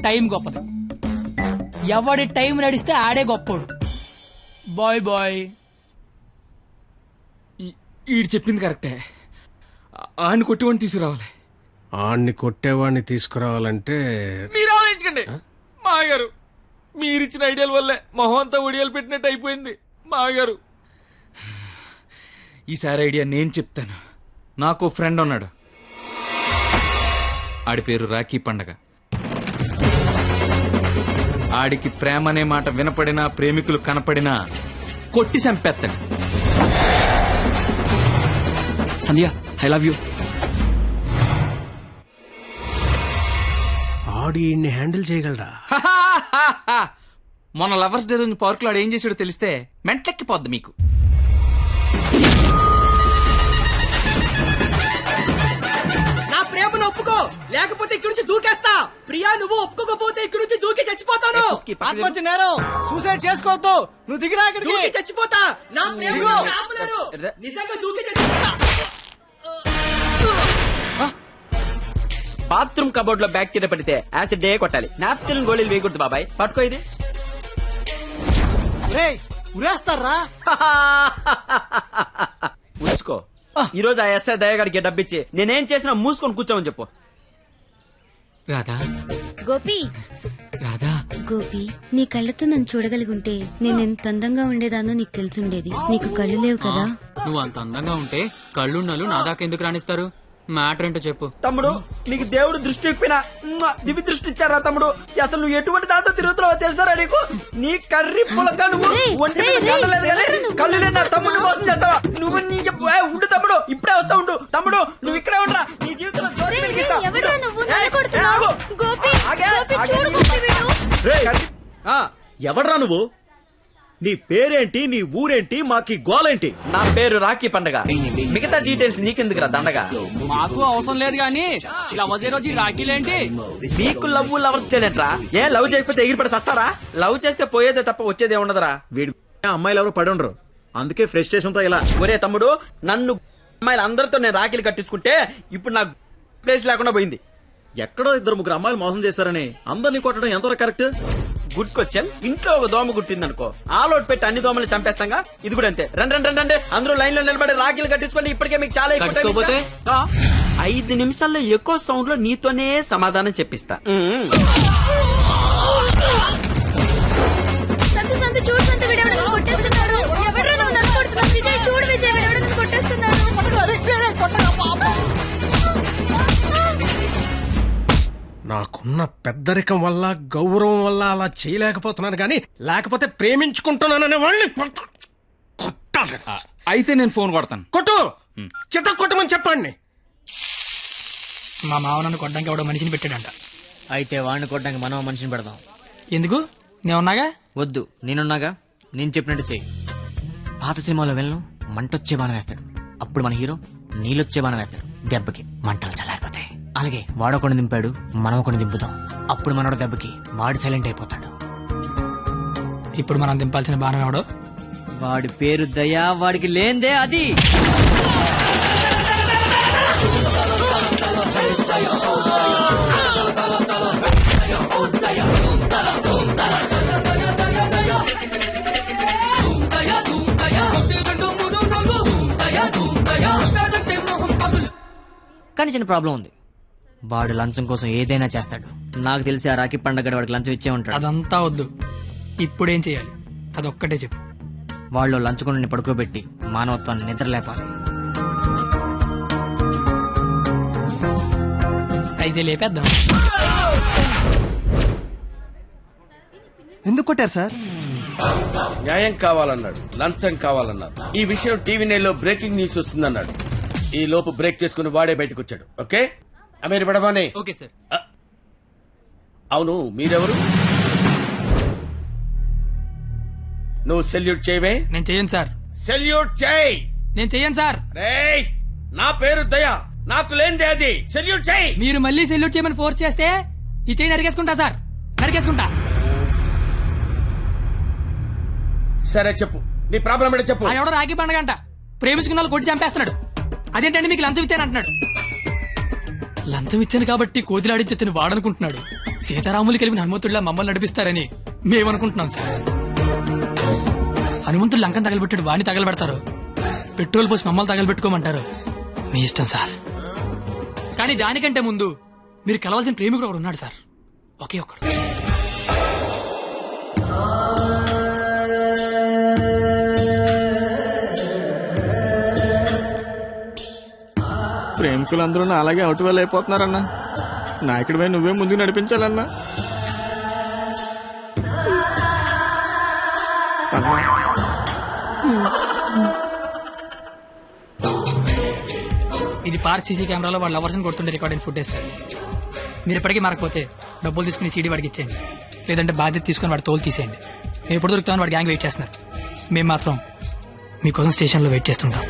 టైం గొప్పది. ఎవడి టైం నడిస్తే ఆడే గొప్పోడు. Bye bye. ఈడు చెప్పింది కరెక్టే. ఆడిని కొట్టేవాడిని తీసుకురావాలి. ఆడిని కొట్టేవాడిని తీసుకురావాలంటే మీరు ఆలోచించకండి మాగారు. మీరిచ్చిన ఐడియాల వల్లే మొహం అంతా ఒడియాలు పెట్టినట్టు అయిపోయింది మాగారు. ఈసారి ఐడియా నేను చెప్తాను. నాకు ఫ్రెండ్ ఉన్నాడు, ఆడి పేరు రాఖీ పండగ. ఆడికి ప్రేమ అనే మాట వినపడినా, ప్రేమికులు కనపడినా కొట్టి చంపేస్తాడు. Sandhya, I love you. ఆడి హ్యాండిల్ చేయగలరా? మొన్న లవర్స్ డే రోజు పార్క్ లో ఆడు ఏం చేసాడో తెలిస్తే మెంటెక్కిపోద్ది మీకు. నా ప్రేమను ఒప్పుకో, లేకపోతే ఇక్కడి నుంచి దూకేస్తా. ప్రియా, నువ్వు ఒప్పుకోకపోతే ఇక్కడి నుంచి దూకి చచ్చిపోతాను. ఆత్మహత్య నేరం, సూసైడ్ చేసుకోవద్దు. నువ్వు దిగిరా, దూకి చచ్చిపోతా. నా ప్రేమ ఆపలేరు. నిజంగా దూకి చచ్చిపోతా. బాత్రూమ్ కబోర్డ్ లో బ్యాక్టీరియా పడితే యాసిడ్ డే కొట్టాలి, నాప్కిన్ గోళీలు వేయకూడదు బాబాయ్. పట్టుకో ఇది. ఉరేస్తారా? ఉంచుకో. ఈ రోజు ఆ ఎస్ఐ దయగాడికి డబ్బిచ్చి నేనేం చేసినా మూసుకొని కూర్చోమని చెప్పు. రాధా, గోపి, రాధా, గోపి, నీ కళ్ళతో నన్ను చూడగలిగి ఉంటే నేను ఎంత అందంగా ఉండేదానో నీకు తెలిసుండేది. నీకు కళ్ళు లేవు కదా. నువ్వు అంత అందంగా ఉంటే కళ్ళున్నాళ్ళు నా దాకా ఎందుకు రాణిస్తారు? మ్యాటర్ ఏంటో చెప్పు. తమ్ముడు, నీకు దేవుడు దృష్టి ఎక్కిపోయినా దివి దృష్టి ఇచ్చారా తమ్ముడు? అసలు నువ్వు ఎటువంటి దాంతో తిరుగుతున్నావో తెలుసారా నీకు? నీ కర్రీ పులక నువ్వు ఒంటి మీద కళ్ళలేదు కానీ కళ్ళు లేనా తమ్ముడు మోసం చేస్తావా నువ్వు? నీ ఉండు తమ్ముడు, ఇప్పుడే వస్తా ఉండు తమ్ముడు. నువ్వు ఇక్కడే ఉండరా, నీ జీవితంలో జ్యోతి వెలిగిస్తా. ఎవడ్రా నువ్వు? నీ పేరేంటి, నీ ఊరేంటి, మాకి గోలేంటి? నా పేరు రాఖీ పండగ. మిగతా డీటెయిల్స్ నీకెందుకురా దండగా? మాకు అవసరం లేదు కానీ లవ్ రోజు రాఖీలేంటి? నీకు లవ్ లవర్స్ చేయలేంట్రా? ఏ లవ్ చేయకపోతే ఎగిరిపడి సస్తారా? లవ్ చేస్తే పోయేదే తప్ప వచ్చేదే ఉండదురా. వీడి అమ్మాయిలు ఎవరు పడి ఉండరు, అందుకే ఫ్రస్ట్రేషన్ తో ఇలా. ఒరే తమ్ముడు, నన్ను అమ్మాయిలు అందరితో నేను రాఖీలు కట్టించుకుంటే ఇప్పుడు నాకు ప్లేస్ లేకుండా పోయింది. ఎక్కడో 2-3 అమ్మాయిలు మోసం చేశారని అందరినీ కొట్టడం ఎంతవరకు కరెక్ట్? Good question. ఇంట్లో ఒక దోమ గుట్టిందనుకో, ఆలోట్ పెట్టి అన్ని దోమలు చంపేస్తాగా. ఇది కూడా అంతే. రండి అందరూ లైన్ లో నిలబడి రాఖీలు కట్టించుకోండి. ఇప్పటికే మీకు చాలా ఎక్కువ. 5 నిమిషాల్లో ఎక్కువ సౌండ్ లో నీతోనే సమాధానం చెప్పిస్తా. నాకున్న పెద్దరికం వల్ల గౌరవం వల్ల అలా చేయలేకపోతున్నాను కానీ లేకపోతే ప్రేమించుకుంటున్నాననే వాళ్ళని కొట్టాలి. అయితే నేను ఫోన్ కొడతాను. కొట్టు, చిత్త కొట్టమని చెప్పండి. మా మావ నన్ను కొట్టడానికి ఎవడో మనిషిని పెట్టాడంట. అయితే వాడిని కొట్టడానికి మనం మనిషిని పెడదాం. ఎందుకు? నేనున్నాగా. వద్దు, నేనున్నాగా. నేను చెప్పినట్టు చెయ్యి. పాత సినిమాలో వెళ్ళను మంటొచ్చే బాణం వేస్తాడు, అప్పుడు మన హీరో నీళ్ళొచ్చే బాణం వేస్తాడు. దెబ్బకి మంటలు చల్లారిపోతాయి. అలాగే వాడొకడిని దింపాడు, మనం ఒకడిని దింపుదాం. అప్పుడు మనోడు దెబ్బకి వాడు సైలెంట్ అయిపోతాడు. ఇప్పుడు మనం దింపాల్సిన బాణం ఎవడో? వాడి పేరు దయా, వాడికి లేందే అది. కానీ చిన్న ప్రాబ్లం ఉంది. వాడు లంచం కోసం ఏదైనా చేస్తాడు. నాకు తెలిసి ఆ రాఖీ పండగ వాడికి లంచం ఇచ్చే ఉంటాడు. అదంతా వద్దు, ఇప్పుడేం చేయాలి అదొక్కటే చెప్పు. వాళ్ళు లంచుకొని పడుకోబెట్టి మానవత్వాన్ని నిద్ర లేపాలి. అయితే లేపేద్దాం. ఎందుకు కొట్టారు సార్? న్యాయం కావాలన్నాడు, లంచం కావాలన్నాడు. ఈ విషయం టీవీ నైన్లో బ్రేకింగ్ న్యూస్ వస్తుందన్నాడు. ఈ లోపు బ్రేక్ చేసుకుని వాడే బయటకు వచ్చాడు. ఓకే అమీర్ బడబానే. Okay sir. అవును, మీరెవరు? నువ్వు సెల్యూట్ చేయవే? నేను చెయ్యను సార్. సెల్యూట్ చేయి. నేను చెయ్యను సార్. రేయ్, నా పేరు దయా, నాకు లేనిదే అది. సెల్యూట్ చేయి. మీరు మళ్ళీ సెల్యూట్ చేయమని ఫోర్స్ చేస్తే ఈ చెయ్యి నరికేసుకుంటా సార్, నరికేసుకుంటా. సరే చెప్పు, నీ ప్రాబ్లం ఏంటో చెప్పు. ఆయన ఎవడో రాఖీ పండగ అంట ప్రేమించుకున్న వాళ్ళు కొట్టి చంపేస్తున్నాడు. అదేంటంటే మీకు లంచం ఇచ్చాను అంటున్నాడు. లంచం ఇచ్చాను కాబట్టి కోతిలాడించొచ్చని వాడనుకుంటున్నాడు. సీతారాములు కలిపిన హనుమంతుడిలా మమ్మల్ని నడిపిస్తారని మేమనుకుంటున్నాం సార్. హనుమంతుడు లంకం తగలబెట్టాడు, వాడిని తగలబెడతారు. పెట్రోల్ పోసి మమ్మల్ని తగలబెట్టుకోమంటారు. మీ ఇష్టం సార్. కానీ దానికంటే ముందు మీరు కలవాల్సిన ప్రేమికుడు ఒకడు ఉన్నాడు సార్, ఒకే ఒక్కడు. ప్రేమికులందరూ నా అలాగే అవుట్ వెల్ అయిపోతున్నారన్నా. నాయకుడిపై నువ్వే ముందుకు నడిపించాలన్నా. ఇది పార్క్ సీసీ కెమెరాలో వాళ్ళ లవర్స్ కొడుతుండే రికార్డింగ్ ఫుటేజ్ సార్. మీరు ఇప్పటికీ మారకపోతే డబ్బులు తీసుకుని సీడీ వాడికి ఇచ్చేయండి, లేదంటే బాధ్యత తీసుకుని వాడి తోలు తీసేయండి. మేము ఎప్పుడు దొరుకుతామని వాడి గ్యాంగ్ వెయిట్ చేస్తున్నారు. మేము మాత్రం మీకోసం స్టేషన్లో వెయిట్ చేస్తుంటాం.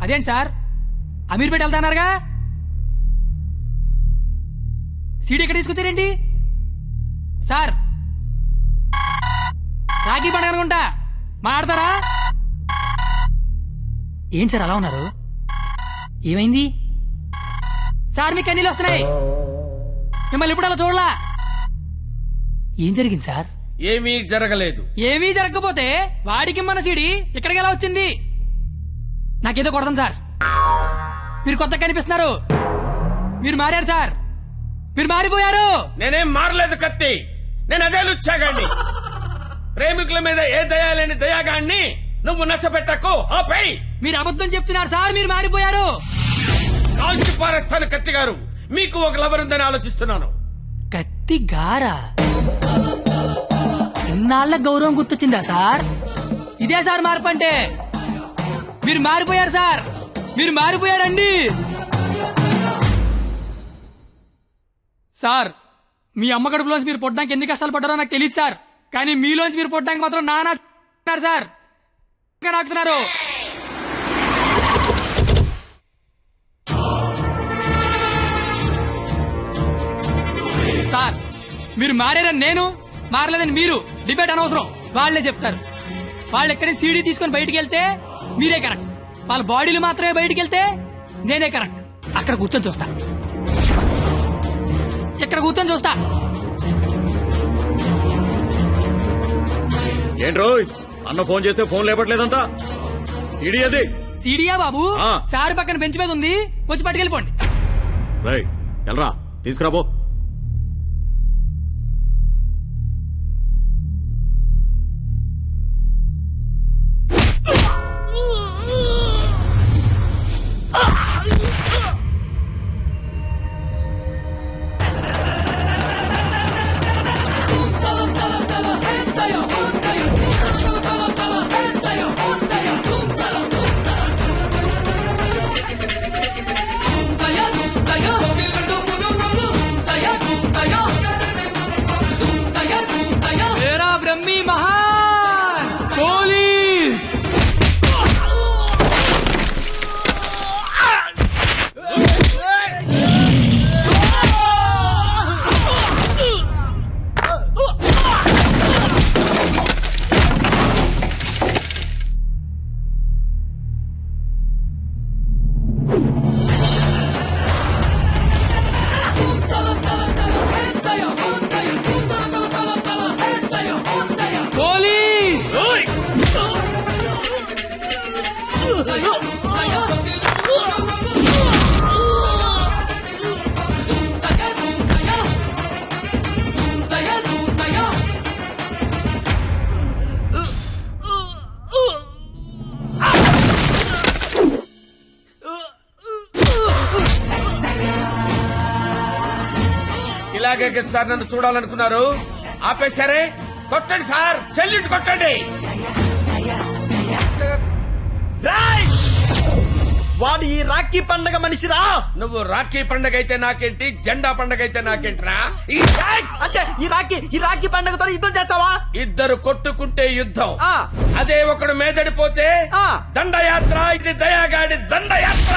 అదేంటి సార్, అమీర్పేట వెళ్తానారుగా, సీడీ ఎక్కడ తీసుకొచ్చారేంటి సార్? రాఖీ పండుగ అనుకుంటా, మాట్లాడతారా? ఏంటి సార్ అలా ఉన్నారు? ఏమైంది సార్? మీకు కన్నీళ్ళు వస్తున్నాయి. మిమ్మల్ని ఇప్పుడు అలా చూడలా. ఏం జరిగింది సార్? ఏమీ జరగలేదు. ఏమీ జరగకపోతే వాడికి మన సీడీ ఇక్కడికి ఎలా వచ్చింది? నాకేదో కొడతాం సార్. మీరు కొత్తగా కనిపిస్తున్నారు. మీరు మారారు సార్, మీరు మారిపోయారు. నేనేం మారలేదు కత్తి, నేను అదే లుచ్చాగాన్ని. ప్రేమికుల మీద ఏ దయా లేని దయాగాన్ని నువ్వు నశ పెట్టకు ఆపై. మీరు అబద్ధం చెప్తున్నారు సార్, మీరు మారిపోయారు. కాల్చి పారేస్తాను కత్తి గారు. మీకు ఒక లవర్ ఉందని ఆలోచిస్తున్నాను. కత్తి గారా? ఇన్నాళ్ళ గౌరవం గుర్తొచ్చిందా సార్? ఇదే సార్ మార్పు అంటే. మీరు మారిపోయారు సార్, మీరు మారిపోయారండి. సార్, మీ అమ్మ కడుపులోంచి మీరు పుట్టడానికి ఎన్ని కష్టాలు పడ్డారో నాకు తెలియదు సార్, కానీ మీలోంచి మీరు పుట్టడానికి మాత్రం నానా సార్ నాకుతున్నారు. సార్, మీరు మారారని నేను, మారలేదని మీరు డిబేట్ అనవసరం. వాళ్లే చెప్తారు. వాళ్ళు ఎక్కడి సీడీ తీసుకొని బయటికి వెళ్తే మీరే కరెక్ట్, వాళ్ళ బాడీలు మాత్రమే బయటికి వెళ్తే నేనే కరెక్ట్. అక్కడ కూర్చొని చూస్తా, ఇక్కడ కూర్చొని చూస్తా. ఏంట్రో అన్న ఫోన్ చేస్తే ఫోన్ లేపట్లేదంట. సీడీ అది. సీడీయా బాబు? సార్ పక్కన బెంచ్ మీద ఉంది, వచ్చి పట్టుకెళ్ళిపోండి. రైట్, వెళ్ళరా, తీసుకురాబో. బ్రహ్మి మహాన్ పోలీస్. ఇలాగే సార్ నన్ను చూడాలనుకున్నారు, ఆపేశారే. కొట్టండి సార్, సెల్యూట్ కొట్టండి. వాడు ఈ రాఖీ పండగ మనిషిరా. నువ్వు రాఖీ పండగ అయితే నాకేంటి, జెండా పండగ అయితే నాకేంట్రా? అంటే ఈ రాఖీ పండగతో యుద్ధం చేస్తావా? ఇద్దరు కొట్టుకుంటే యుద్ధం, అదే ఒకడు మేదడిపోతే దండయాత్ర. ఇది దయాగాడి దండయాత్ర.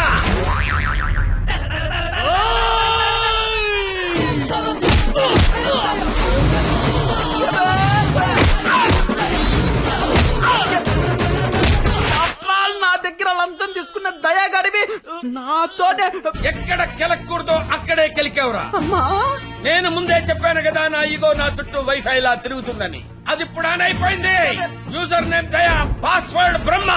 నా దగ్గర లంచం తీసుకున్న దయాగాడివి నాతోనే ఎక్కడ కెలకూడదో అక్కడే కెలికేవరా. నేను ముందే చెప్పాను కదా, నా ఈగో నా చుట్టూ వైఫై లా తిరుగుతుందని. అది ఇప్పుడు ఆన్ అయిపోయింది. యూజర్ నేమ్ దయా, పాస్వర్డ్ బ్రహ్మ.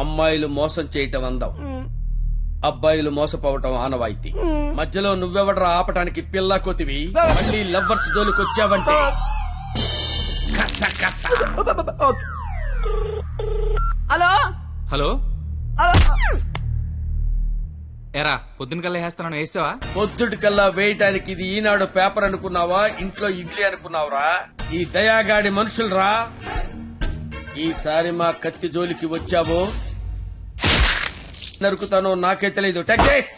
అమ్మాయిలు మోసం చేయటం అందం, అబ్బాయిలు మోసపోవటం ఆనవాయితీ. మధ్యలో నువ్వెవడరా ఆపటానికి పిల్ల కొతివి? మళ్ళీ లవ్వర్స్ దోలుకొచ్చావంటే హలో హలో, ఎరా పొద్దున కల్లా వేస్తాను, వేసావా? పొద్దుటి కల్లా వేయటానికి ఇది ఈనాడు పేపర్ అనుకున్నావా, ఇంట్లో ఇడ్లీ అనుకున్నావురా? ఈ దయాగాడి మనుషులరా. ఈసారి మా కత్తి జోలికి వచ్చావో నరుకుతానో నాకే తెలీదు. టెక్స్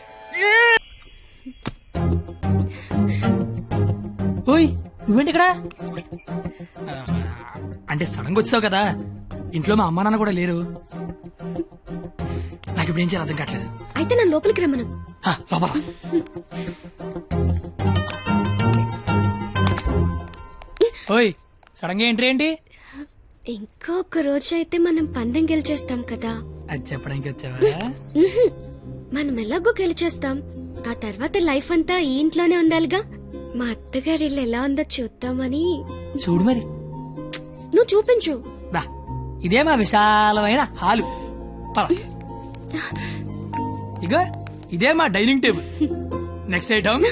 ఓయ్, నువ్వేంటి ఇక్కడ? అంటే సడన్ గా వచ్చావు కదా, ఇంట్లో మా అమ్మా నాన్న కూడా లేరు. నాకు ఇప్పుడు ఏం చేయాలి అర్థం కావట్లేదు. అయితే నా లోపలికి రమ్మను. లోపల ఓయ్, సడన్ గా ఎంట్రీ ఏంటి? ఇంకొక రోజు అయితే మనం పందెం గెలిచేస్తాం కదా. అది చెప్పడానికి వచ్చావా? మనం ఎలాగో గెలిచేస్తాం. ఆ తర్వాత లైఫ్ అంతా ఈ ఇంట్లోనే ఉండాలిగా. మా అత్తగారి ఇల్లు ఎలా ఉందో చూద్దామని. చూడు మరి. నువ్వు చూపించు. రా, ఇదే మా విశాలమైన హాలు. పద. ఇగో ఇదే మా డైనింగ్ టేబుల్. నెక్స్ట్ ఐటమ్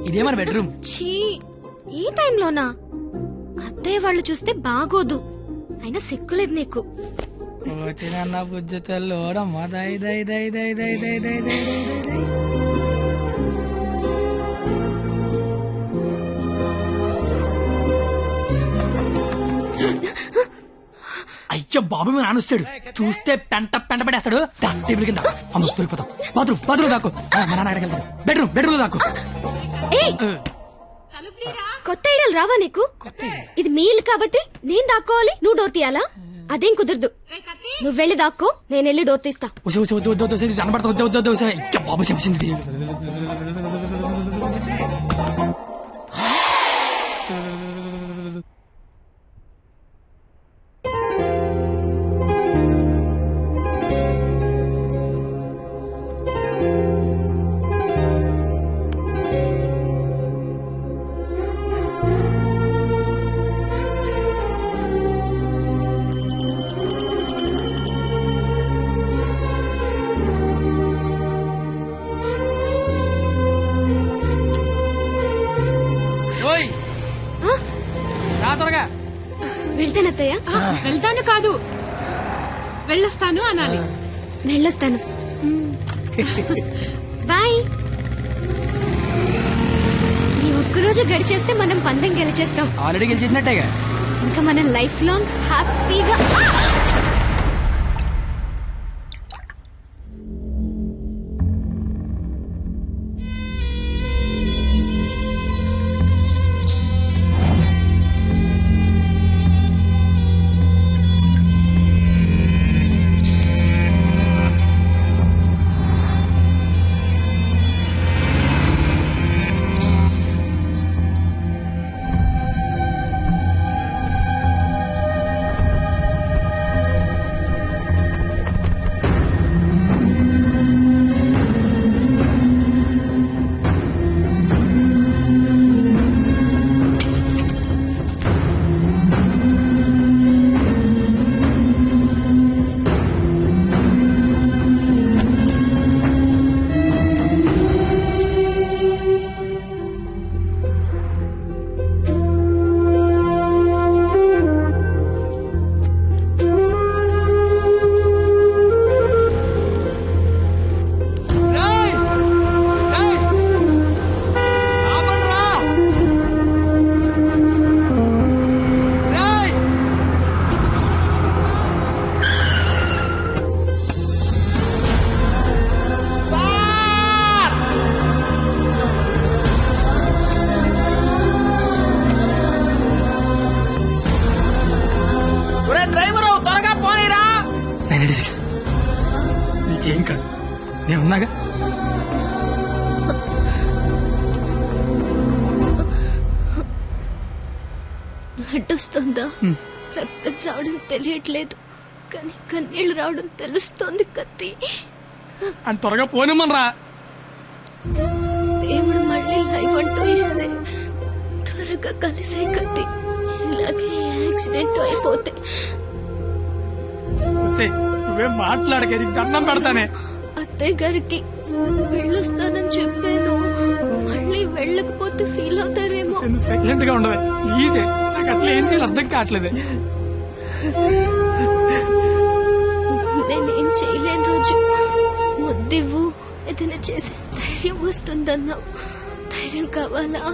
ఇదే మన బెడ్రూమ్. ఛీ, ఈ టైంలోనా? అత్తయ్య వాళ్ళు చూస్తే బాగోదు. అయినా సిగ్గులేదు నీకు. వచ్చిన బుజ్జ తల్లోడమ్మా. దై దై దై దై దై దై దై దై దై దై. అయ్యో బాబు మీ నాన్న వస్తాడు. చూస్తే పెంట పడేస్తాడు. టేబుల్ కింద అమ్మ దొరికిపోతాం. బాత్రూమ్ దాకు. మా నాన్న అక్కడికి వెళ్తాడు. బెడ్రూమ్ దాకు. కొత్త ఐడియాలు రావా నీకు? ఇది మీ ఇల్లు కాబట్టి నేను దాక్కోవాలి, నువ్వు డోర్ తీయాలా? అదేం కుదరదు. నువ్వు వెళ్ళి దాక్కో, నేను వెళ్ళి డోర్ తీస్తా. బాబు చెప్పింది. వెళ్తానత్తయ్య. వెళ్తాను కాదు, వెళ్ళొస్తాను అనాలి. వెళ్ళొస్తాను. బాయ్. ఈ ఒక్కరోజు గడిచేస్తే మనం పందెం గెలిచేస్తాం. ఆల్రెడీ గెలిచేసినట్టేగా. ఇంకా మనం లైఫ్ లాంగ్ హ్యాపీగా. నీకేం కాదు, నేనున్నాగా. బ్లడ్ వస్తుందా? రక్తం రావడం తెలియట్లేదు, కానీ కన్నీళ్లు రావడం తెలుస్తోంది. కత్తి అని త్వరగా పోనిమ్మనరా. దేవుడు మళ్ళీ లైఫ్ అంటూ ఇస్తే త్వరగా కలిసే కత్తి. ఇలాగే యాక్సిడెంట్ అయిపోతే నువ్వేం మాట్లాడక, దండం పెడతానే. అత్తయ్య గారికి వెళ్ళొస్తానని చెప్పాను, మళ్ళీ వెళ్ళకపోతే ఫీల్ అవుతారేమో. సైలెంట్ గా ఉండవే ప్లీజ్. నాకు అసలు ఏం చేయాలి అర్థం కావట్లేదు. నేనేం చేయలేని రోజు ముద్దివ్వు, ఏదైనా చేసే ధైర్యం వస్తుందన్నావు. ధైర్యం కావాలా?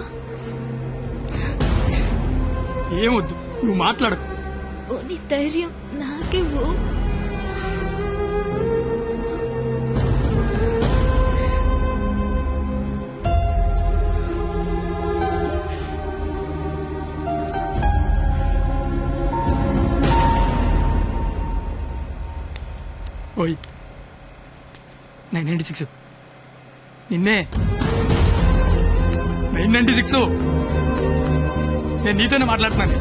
ఏమొద్దు, నువ్వు మాట్లాడకు. ఓ నీ ధైర్యం నాకివ్వు. ఓయ్ 996 నిన్నే 996 నేను నీతోనే మాట్లాడుతున్నాను.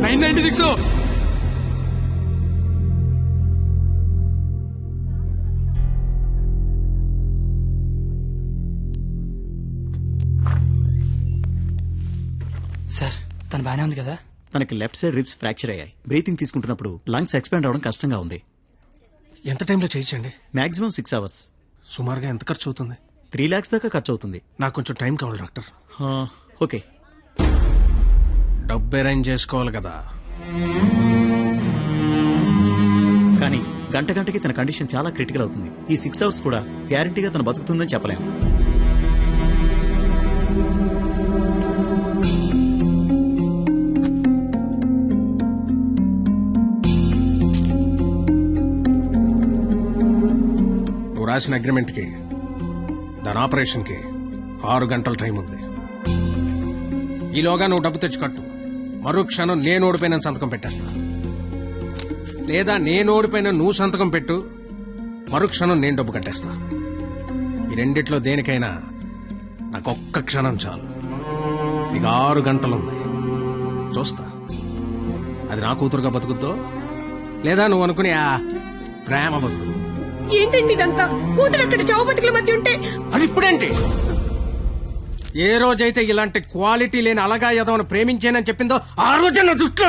996. సార్ తను బానే ఉంది కదా? తనకి లెఫ్ట్ సైడ్ రిబ్స్ ఫ్రాక్చర్ అయ్యాయి. బ్రీతింగ్ తీసుకుంటున్నప్పుడు లంగ్స్ ఎక్స్పాండ్ అవడం కష్టంగా ఉంది. ఎంత టైంలో చేయించండి? Maximum 6 hours. సుమారుగా ఎంత ఖర్చు అవుతుంది? 3 lakhs దాకా ఖర్చు అవుతుంది. నాకు కొంచెం టైం కావాలి డాక్టర్. ఓకే, డబ్బు అరేంజ్ చేసుకోవాలి కదా. కానీ గంటకి తన కండిషన్ చాలా క్రిటికల్ అవుతుంది. ఈ 6 hours కూడా గ్యారంటీగా తను బతుకుతుందని చెప్పలేము. నువ్వు రాసిన అగ్రిమెంట్కి, దాని ఆపరేషన్కి 6 గంటల టైం ఉంది. ఈలోగా నువ్వు డబ్బు తెచ్చి కట్టు. మరో క్షణం నేను ఓడిపోయిన సంతకం పెట్టేస్తా. లేదా నేను ఓడిపోయిన నువ్వు సంతకం పెట్టు, మరో క్షణం నేను డబ్బు కట్టేస్తా. ఈ రెండిట్లో దేనికైనా నాకు ఒక్క క్షణం చాలు. నీకు 6 గంటలుంది. చూస్తా అది నా కూతురుగా బతుకుద్దో లేదా నువ్వు అనుకుని ఆ ప్రేమ బతుకుద్దు. ఏంటండి ఇదంతా? కూతురు అక్కడ చావు బతుకుల మధ్య ఉంటే అది ఇప్పుడేంటి? ఏ రోజైతే ఇలాంటి క్వాలిటీ లేని అలగా యదవను ప్రేమించానని చెప్పిందో ఆ రోజే నా దృష్టిలో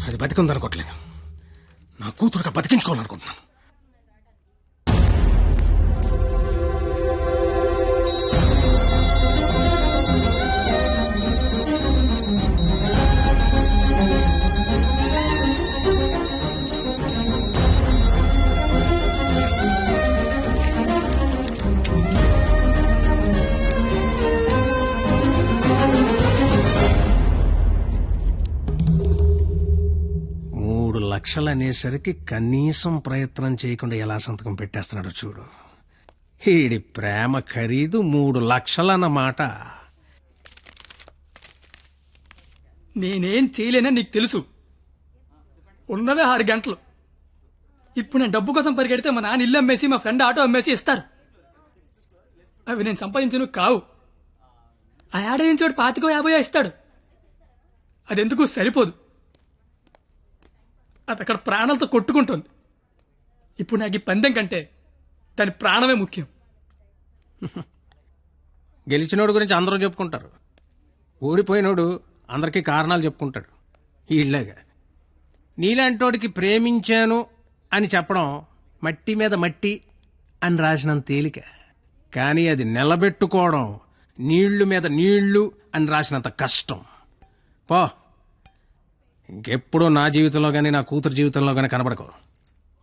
అది బతికుందనుకోవట్లేదు. నా కూతురుగా బతికించుకోవాలనుకుంటున్నాను. లక్షలు అనేసరికి కనీసం ప్రయత్నం చేయకుండా ఎలా సంతకం పెట్టేస్తున్నాడు చూడు. ఈడి ప్రేమ ఖరీదు 3 లక్షలన్నమాట. నేనేం చేయలేనని నీకు తెలుసు. ఉన్నవే 6 గంటలు. ఇప్పుడు నేను డబ్బు కోసం పరిగెడితే మా నాన్న ఇల్లు అమ్మేసి మా ఫ్రెండ్ ఆటో అమ్మేసి ఇస్తారు. అవి నేను సంపాదించను కావు. ఆ ఏడాదించోడు 25-50 ఇస్తాడు. అదెందుకు సరిపోదు. అది అక్కడ ప్రాణాలతో కొట్టుకుంటుంది. ఇప్పుడు నాకు ఈ పందెం కంటే దాని ప్రాణమే ముఖ్యం. గెలిచినోడు గురించి అందరూ చెప్పుకుంటారు, ఓడిపోయినోడు అందరికీ కారణాలు చెప్పుకుంటాడు. ఇళ్ళగా నీలాంటోడికి ప్రేమించాను అని చెప్పడం మట్టి మీద మట్టి అని రాసినంత తేలిక. కానీ అది నిలబెట్టుకోవడం నీళ్లు మీద నీళ్లు అని రాసినంత కష్టం. పో, ఇంకెప్పుడూ నా జీవితంలో గానీ నా కూతురు జీవితంలో గానీ కనబడకు.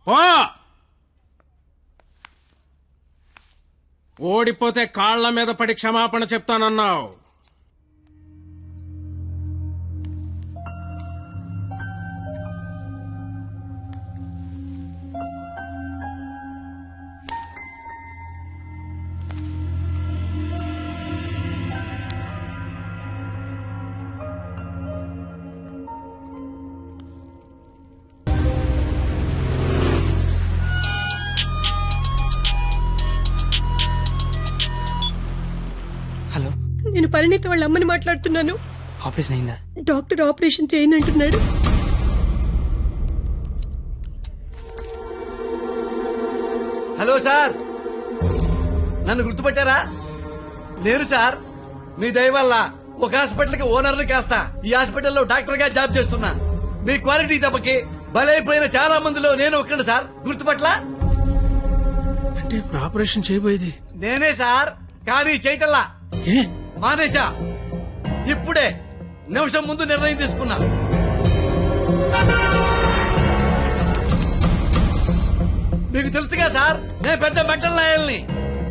పో. ఓడిపోతే కాళ్ల మీద పడి క్షమాపణ చెప్తానన్నావు. హలో, నేను పరిణీత వాళ్ళ అమ్మని మాట్లాడుతున్నాను. ఆపరేషన్ అయిందా? డాక్టర్ ఆపరేషన్ చేయనంటున్నాడు. హలో సార్, నన్ను గుర్తుపట్టారా? నేను సార్, మీ దయ వల్ల ఒక హాస్పిటల్ కి ఓనర్ని కాస్తా ఈ హాస్పిటల్లో డాక్టర్ గా జాబ్ చేస్తున్నా. మీ క్వాలిటీ దెబ్బకి బలైపోయిన చాలా మందిలో నేను ఒక్కడు సార్. గుర్తుపట్లా? అంటే ఇప్పుడు ఆపరేషన్ చేయబోయేది నేనే సార్, కానీ చేయటల్లా మానేశా. ఇప్పుడే నిమిషం ముందు నిర్ణయం తీసుకున్నా. మీకు తెలుసుగా సార్, నేను పెద్ద మెంటల్ లాయల్ని.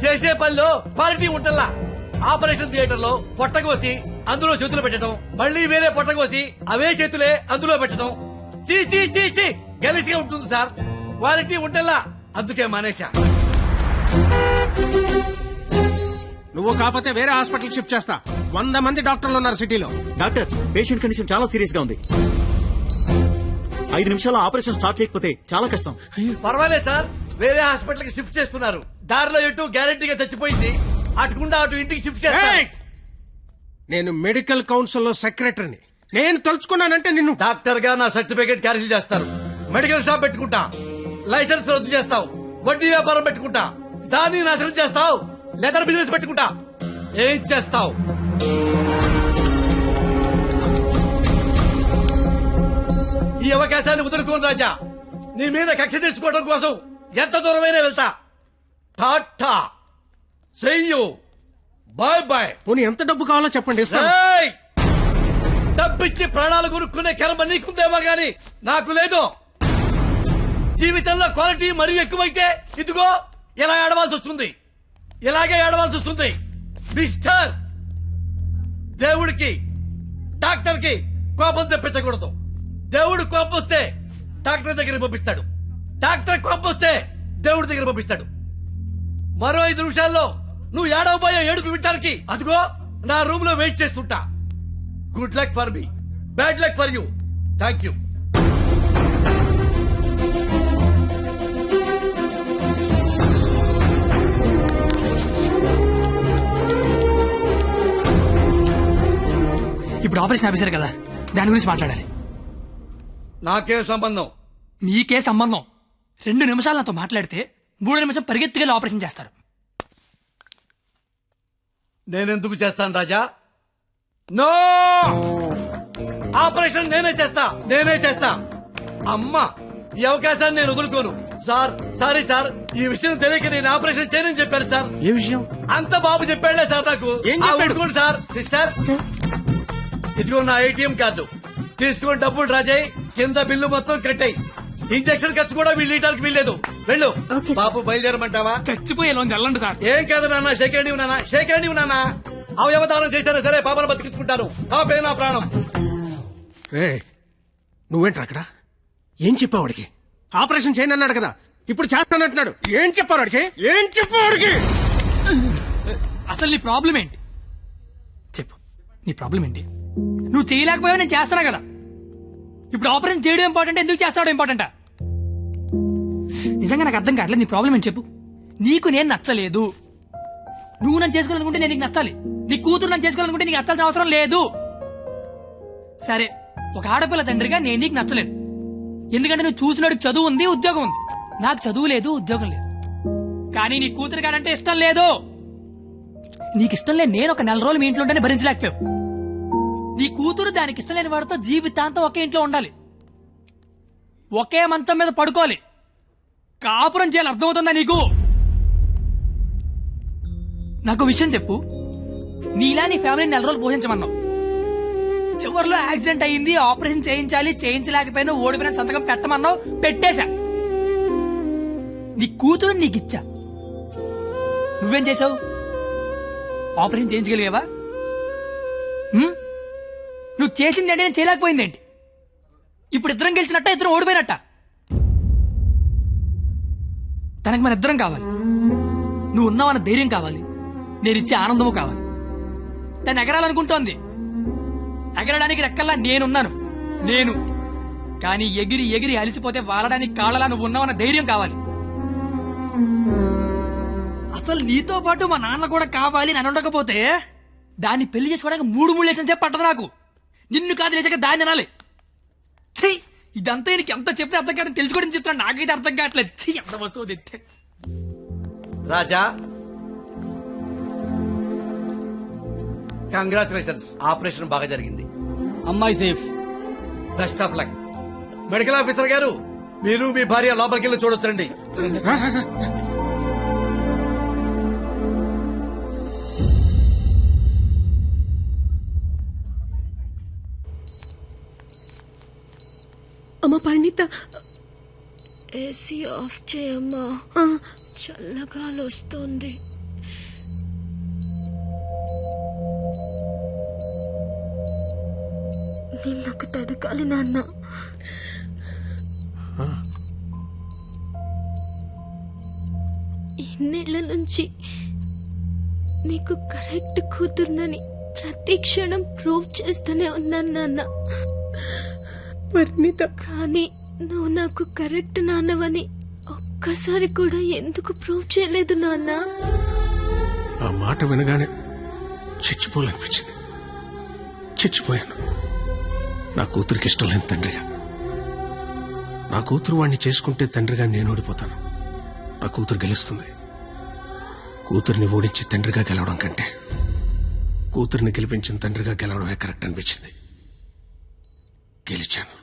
చేసే పనిలో క్వాలిటీ ఉంటల్లా. ఆపరేషన్ థియేటర్ లో పొట్టకోసి అందులో చేతులు పెట్టడం, మళ్ళీ వేరే పొట్టకోసి అవే చేతులే అందులో పెట్టడం చీ చీ చీ చీ గలీజ్గా ఉంటుంది సార్. క్వాలిటీ ఉంటల్లా, అందుకే మానేశా. నువ్వు కాకపోతే వేరే హాస్పిటల్ షిఫ్ట్ చేస్తా. 100 మంది డాక్టర్లు ఉన్నారు సిటీలో. డాక్టర్, పేషెంట్ కండిషన్ చాలా సీరియస్ గా ఉంది. 5 నిమిషాల్లో ఆపరేషన్ స్టార్ట్ చేయకపోతే చాలా కష్టం. పర్వాలేదు సార్, వేరే హాస్పిటల్ కి షిఫ్ట్ చేస్తున్నారు. దారిలో ఎటు గ్యారెంటీగా చచ్చిపోయింది. అటుకుండా అటు ఇంటికి షిఫ్ట్ చేస్తారు. నేను మెడికల్ కౌన్సిల్లో సెక్రటరీని. నేను తలుచుకున్నానంటే నిన్ను డాక్టర్ గా నా సర్టిఫికేట్ క్యాన్సిల్ చేస్తారు. మెడికల్ షాప్ పెట్టుకుంటా, లైసెన్స్ రద్దు చేస్తావు. వడ్డీ వ్యాపారం పెట్టుకుంటా, దాన్ని నాశనం చేస్తావు. లెదర్ బిజినెస్ పెట్టుకుంటా, ఏం చేస్తావు? ఈ అవకాశాన్ని వదులుకోను రాజా. నీ మీద కక్ష తీర్చుకోవడం కోసం ఎంత దూరమైనా వెళ్తా. టాటా, చెయ్యు, బాయ్ బాయ్. పోనీ ఎంత డబ్బు కావాలో చెప్పండి, ఇస్తాను. ఏయ్! డబ్బిచ్చి ప్రాణాలు కొనుక్కునే కర్మ నీకుందేమో గాని నాకు లేదు. జీవితంలో క్వాలిటీ మరీ ఎక్కువైతే ఇదిగో ఇలా ఏడవాల్సి వస్తుంది, ఇలాగే ఏడవాల్సి వస్తుంది. మిస్టర్, దేవుడికి డాక్టర్ కి కోపం తెప్పించకూడదు. దేవుడు కోపం వస్తే డాక్టర్ దగ్గర పంపిస్తాడు, డాక్టర్ కోపం వస్తే దేవుడి దగ్గర పంపిస్తాడు. మరో 5 నిమిషాల్లో నువ్వు ఏడవబోయే ఏడుపు వింటానికి అదిగో నా రూమ్ లో వెయిట్ చేస్తుంటా. Good luck for me, bad luck for you. Thank you. ఇప్పుడు ఆపరేషన్ ఆఫీసర్ కదా, దాని గురించి మాట్లాడాలి. నాకే సంబంధం? నీకే సంబంధం. 2 నిమిషాలు నాతో మాట్లాడితే 3 నిమిషం పరిగెత్తుకెళ్ళి ఆపరేషన్ చేస్తారు. నేనెందుకు చేస్తాను రాజా? నో, ఆపరేషన్ నేనే చేస్తా. అమ్మా, ఈ అవకాశాన్ని నేను వదులుకోను. సార్, సారీ సార్, ఈ విషయం తెలియక నేను ఆపరేషన్ చేయనని చెప్పాను సార్. ఏ విషయం? అంత బాబు చెప్పాడులే సార్ నాకు. ఏం చెప్పాడు? సార్. సిస్టర్, ఇదిగో నా ATM కార్డు తీసుకొని డబ్బులు రాజాయి, కింద బిల్లు మొత్తం కట్టాయి. ఇంజక్షన్ ఖర్చు కూడా వీళ్ళు ఇవ్వడానికి వీల్లేదు. వెళ్ళు. బాబు బయలుదేరమంటావా? చచ్చిపోయేలోంది వెళ్ళండి సార్. ఏం కాదు నాన్న, షేకండి నాన్న. అవయవదానం చేశాను సరే, పాపను బతికించుకుంటాను. పాపే నా ప్రాణం. రే, నువ్వేంట్రా అక్కడ? ఏం చెప్పావు వాడికి? ఆపరేషన్ చేయను అన్నాడు కదా, ఇప్పుడు చేస్తానంటున్నాడు. ఏం చెప్పావు వాడికి? అసలు నీ ప్రాబ్లం ఏంటి చెప్పు. నీ ప్రాబ్లం ఏంటి? నువ్వు చేయలేకపోయావు, నేను చేస్తానా కదా. ఇప్పుడు ఆపరేషన్ చేయడం ఇంపార్టెంట్, ఎందుకు చేస్తాడు ఇంపార్టెంటా? నిజంగా నాకు అర్థం కావట్లేదు. నీ ప్రాబ్లం ఏంటి చెప్పు. నీకు నేను నచ్చలేదు. నువ్వు నన్ను చేసుకోవాలనుకుంటే నేను నీకు నచ్చాలి. నీ కూతురు నన్ను చేసుకోవాలనుకుంటే నీకు నచ్చాల్సిన అవసరం లేదు. సరే, ఒక ఆడపిల్ల తండ్రిగా నేను నీకు నచ్చలేదు. ఎందుకంటే నువ్వు చూసినాడు చదువు ఉంది, ఉద్యోగం ఉంది. నాకు చదువు లేదు, ఉద్యోగం లేదు. కానీ నీ కూతురు కాడంటే ఇష్టం లేదు. నీకు ఇష్టం లేదు, నేను ఒక 4 రోజులు మీ ఇంట్లో ఉంటేనే భరించలేకపోయావు. నీ కూతురు దానికి ఇష్టం లేని వాడితో జీవితాంతం ఒకే ఇంట్లో ఉండాలి, ఒకే మంచం మీద పడుకోవాలి, కాపురం చేయాలి. అర్థమవుతుందా నీకు? నాకు విషయం చెప్పు. నీలా నీ ఫ్యామిలీని 4 రోజులు పోషించమన్నావు. చివరిలో యాక్సిడెంట్ అయ్యింది, ఆపరేషన్ చేయించలేకపోయినా ఓడిపోయిన సంతకం పెట్టమన్నావు, పెట్టేశా. నీ కూతురు నీకు ఇచ్చా. నువ్వేం చేసావు? ఆపరేషన్ చేయించగలిగావా? నువ్వు చేసింది అంటే నేను చేయలేకపోయిందేంటి? ఇప్పుడు ఇద్దరం గెలిచినట్ట, ఇద్దరం ఓడిపోయినట్ట? తనకు మన ఇద్దరం కావాలి. నువ్వు ఉన్నావన్న ధైర్యం కావాలి, నేను ఇచ్చే ఆనందము కావాలి. తను ఎగరాలనుకుంటోంది, ఎగరడానికి రెక్కల్లా నేనున్నాను. కానీ ఎగిరి ఎగిరి అలిసిపోతే వాలడానికి కాళ్ళలా నువ్వు ఉన్నావన్న ధైర్యం కావాలి. అసలు నీతో పాటు మా నాన్న కూడా కావాలి అని ఉండకపోతే దాన్ని పెళ్లి చేసుకోవడానికి 3 లేసిన చెప్పి పట్టదు నాకు. నిన్ను కాదు లేచాక దాన్ని అనాలి. ఛీ, ఇదంతా నీకు ఎంత చెప్పినా అర్థం కాదని తెలుసుకోవడం చెప్తాను. నాకైతే అర్థం కావట్లేదు. ఛీ, ఎంత వస్తువు తెస్తే. రాజా, కంగ్రాచులేషన్స్, ఆపరేషన్ బాగా జరిగింది. అమ్మాయి safe. Best of luck. Medical officer గారు, మీరు మీ భార్య లోపలికి వెళ్ళి చూడొచ్చండి. అమ్మ పరిణిత, ఏసీ ఆఫ్ చేయమ్మా, చల్లగాలి వస్తుంది. నిన్నొకటి అడగాలి నాన్న. ఇన్నేళ్ల నుంచి నీకు కరెక్ట్ కూతుర్నని ప్రతి క్షణం ప్రూవ్ చేస్తూనే ఉన్నాను నాన్న. పరిణిత, కానీ నువ్వు నాకు కరెక్ట్ నాన్నవని ఒక్కసారి కూడా ఎందుకు ప్రూవ్ చేయలేదు నాన్న? ఆ మాట వినగానే చచ్చిపోవాలనిపించింది. చచ్చిపోయాను నా కూతురికి ఇష్టం లేని తండ్రిగా. నా కూతురు వాడిని చేసుకుంటే తండ్రిగా నేను ఓడిపోతాను. నా కూతురు గెలుస్తుంది. కూతురిని ఓడించి తండ్రిగా గెలవడం కంటే కూతురిని గెలిపించిన తండ్రిగా గెలవడమే కరెక్ట్ అనిపించింది. గెలిచాను.